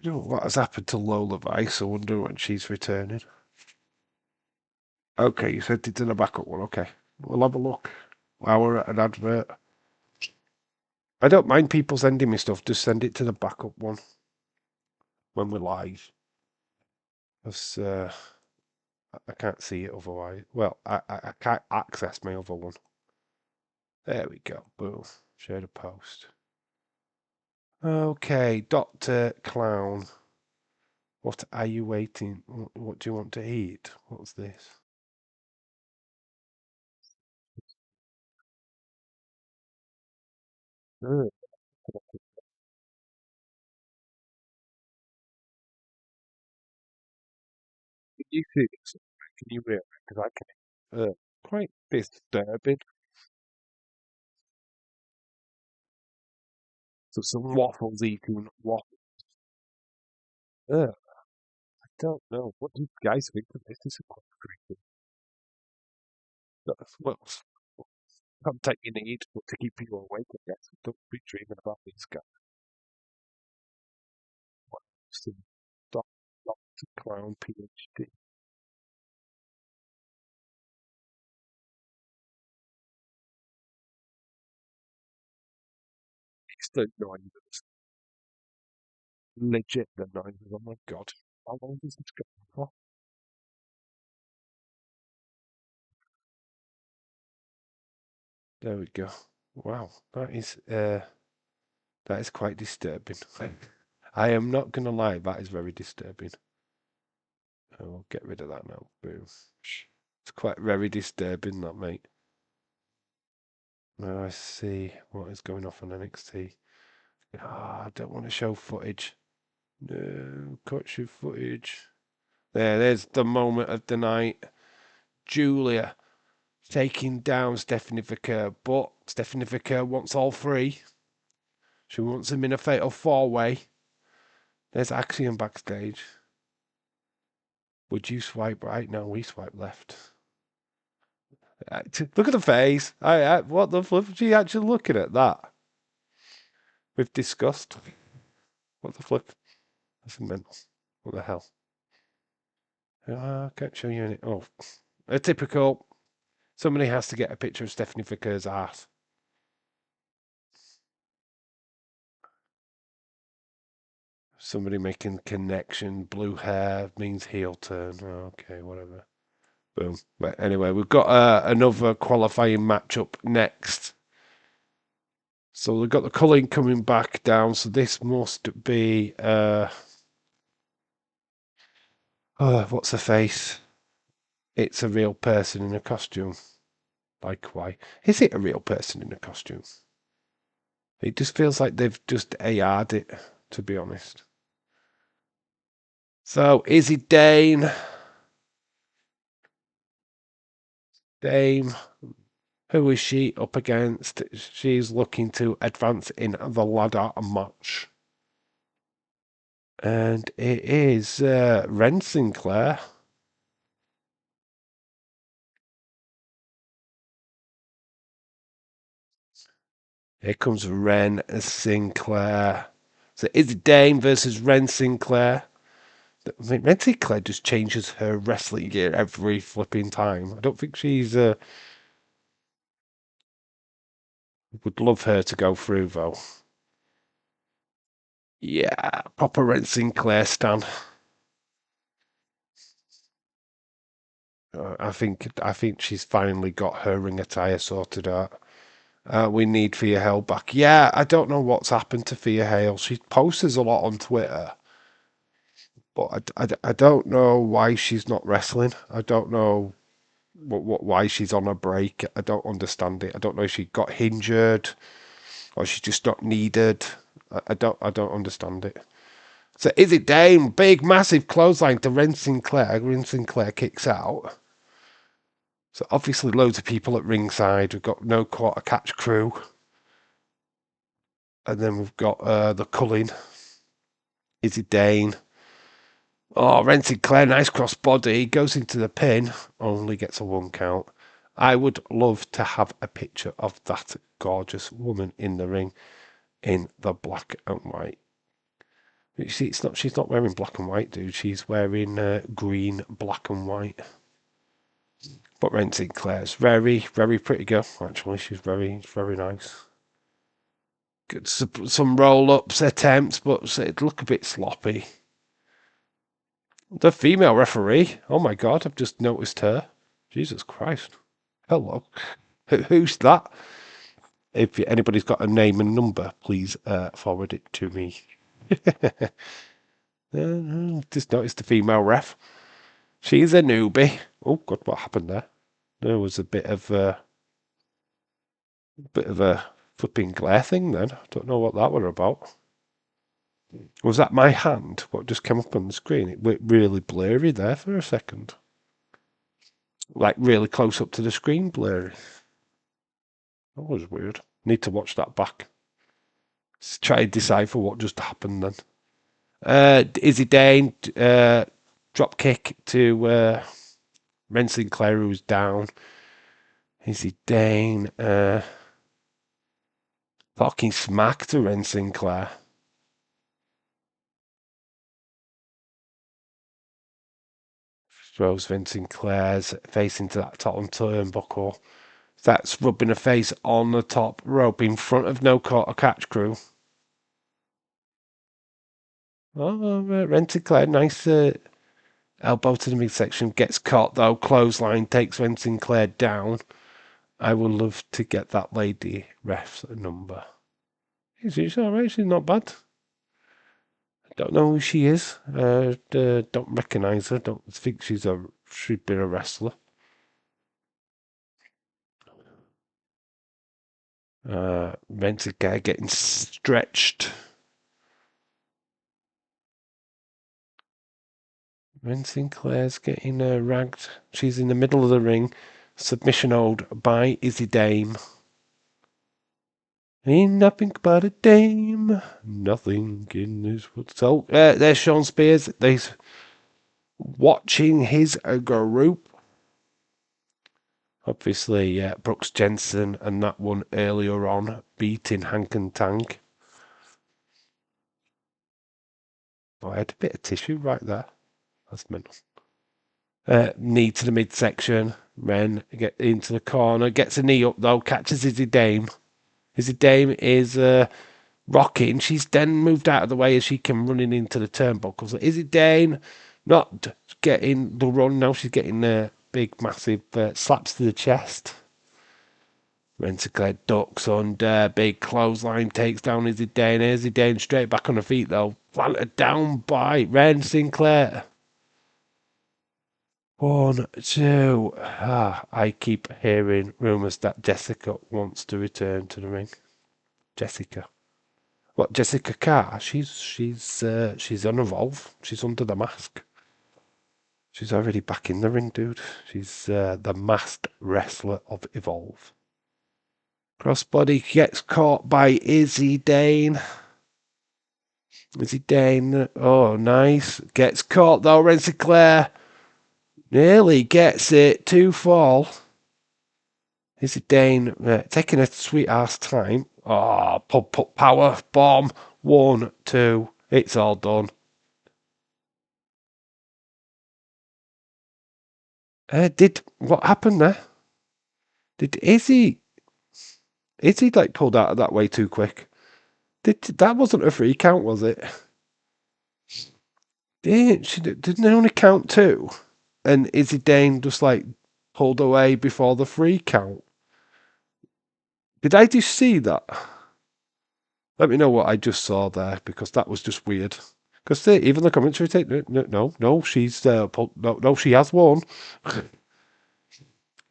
You know what has happened to Lola Vice? I wonder when she's returning. Okay, you sent it to the backup one. Okay, we'll have a look. While we're at an advert. I don't mind people sending me stuff. Just send it to the backup one when we're live. Because I can't see it otherwise. Well, I can't access my other one. There we go. Boom. Share the post. Okay, Dr. Clown. What are you waiting? What do you want to eat? What's this? Ugh. Can you see this? Can you read it? Because I can. Quite disturbing. So some waffles eating waffles. I don't know. What do you guys think of this? This is quite creepy. Well, contact you need to keep you awake, I guess. Don't be dreaming about these guys. Some Dr. Clown PhD. It's the noises. Legit the noises. Oh my god. How long does this go for? There we go. Wow. That is quite disturbing. I am not gonna lie, that is very disturbing. I will get rid of that now. Boom. It's quite very disturbing, that mate. Now I see what is going off on NXT. Ah, I don't want to show footage. No, cut your footage. There's the moment of the night. Julia taking down Stephanie Vicker, but Stephanie Vicker wants all three. She wants them in a fatal four-way. There's Axiom backstage. Would you swipe right? No, we swipe left. Look at the face. What the flip? She actually looking at that with disgust. What the flip? That's mental. What the hell? I can't show you any. Oh, a typical. Somebody has to get a picture of Stephanie Vicker's ass. Somebody making connection. Blue hair means heel turn. Oh, okay, whatever. Boom. But anyway, we've got another qualifying matchup next. So we've got the culling coming back down. So this must be what's the face? It's a real person in a costume. Like why? Is it a real person in a costume? It just feels like they've just AR'd it, to be honest. So Izzy Dane. Dame. Who is she up against? She's looking to advance in the ladder match. And it is Ren Sinclair. Here comes Ren Sinclair. So it's Dane versus Ren Sinclair. I mean, Ren Sinclair just changes her wrestling gear every flipping time. I don't think she's. Would love her to go through though. Yeah, proper Ren Sinclair stan. I think she's finally got her ring attire sorted out. We need Thea Hale back. Yeah, I don't know what's happened to Thea Hale. She posts a lot on Twitter, but I don't know why she's not wrestling. I don't know why she's on a break. I don't understand it. I don't know if she got injured. or she's just not needed. I don't understand it. So is it Dame? Big massive clothesline to Ren Sinclair. Ren Sinclair kicks out. So obviously loads of people at ringside. We've got no quarter catch crew. And then we've got the Culling. Izzy Dane. Oh, Ren Sinclair, nice cross body. Goes into the pin. Only gets a 1 count. I would love to have a picture of that gorgeous woman in the ring in the black and white. You see, she's not wearing black and white, dude. She's wearing green, black and white. But Ren Sinclair's very, very pretty girl, actually. She's very, very nice. Good, some roll-ups attempts, but it look a bit sloppy. The female referee. Oh my God, I've just noticed her. Jesus Christ. Hello. Who's that? If anybody's got a name and number, please forward it to me. Just noticed the female ref. She's a newbie. Oh God, what happened there? There was a bit of a flipping glare thing then. I don't know what that was about. Was that my hand? What just came up on the screen? It went really blurry there for a second. Like really close up to the screen blurry. That was weird. Need to watch that back. Let's try and decipher what just happened then. Izzy Dane, drop kick to Ren Sinclair, who's down. Izzy Dane, fucking smack to Ren Sinclair. Throws Ren Sinclair's face into that top turnbuckle. That's rubbing a face on the top rope in front of no quarter catch crew. Oh, Ren Sinclair, nice elbow to the midsection. Gets caught though. Clothesline takes Ren Sinclair down. I would love to get that lady ref's number. She's alright. She's not bad. I don't know who she is. Don't recognise her. Don't think she'd been a wrestler. Ren Sinclair getting stretched. Ren Sinclair's getting ragged. She's in the middle of the ring. Submission hold by Izzy Dame. Ain't nothing but a dame. Nothing in this world. So there's Sean Spears. He's watching his group. Obviously, Brooks Jensen and that one earlier on beating Hank and Tank. Oh, I had a bit of tissue right there. That's mental. Knee to the midsection. Ren get into the corner. Gets a knee up though. Catches Izzy Dame. Izzy Dame is rocking. She's then moved out of the way as she came running into the turnbuckles. So Izzy Dame not getting the run. Now she's getting big, massive slaps to the chest. Ren Sinclair ducks under. Big clothesline takes down Izzy Dane. Izzy Dane straight back on her feet though. Planted down by Ren Sinclair. 1, 2. I keep hearing rumours that Jessica wants to return to the ring. Jessica. What, Jessica Carr? She's on Evolve. She's under the mask. She's already back in the ring, dude. She's the masked wrestler of Evolve. Crossbody gets caught by Izzy Dane. Izzy Dane, oh nice. Gets caught though, Ren Sinclair. Nearly gets it. 2 fall. Izzy Dane taking a sweet ass time. Oh, pump power bomb. 1, 2. It's all done. What happened there? Did Izzy like pulled out of that way too quick? That wasn't a free count, was it? Didn't they only count 2? And Izzy Dane just like pulled away before the free count. Did I just see that? Let me know what I just saw there, because that was just weird. Because even the commentary take no, she's no, she has won.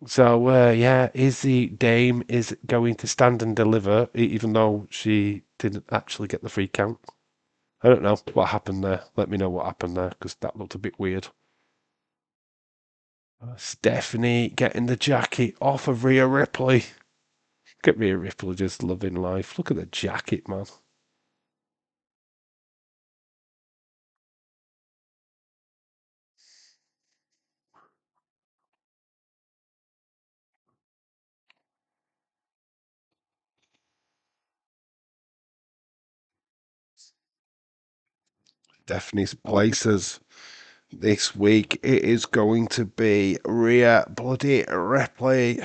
So yeah, Izzy Dame is going to stand and deliver, even though she didn't actually get the free count. I don't know what happened there. Let me know what happened there because that looked a bit weird. Stephanie getting the jacket off of Rhea Ripley. Get Rhea Ripley just loving life. Look at the jacket, man. Stephanie's places this week. It is going to be Rhea bloody Ripley.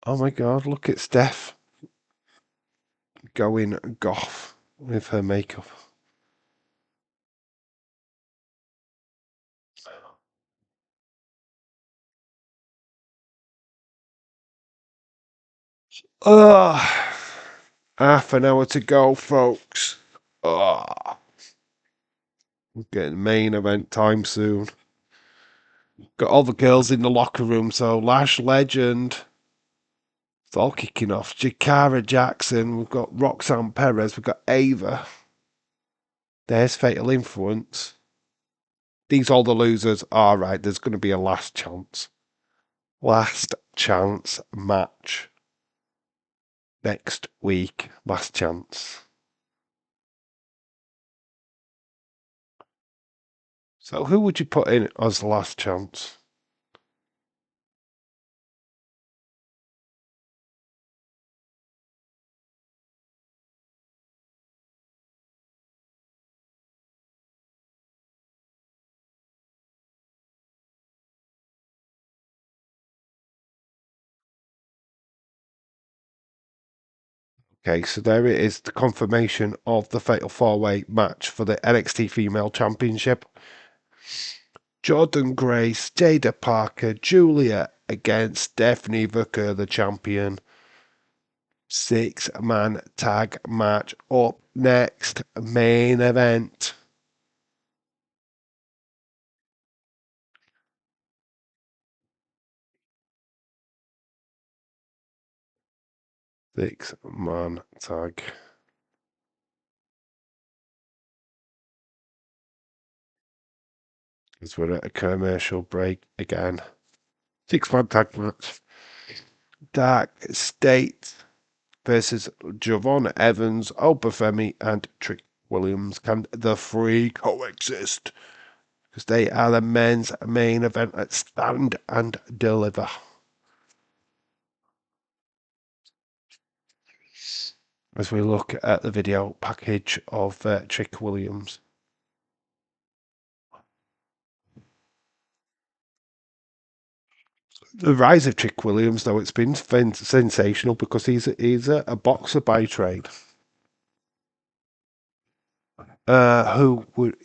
Oh my god, look at Steph going goth with her makeup. Ugh. Half an hour to go, folks. Ugh. We're getting main event time soon. Got all the girls in the locker room, so Lash Legend. It's all kicking off. Jakara Jackson. We've got Roxanne Perez. We've got Ava. There's Fatal Influence. These all the losers. All right, there's going to be a last chance. Last chance match. Next week. Last chance. So who would you put in as the last chance? Okay, so there it is, the confirmation of the Fatal 4-Way match for the NXT Female Championship. Jordan Grace, Jada Parker, Julia against Stephanie Booker, the champion. 6-man tag match up next, main event. Six-man tag. As we're at a commercial break again. 6-man tag match. Dark State versus Javon Evans, Obafemi, and Trick Williams. Can the three coexist? Because they are the men's main event at Stand and Deliver. As we look at the video package of Trick Williams. The rise of Trick Williams, though, it's been sensational because he's a boxer by trade. Who would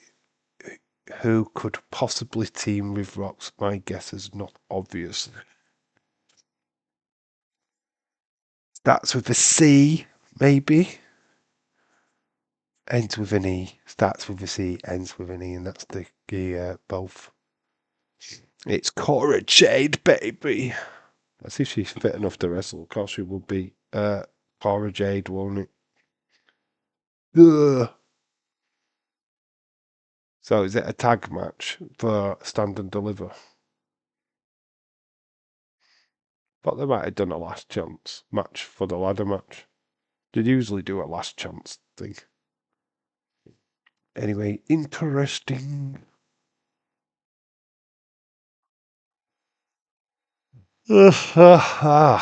who could possibly team with Rox? My guess is not obvious. Starts with a C, maybe. Ends with an E. Starts with a C, ends with an E, and that's the both. It's Cora Jade, baby. Let's see if she's fit enough to wrestle. Of course, she would be. Cora Jade, won't it? Ugh. So, is it a tag match for Stand and Deliver? Thought they might have done a last chance match for the ladder match. They'd usually do a last chance thing. Anyway, interesting. Yeah,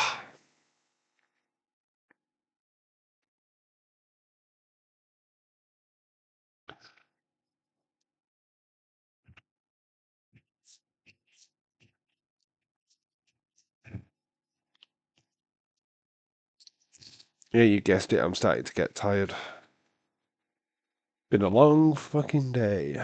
you guessed it. I'm starting to get tired. Been a long fucking day.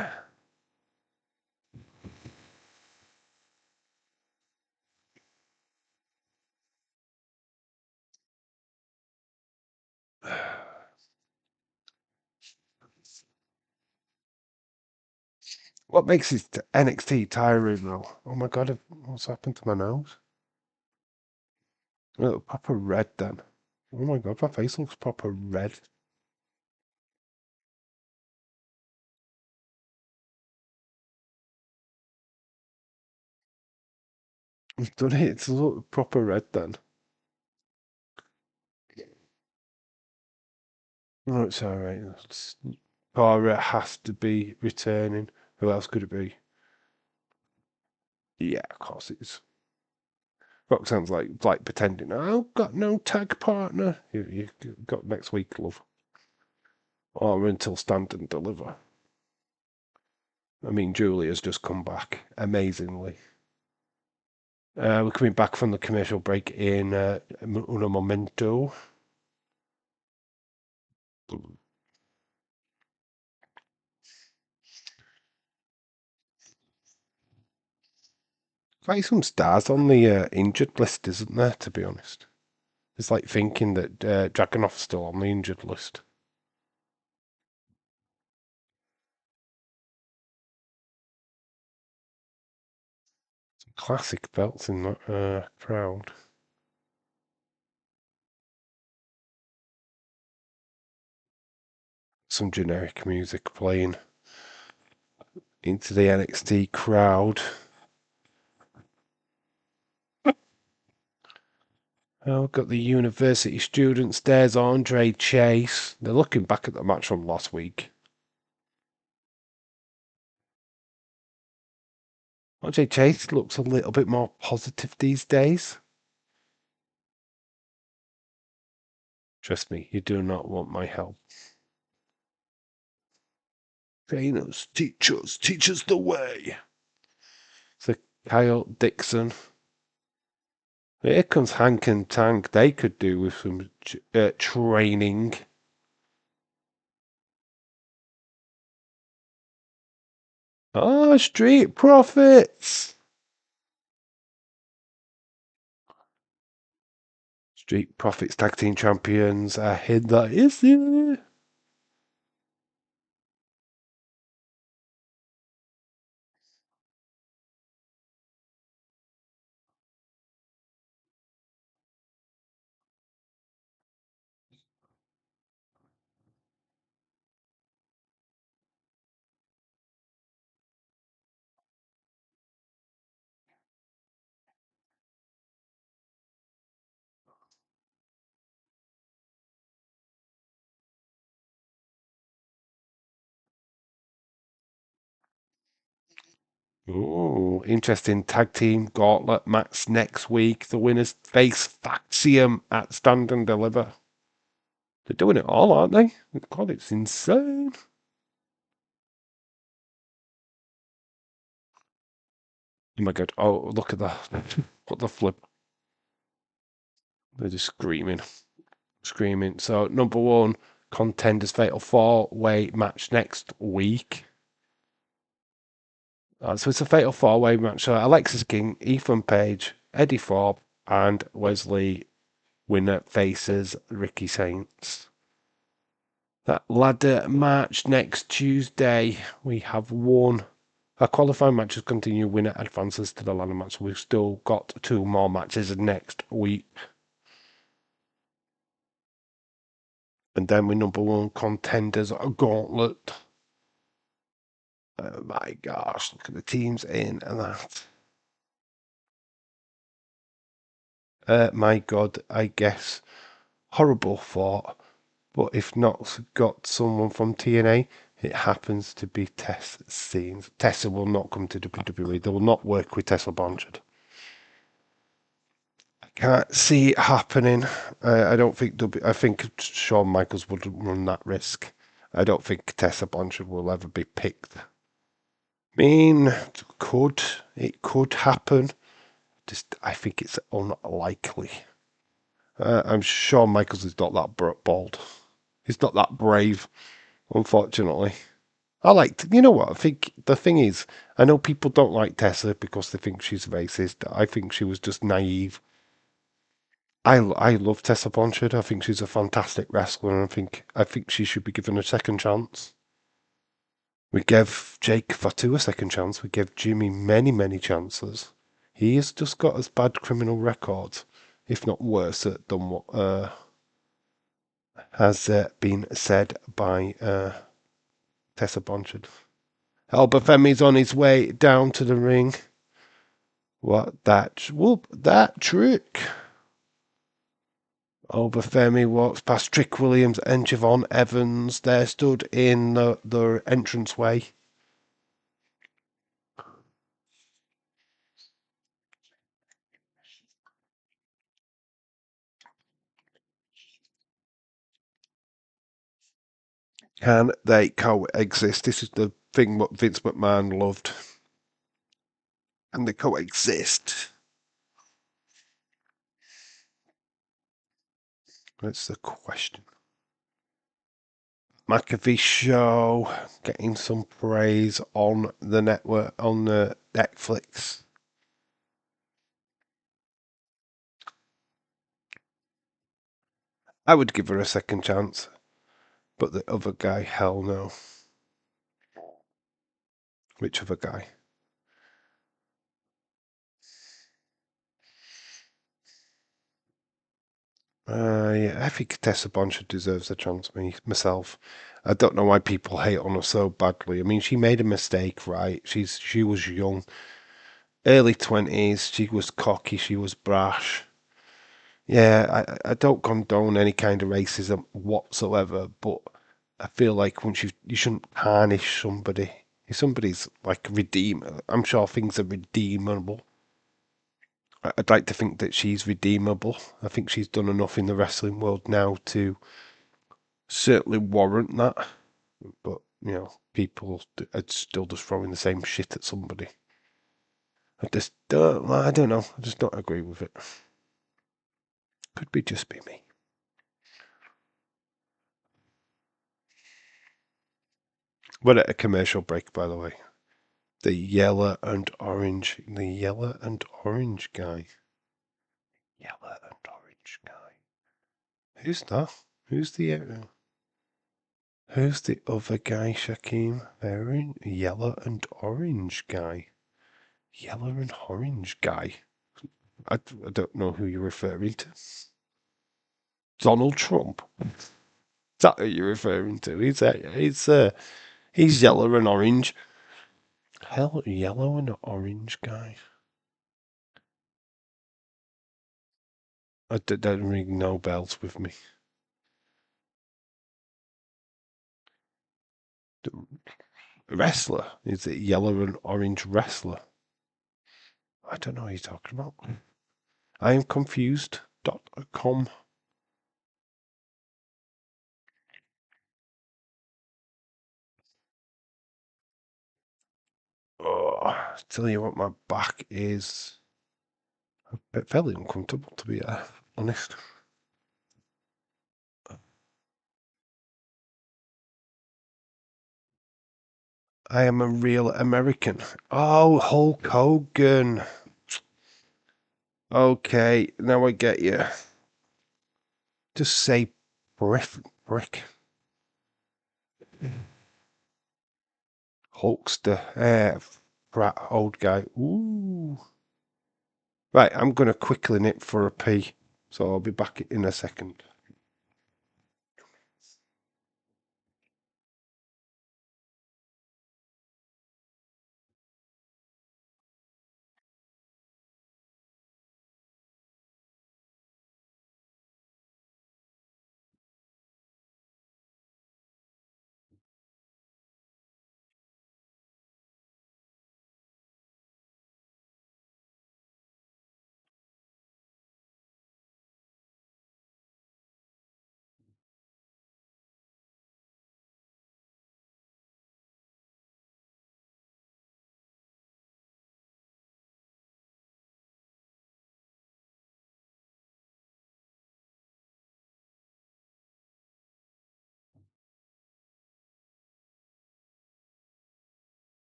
What makes it NXT tiring though? Oh my god, what's happened to my nose? Oh, proper red then. Oh my god, my face looks proper red. I've done it, it's look proper red then. Oh, it's alright. Cora has to be returning. Who else could it be? Yeah, of course it is. Roxanne's like pretending, I've got no tag partner. You got next week, love. Or until Stand and Deliver. I mean, Julia's just come back amazingly. We're coming back from the commercial break in un momento. Quite some stars on the injured list, isn't there? To be honest, it's like thinking that Dragonov's still on the injured list. Some classic belts in that crowd. Some generic music playing into the NXT crowd. Oh, we've got the university students. There's Andre Chase. They're looking back at the match from last week. Andre Chase looks a little bit more positive these days. Trust me, you do not want my help. Train us, teach us the way. So Kyle Dixon. Here comes Hank and Tank. They could do with some training. Ah, Street Profits. Street Profits Tag Team Champions. Ahead that is it. Oh, interesting tag team gauntlet match next week. The winners face Faxium at Stand and Deliver. They're doing it all, aren't they? God, it's insane. Oh my god. Oh, look at that. What the flip. They're just screaming. Screaming. So, number one, contenders fatal four-way match next week. So it's a fatal four-way match. So Alexis King, Ethan Page, Eddie Thorpe, and Wesley Winner faces Ricky Saints. That ladder match next Tuesday. We have one. Our qualifying matches continue. Winner advances to the ladder match. We've still got two more matches next week. And then we number one contenders gauntlet. Oh my gosh, look at the teams in and that. My God, I guess horrible thought, but if not got someone from TNA, it happens to be Tess Scenes. Tessa will not come to WWE. They will not work with Tessa Blanchard. I can't see it happening. I don't think. I think Shawn Michaels would run that risk. I don't think Tessa Blanchard will ever be picked. I mean, it could happen. Just I think it's unlikely. I'm sure Michaels is not that bold. He's not that brave, unfortunately. You know what? I think the thing is, I know people don't like Tessa because they think she's racist. I think she was just naive. I love Tessa Blanchard. I think she's a fantastic wrestler, and I think she should be given a second chance. We gave Jake Fatu a second chance. We gave Jimmy many, many chances. He has just got as bad criminal record, if not worse, than what has been said by Tessa Blanchard. Albafemi's on his way down to the ring. What that? Whoop, that trick. Obafemi walks past Trick Williams and Javon Evans. They're stood in the entranceway. Can they coexist? This is the thing what Vince McMahon loved. Can they coexist? That's the question. McAfee show getting some praise on the network, on the Netflix. I would give her a second chance, but the other guy, hell no. Which other guy? Yeah, I think Tessa Blanchard deserves a chance. Myself, I don't know why people hate on her so badly. I mean, she made a mistake, right? She was young, early 20s. She was cocky. She was brash. Yeah, I don't condone any kind of racism whatsoever, but I feel like once you shouldn't tarnish somebody. If somebody's like I'm sure things are redeemable. I'd like to think that she's redeemable. I think she's done enough in the wrestling world now to certainly warrant that. But, people are still just throwing the same shit at somebody. I don't know. I just don't agree with it. Could be just be me. We're at a commercial break, by the way. The yellow and orange guy. Yellow and orange guy. Who's that? Who's who's the other guy, Shaquem? Wearing yellow and orange guy. Yellow and orange guy. I don't know who you're referring to. Donald Trump. Is that who you're referring to? He's yellow and orange. Hell, yellow and orange guy. I don't ring no bells with me. The wrestler? Is it yellow and orange wrestler? I don't know what you're talking about. I am confused.com. Oh, I tell you what, my back is fairly uncomfortable, to be honest. I am a real American. Oh, Hulk Hogan. Okay, now I get you. Just say brick. Hulkster. Brat old guy. Ooh. Right, I'm going to quickly nip for a pee. So I'll be back in a second.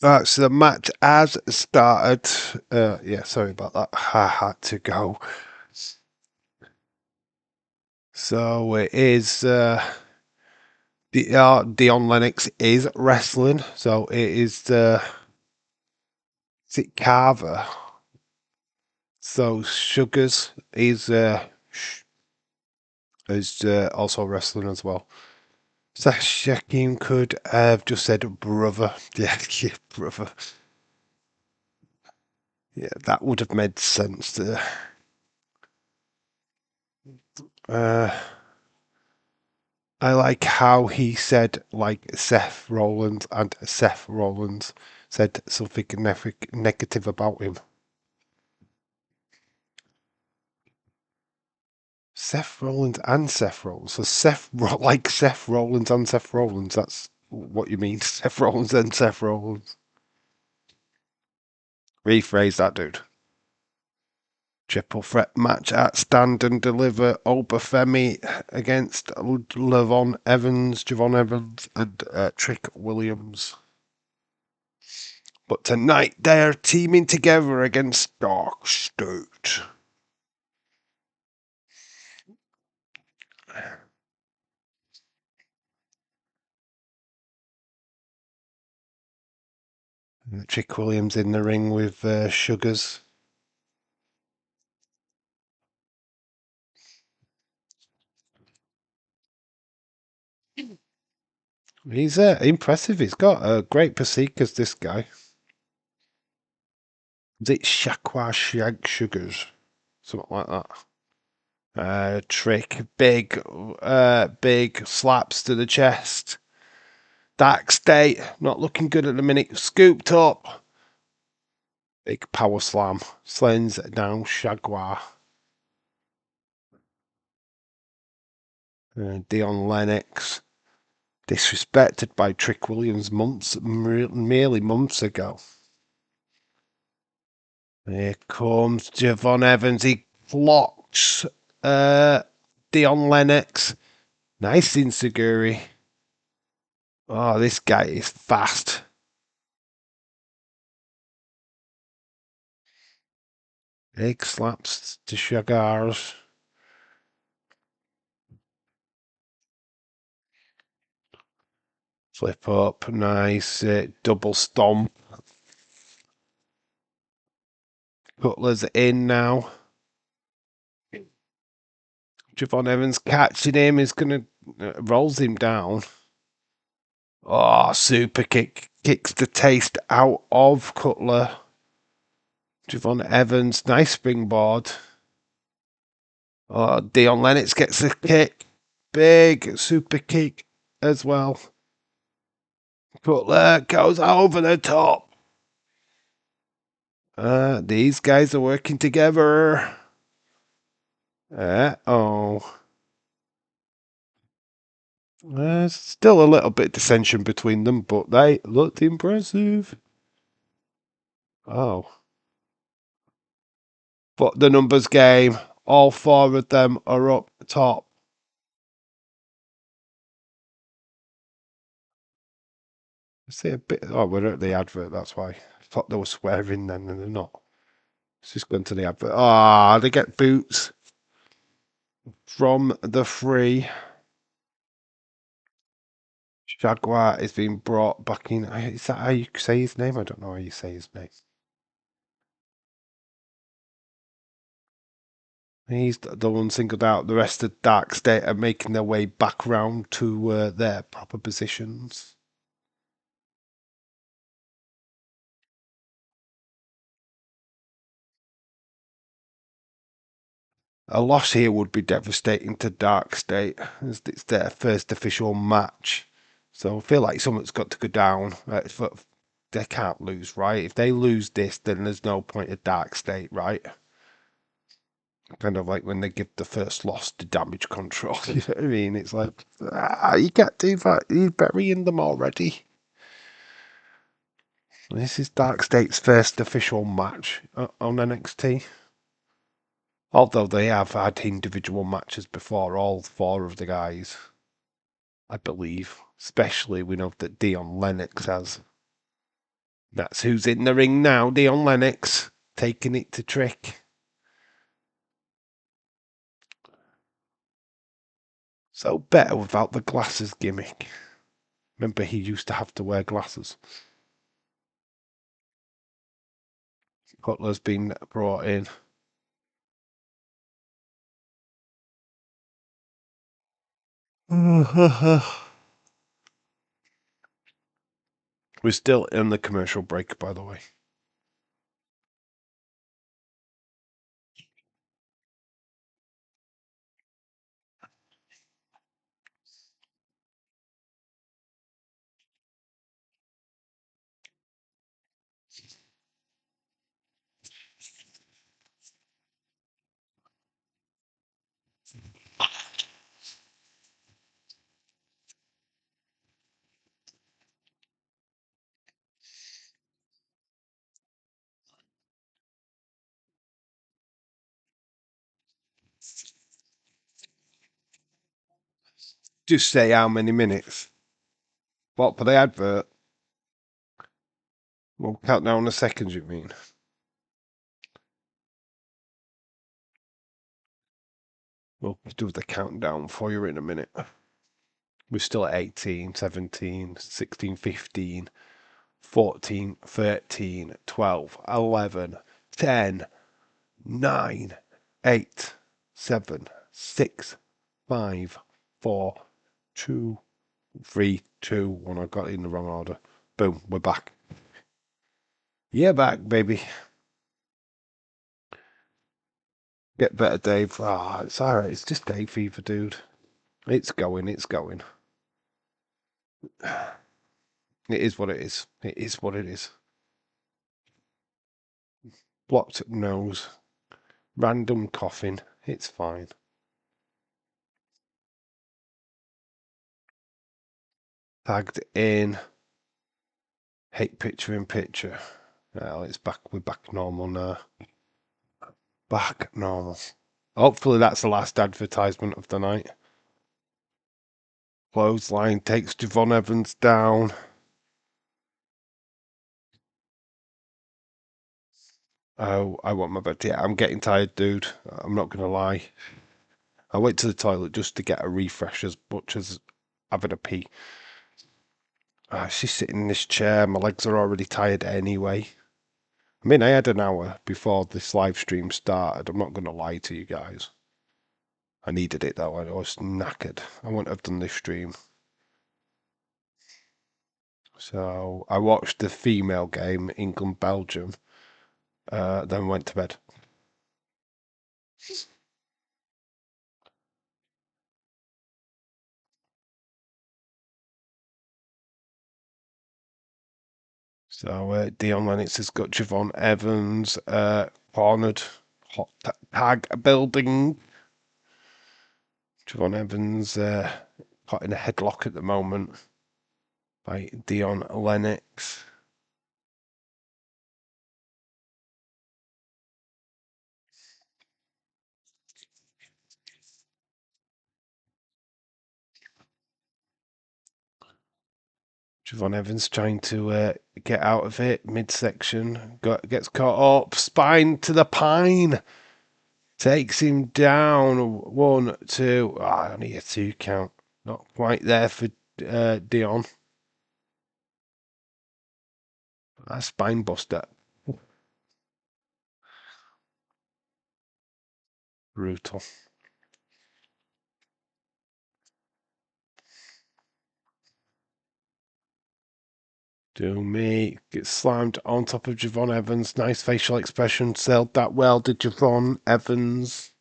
So the match has started. Yeah, sorry about that. I had to go. So it is. Dion Lennox is wrestling. So it is. Is it Carver? So Sugars is also wrestling as well. Shakim could have just said brother. Yeah, yeah, brother. Yeah, that would have made sense. Uh, I like how he said like Seth Rollins, and Seth Rollins said something negative about him. Seth Rollins and Seth Rollins. So like Seth Rollins and Seth Rollins. That's what you mean. Seth Rollins and Seth Rollins. Rephrase that, dude. Triple threat match at Stand and Deliver. Obafemi against Javon Evans, and Trick Williams. But tonight they're teaming together against Dark State. Trick Williams in the ring with Sugars. He's impressive. He's got great physique, this guy. Is it Shaqua Sugars? Something like that. Trick, big slaps to the chest. Dark State, not looking good at the minute. Scooped up. Big power slam. Slings down Shagwar. Dion Lennox. Disrespected by Trick Williams merely months ago. Here comes Javon Evans. He blocks Dion Lennox. Nice Insuguri. Oh, this guy is fast. Big slaps to Shagars. Flip up. Nice double stomp. Cutler's in now. Javon Evans catching him is going to rolls him down. Oh, super kick kicks the taste out of Cutler. Javon Evans, nice springboard. Oh, Dion Lennox gets a kick. Big super kick as well. Cutler goes over the top. These guys are working together. Oh. There's still a little bit of dissension between them, but they looked impressive. Oh. But the numbers game, all four of them are up top. I see a bit. Oh, we're at the advert, that's why. I thought they were swearing then, and they're not. Let's just go into the advert. Ah, they get boots from the free. Jaguar is being brought back in. Is that how you say his name? I don't know how you say his name. He's the one singled out. The rest of Dark State are making their way back round to their proper positions. A loss here would be devastating to Dark State, as it's their first official match. So I feel like something's got to go down. They can't lose, right? If they lose this, then there's no point of Dark State, right? Kind of like when they give the first loss to Damage Control. You know what I mean? It's like, you can't do that. You're burying them already. This is Dark State's first official match on NXT. Although they have had individual matches before, all four of the guys, I believe. Especially we know that Dion Lennox has. That's who's in the ring now, Dion Lennox, taking it to Trick. So better without the glasses gimmick. Remember, he used to have to wear glasses. Cutler's been brought in. We're still in the commercial break, by the way. Just say how many minutes. What, for the advert? We'll count down the seconds, you mean? We'll do the countdown for you in a minute. We're still at 18, 17, 16, 15, 14, 13, 12, 11, 10, 9, 8, 7, 6, 5, 4, 2, 3, 2, 1. I got it in the wrong order. Boom, we're back. Yeah, back, baby. Get better, Dave. Ah, it's alright. It's just day fever, dude. It's going, it's going. It is what it is. It is what it is. Blocked nose. Random coughing. It's fine. Tagged in. Hate picture in picture. Well, it's back. We're back normal now. Back normal. Hopefully that's the last advertisement of the night. Clothesline takes Javon Evans down. Oh, I want my bed. Yeah, I'm getting tired, dude. I'm not gonna lie. I went to the toilet just to get a refresh as much as having a pee. She's sitting in this chair. My legs are already tired anyway. I mean, I had an hour before this live stream started. I'm not going to lie to you guys. I needed it though. I was knackered. I wouldn't have done this stream. So I watched the female game, England Belgium, then went to bed. So Dion Lennox has got Javon Evans cornered. Hot tag building. Javon Evans caught in a headlock at the moment by Dion Lennox. Javon Evans trying to get out of it midsection. Gets caught up. Spine to the pine. Takes him down. 1, 2. Only a 2 count. Not quite there for Dion. A spine buster. Brutal. Do me. Gets slammed on top of Javon Evans. Nice facial expression. Sailed that well, did Javon Evans.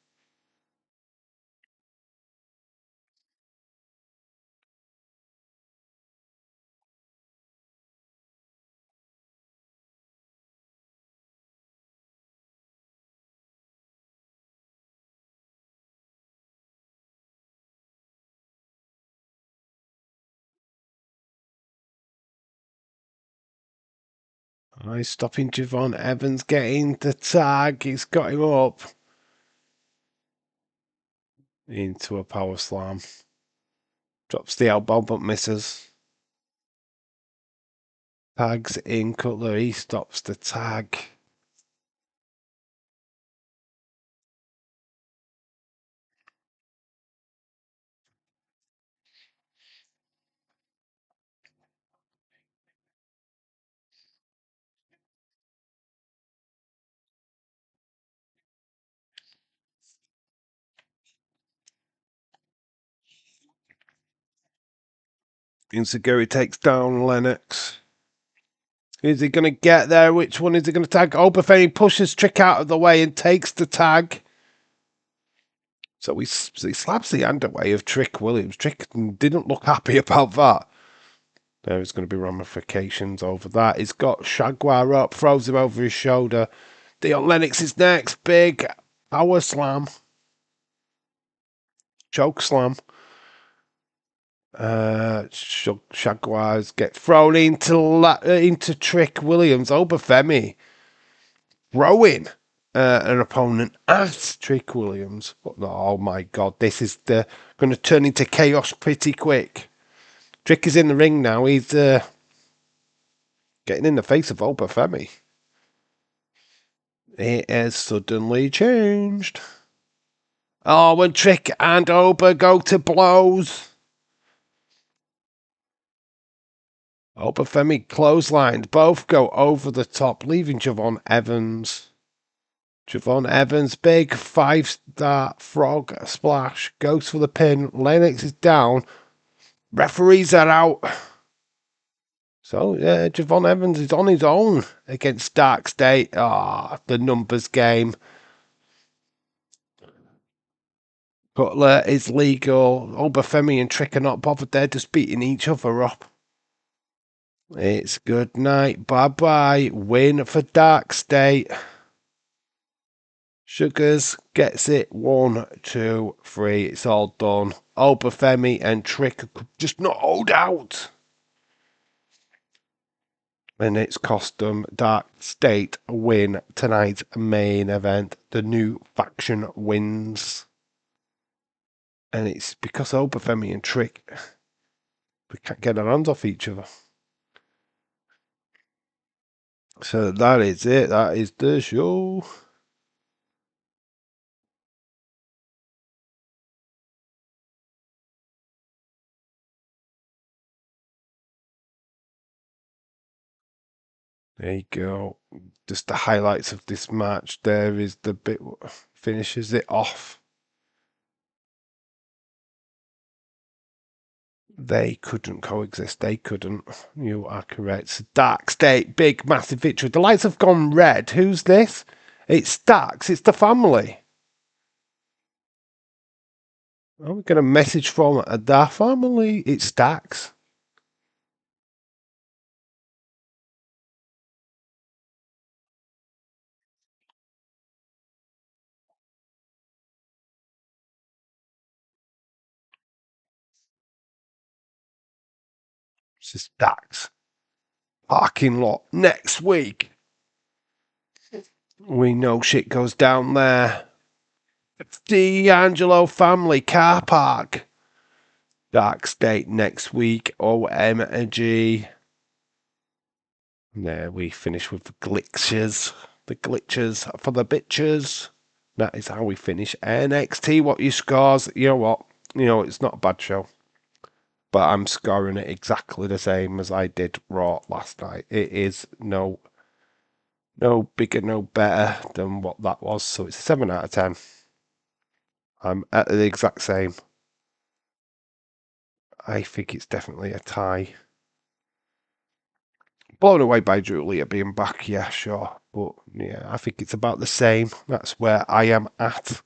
He's stopping Javon Evans getting the tag. He's got him up into a power slam. Drops the elbow but misses. Tags in Cutler. He stops the tag. Insiguri takes down Lennox. Is he going to get there? Which one is he going to tag? Obafemi pushes Trick out of the way and takes the tag. So he slaps the hand away of Trick Williams. Trick didn't look happy about that. There's going to be ramifications over that. He's got Jaguar up, throws him over his shoulder. Dion Lennox is next. Big power slam. Choke slam. Jaguars get thrown into Trick Williams. Obafemi throwing an opponent at Trick Williams. Oh my God, this is going to turn into chaos pretty quick. Trick is in the ring now. He's getting in the face of Obafemi. It has suddenly changed. Oh, when Trick and Oba go to blows. Obafemi clotheslined. Both go over the top, leaving Javon Evans. Javon Evans, big 5-star frog splash. Goes for the pin. Lennox is down. Referees are out. So, yeah, Javon Evans is on his own against Dark State. The numbers game. Cutler is legal. Obafemi and Trick are not bothered. They're just beating each other up. It's good night. Bye-bye. Win for Dark State. Sugars gets it. 1, 2, 3. It's all done. Obafemi and Trick could just not hold out. And it's cost them. Dark State win tonight's main event. The new faction wins. And it's because Obafemi and Trick, we can't get our hands off each other. So that is it. That is the show. There you go. Just the highlights of this match. There is the bit finishes it off. They couldn't coexist. They couldn't. You are correct. Dark State, big, massive victory. The lights have gone red. Who's this? It's Dax. It's the family. Are we going a message from the family? It's Dax. This is Dax. Parking lot next week. We know shit goes down there. D'Angelo family car park. Dark State next week. OMG. There we finish with the glitches. The glitches for the bitches. That is how we finish NXT. What your scores? You know what? It's not a bad show. But I'm scoring it exactly the same as I did Raw last night. It is no bigger, no better than what that was. So it's a 7 out of 10. I'm at the exact same. I think it's definitely a tie. Blown away by Julia being back, yeah, sure. But yeah, I think it's about the same. That's where I am at.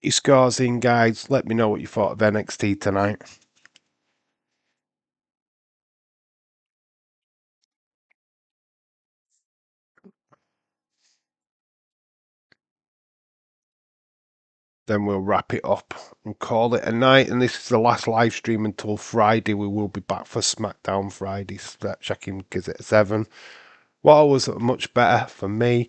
Your scores in, guys. Let me know what you thought of NXT tonight. then we'll wrap it up and call it a night. And this is the last live stream until Friday. We will be back for SmackDown Friday. Checking gives it a 7. Raw was much better for me.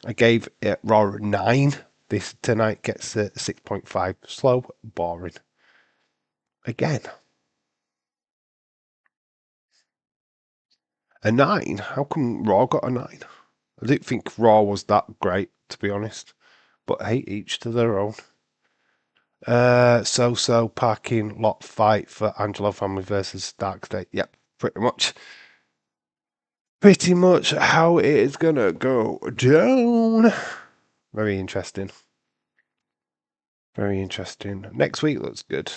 I gave it Raw a 9. This tonight gets a 6.5. Slow, boring. Again. A 9? How come Raw got a 9? I didn't think Raw was that great, to be honest. But hey, each to their own. So parking lot fight for Angelo family versus Dark State. Yep, pretty much. Pretty much how it is gonna go down. Very interesting. Very interesting. Next week looks good.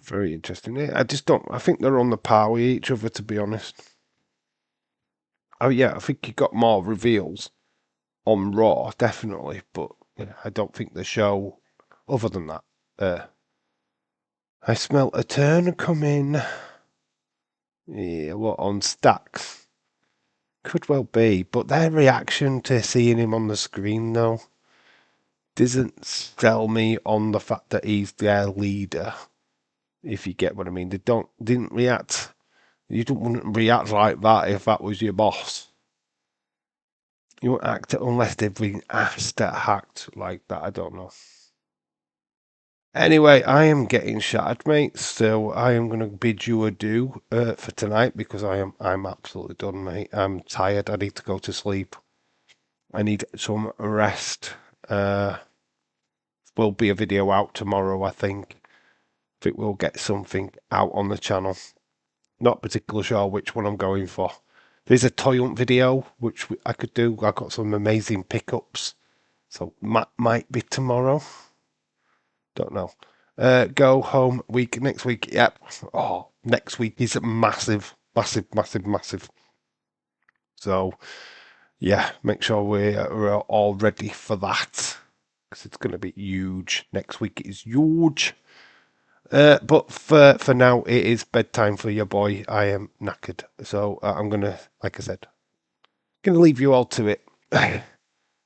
Very interesting. I just don't. I think they're on the par with each other, to be honest. Oh yeah, I think you got more reveals on Raw, definitely, but yeah, I don't think the show. Other than that, I smell a turn coming. Yeah, what on Stacks? Could well be, but their reaction to seeing him on the screen though doesn't sell me on the fact that he's their leader. If you get what I mean, they didn't react. You wouldn't react like that if that was your boss. You wouldn't act unless they've been asked to act like that. I don't know. Anyway, I am getting shattered, mate. So I am going to bid you adieu for tonight because I'm absolutely done, mate. I'm tired. I need to go to sleep. I need some rest. Will be a video out tomorrow, I think. I think we'll get something out on the channel. Not particularly sure which one I'm going for. There's a toy hunt video which I could do. I got some amazing pickups, so might be tomorrow. Don't know. Go home week next week. Yep. Oh, next week is massive, massive, massive, massive. So yeah, make sure we're all ready for that because it's going to be huge. Next week is huge. But for now, it is bedtime for your boy. I am knackered, so I'm gonna, like I said, gonna leave you all to it.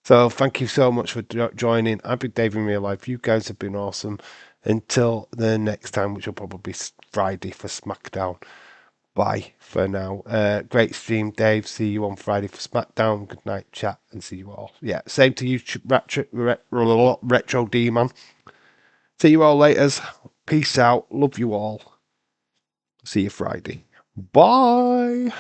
So thank you so much for joining. I've been Dave in real life. You guys have been awesome. Until the next time, which will probably be Friday for SmackDown. Bye for now. Great stream, Dave. See you on Friday for SmackDown. Good night, chat, and see you all. Yeah, same to you, Retro D man. See you all later. Peace out. Love you all. See you Friday. Bye.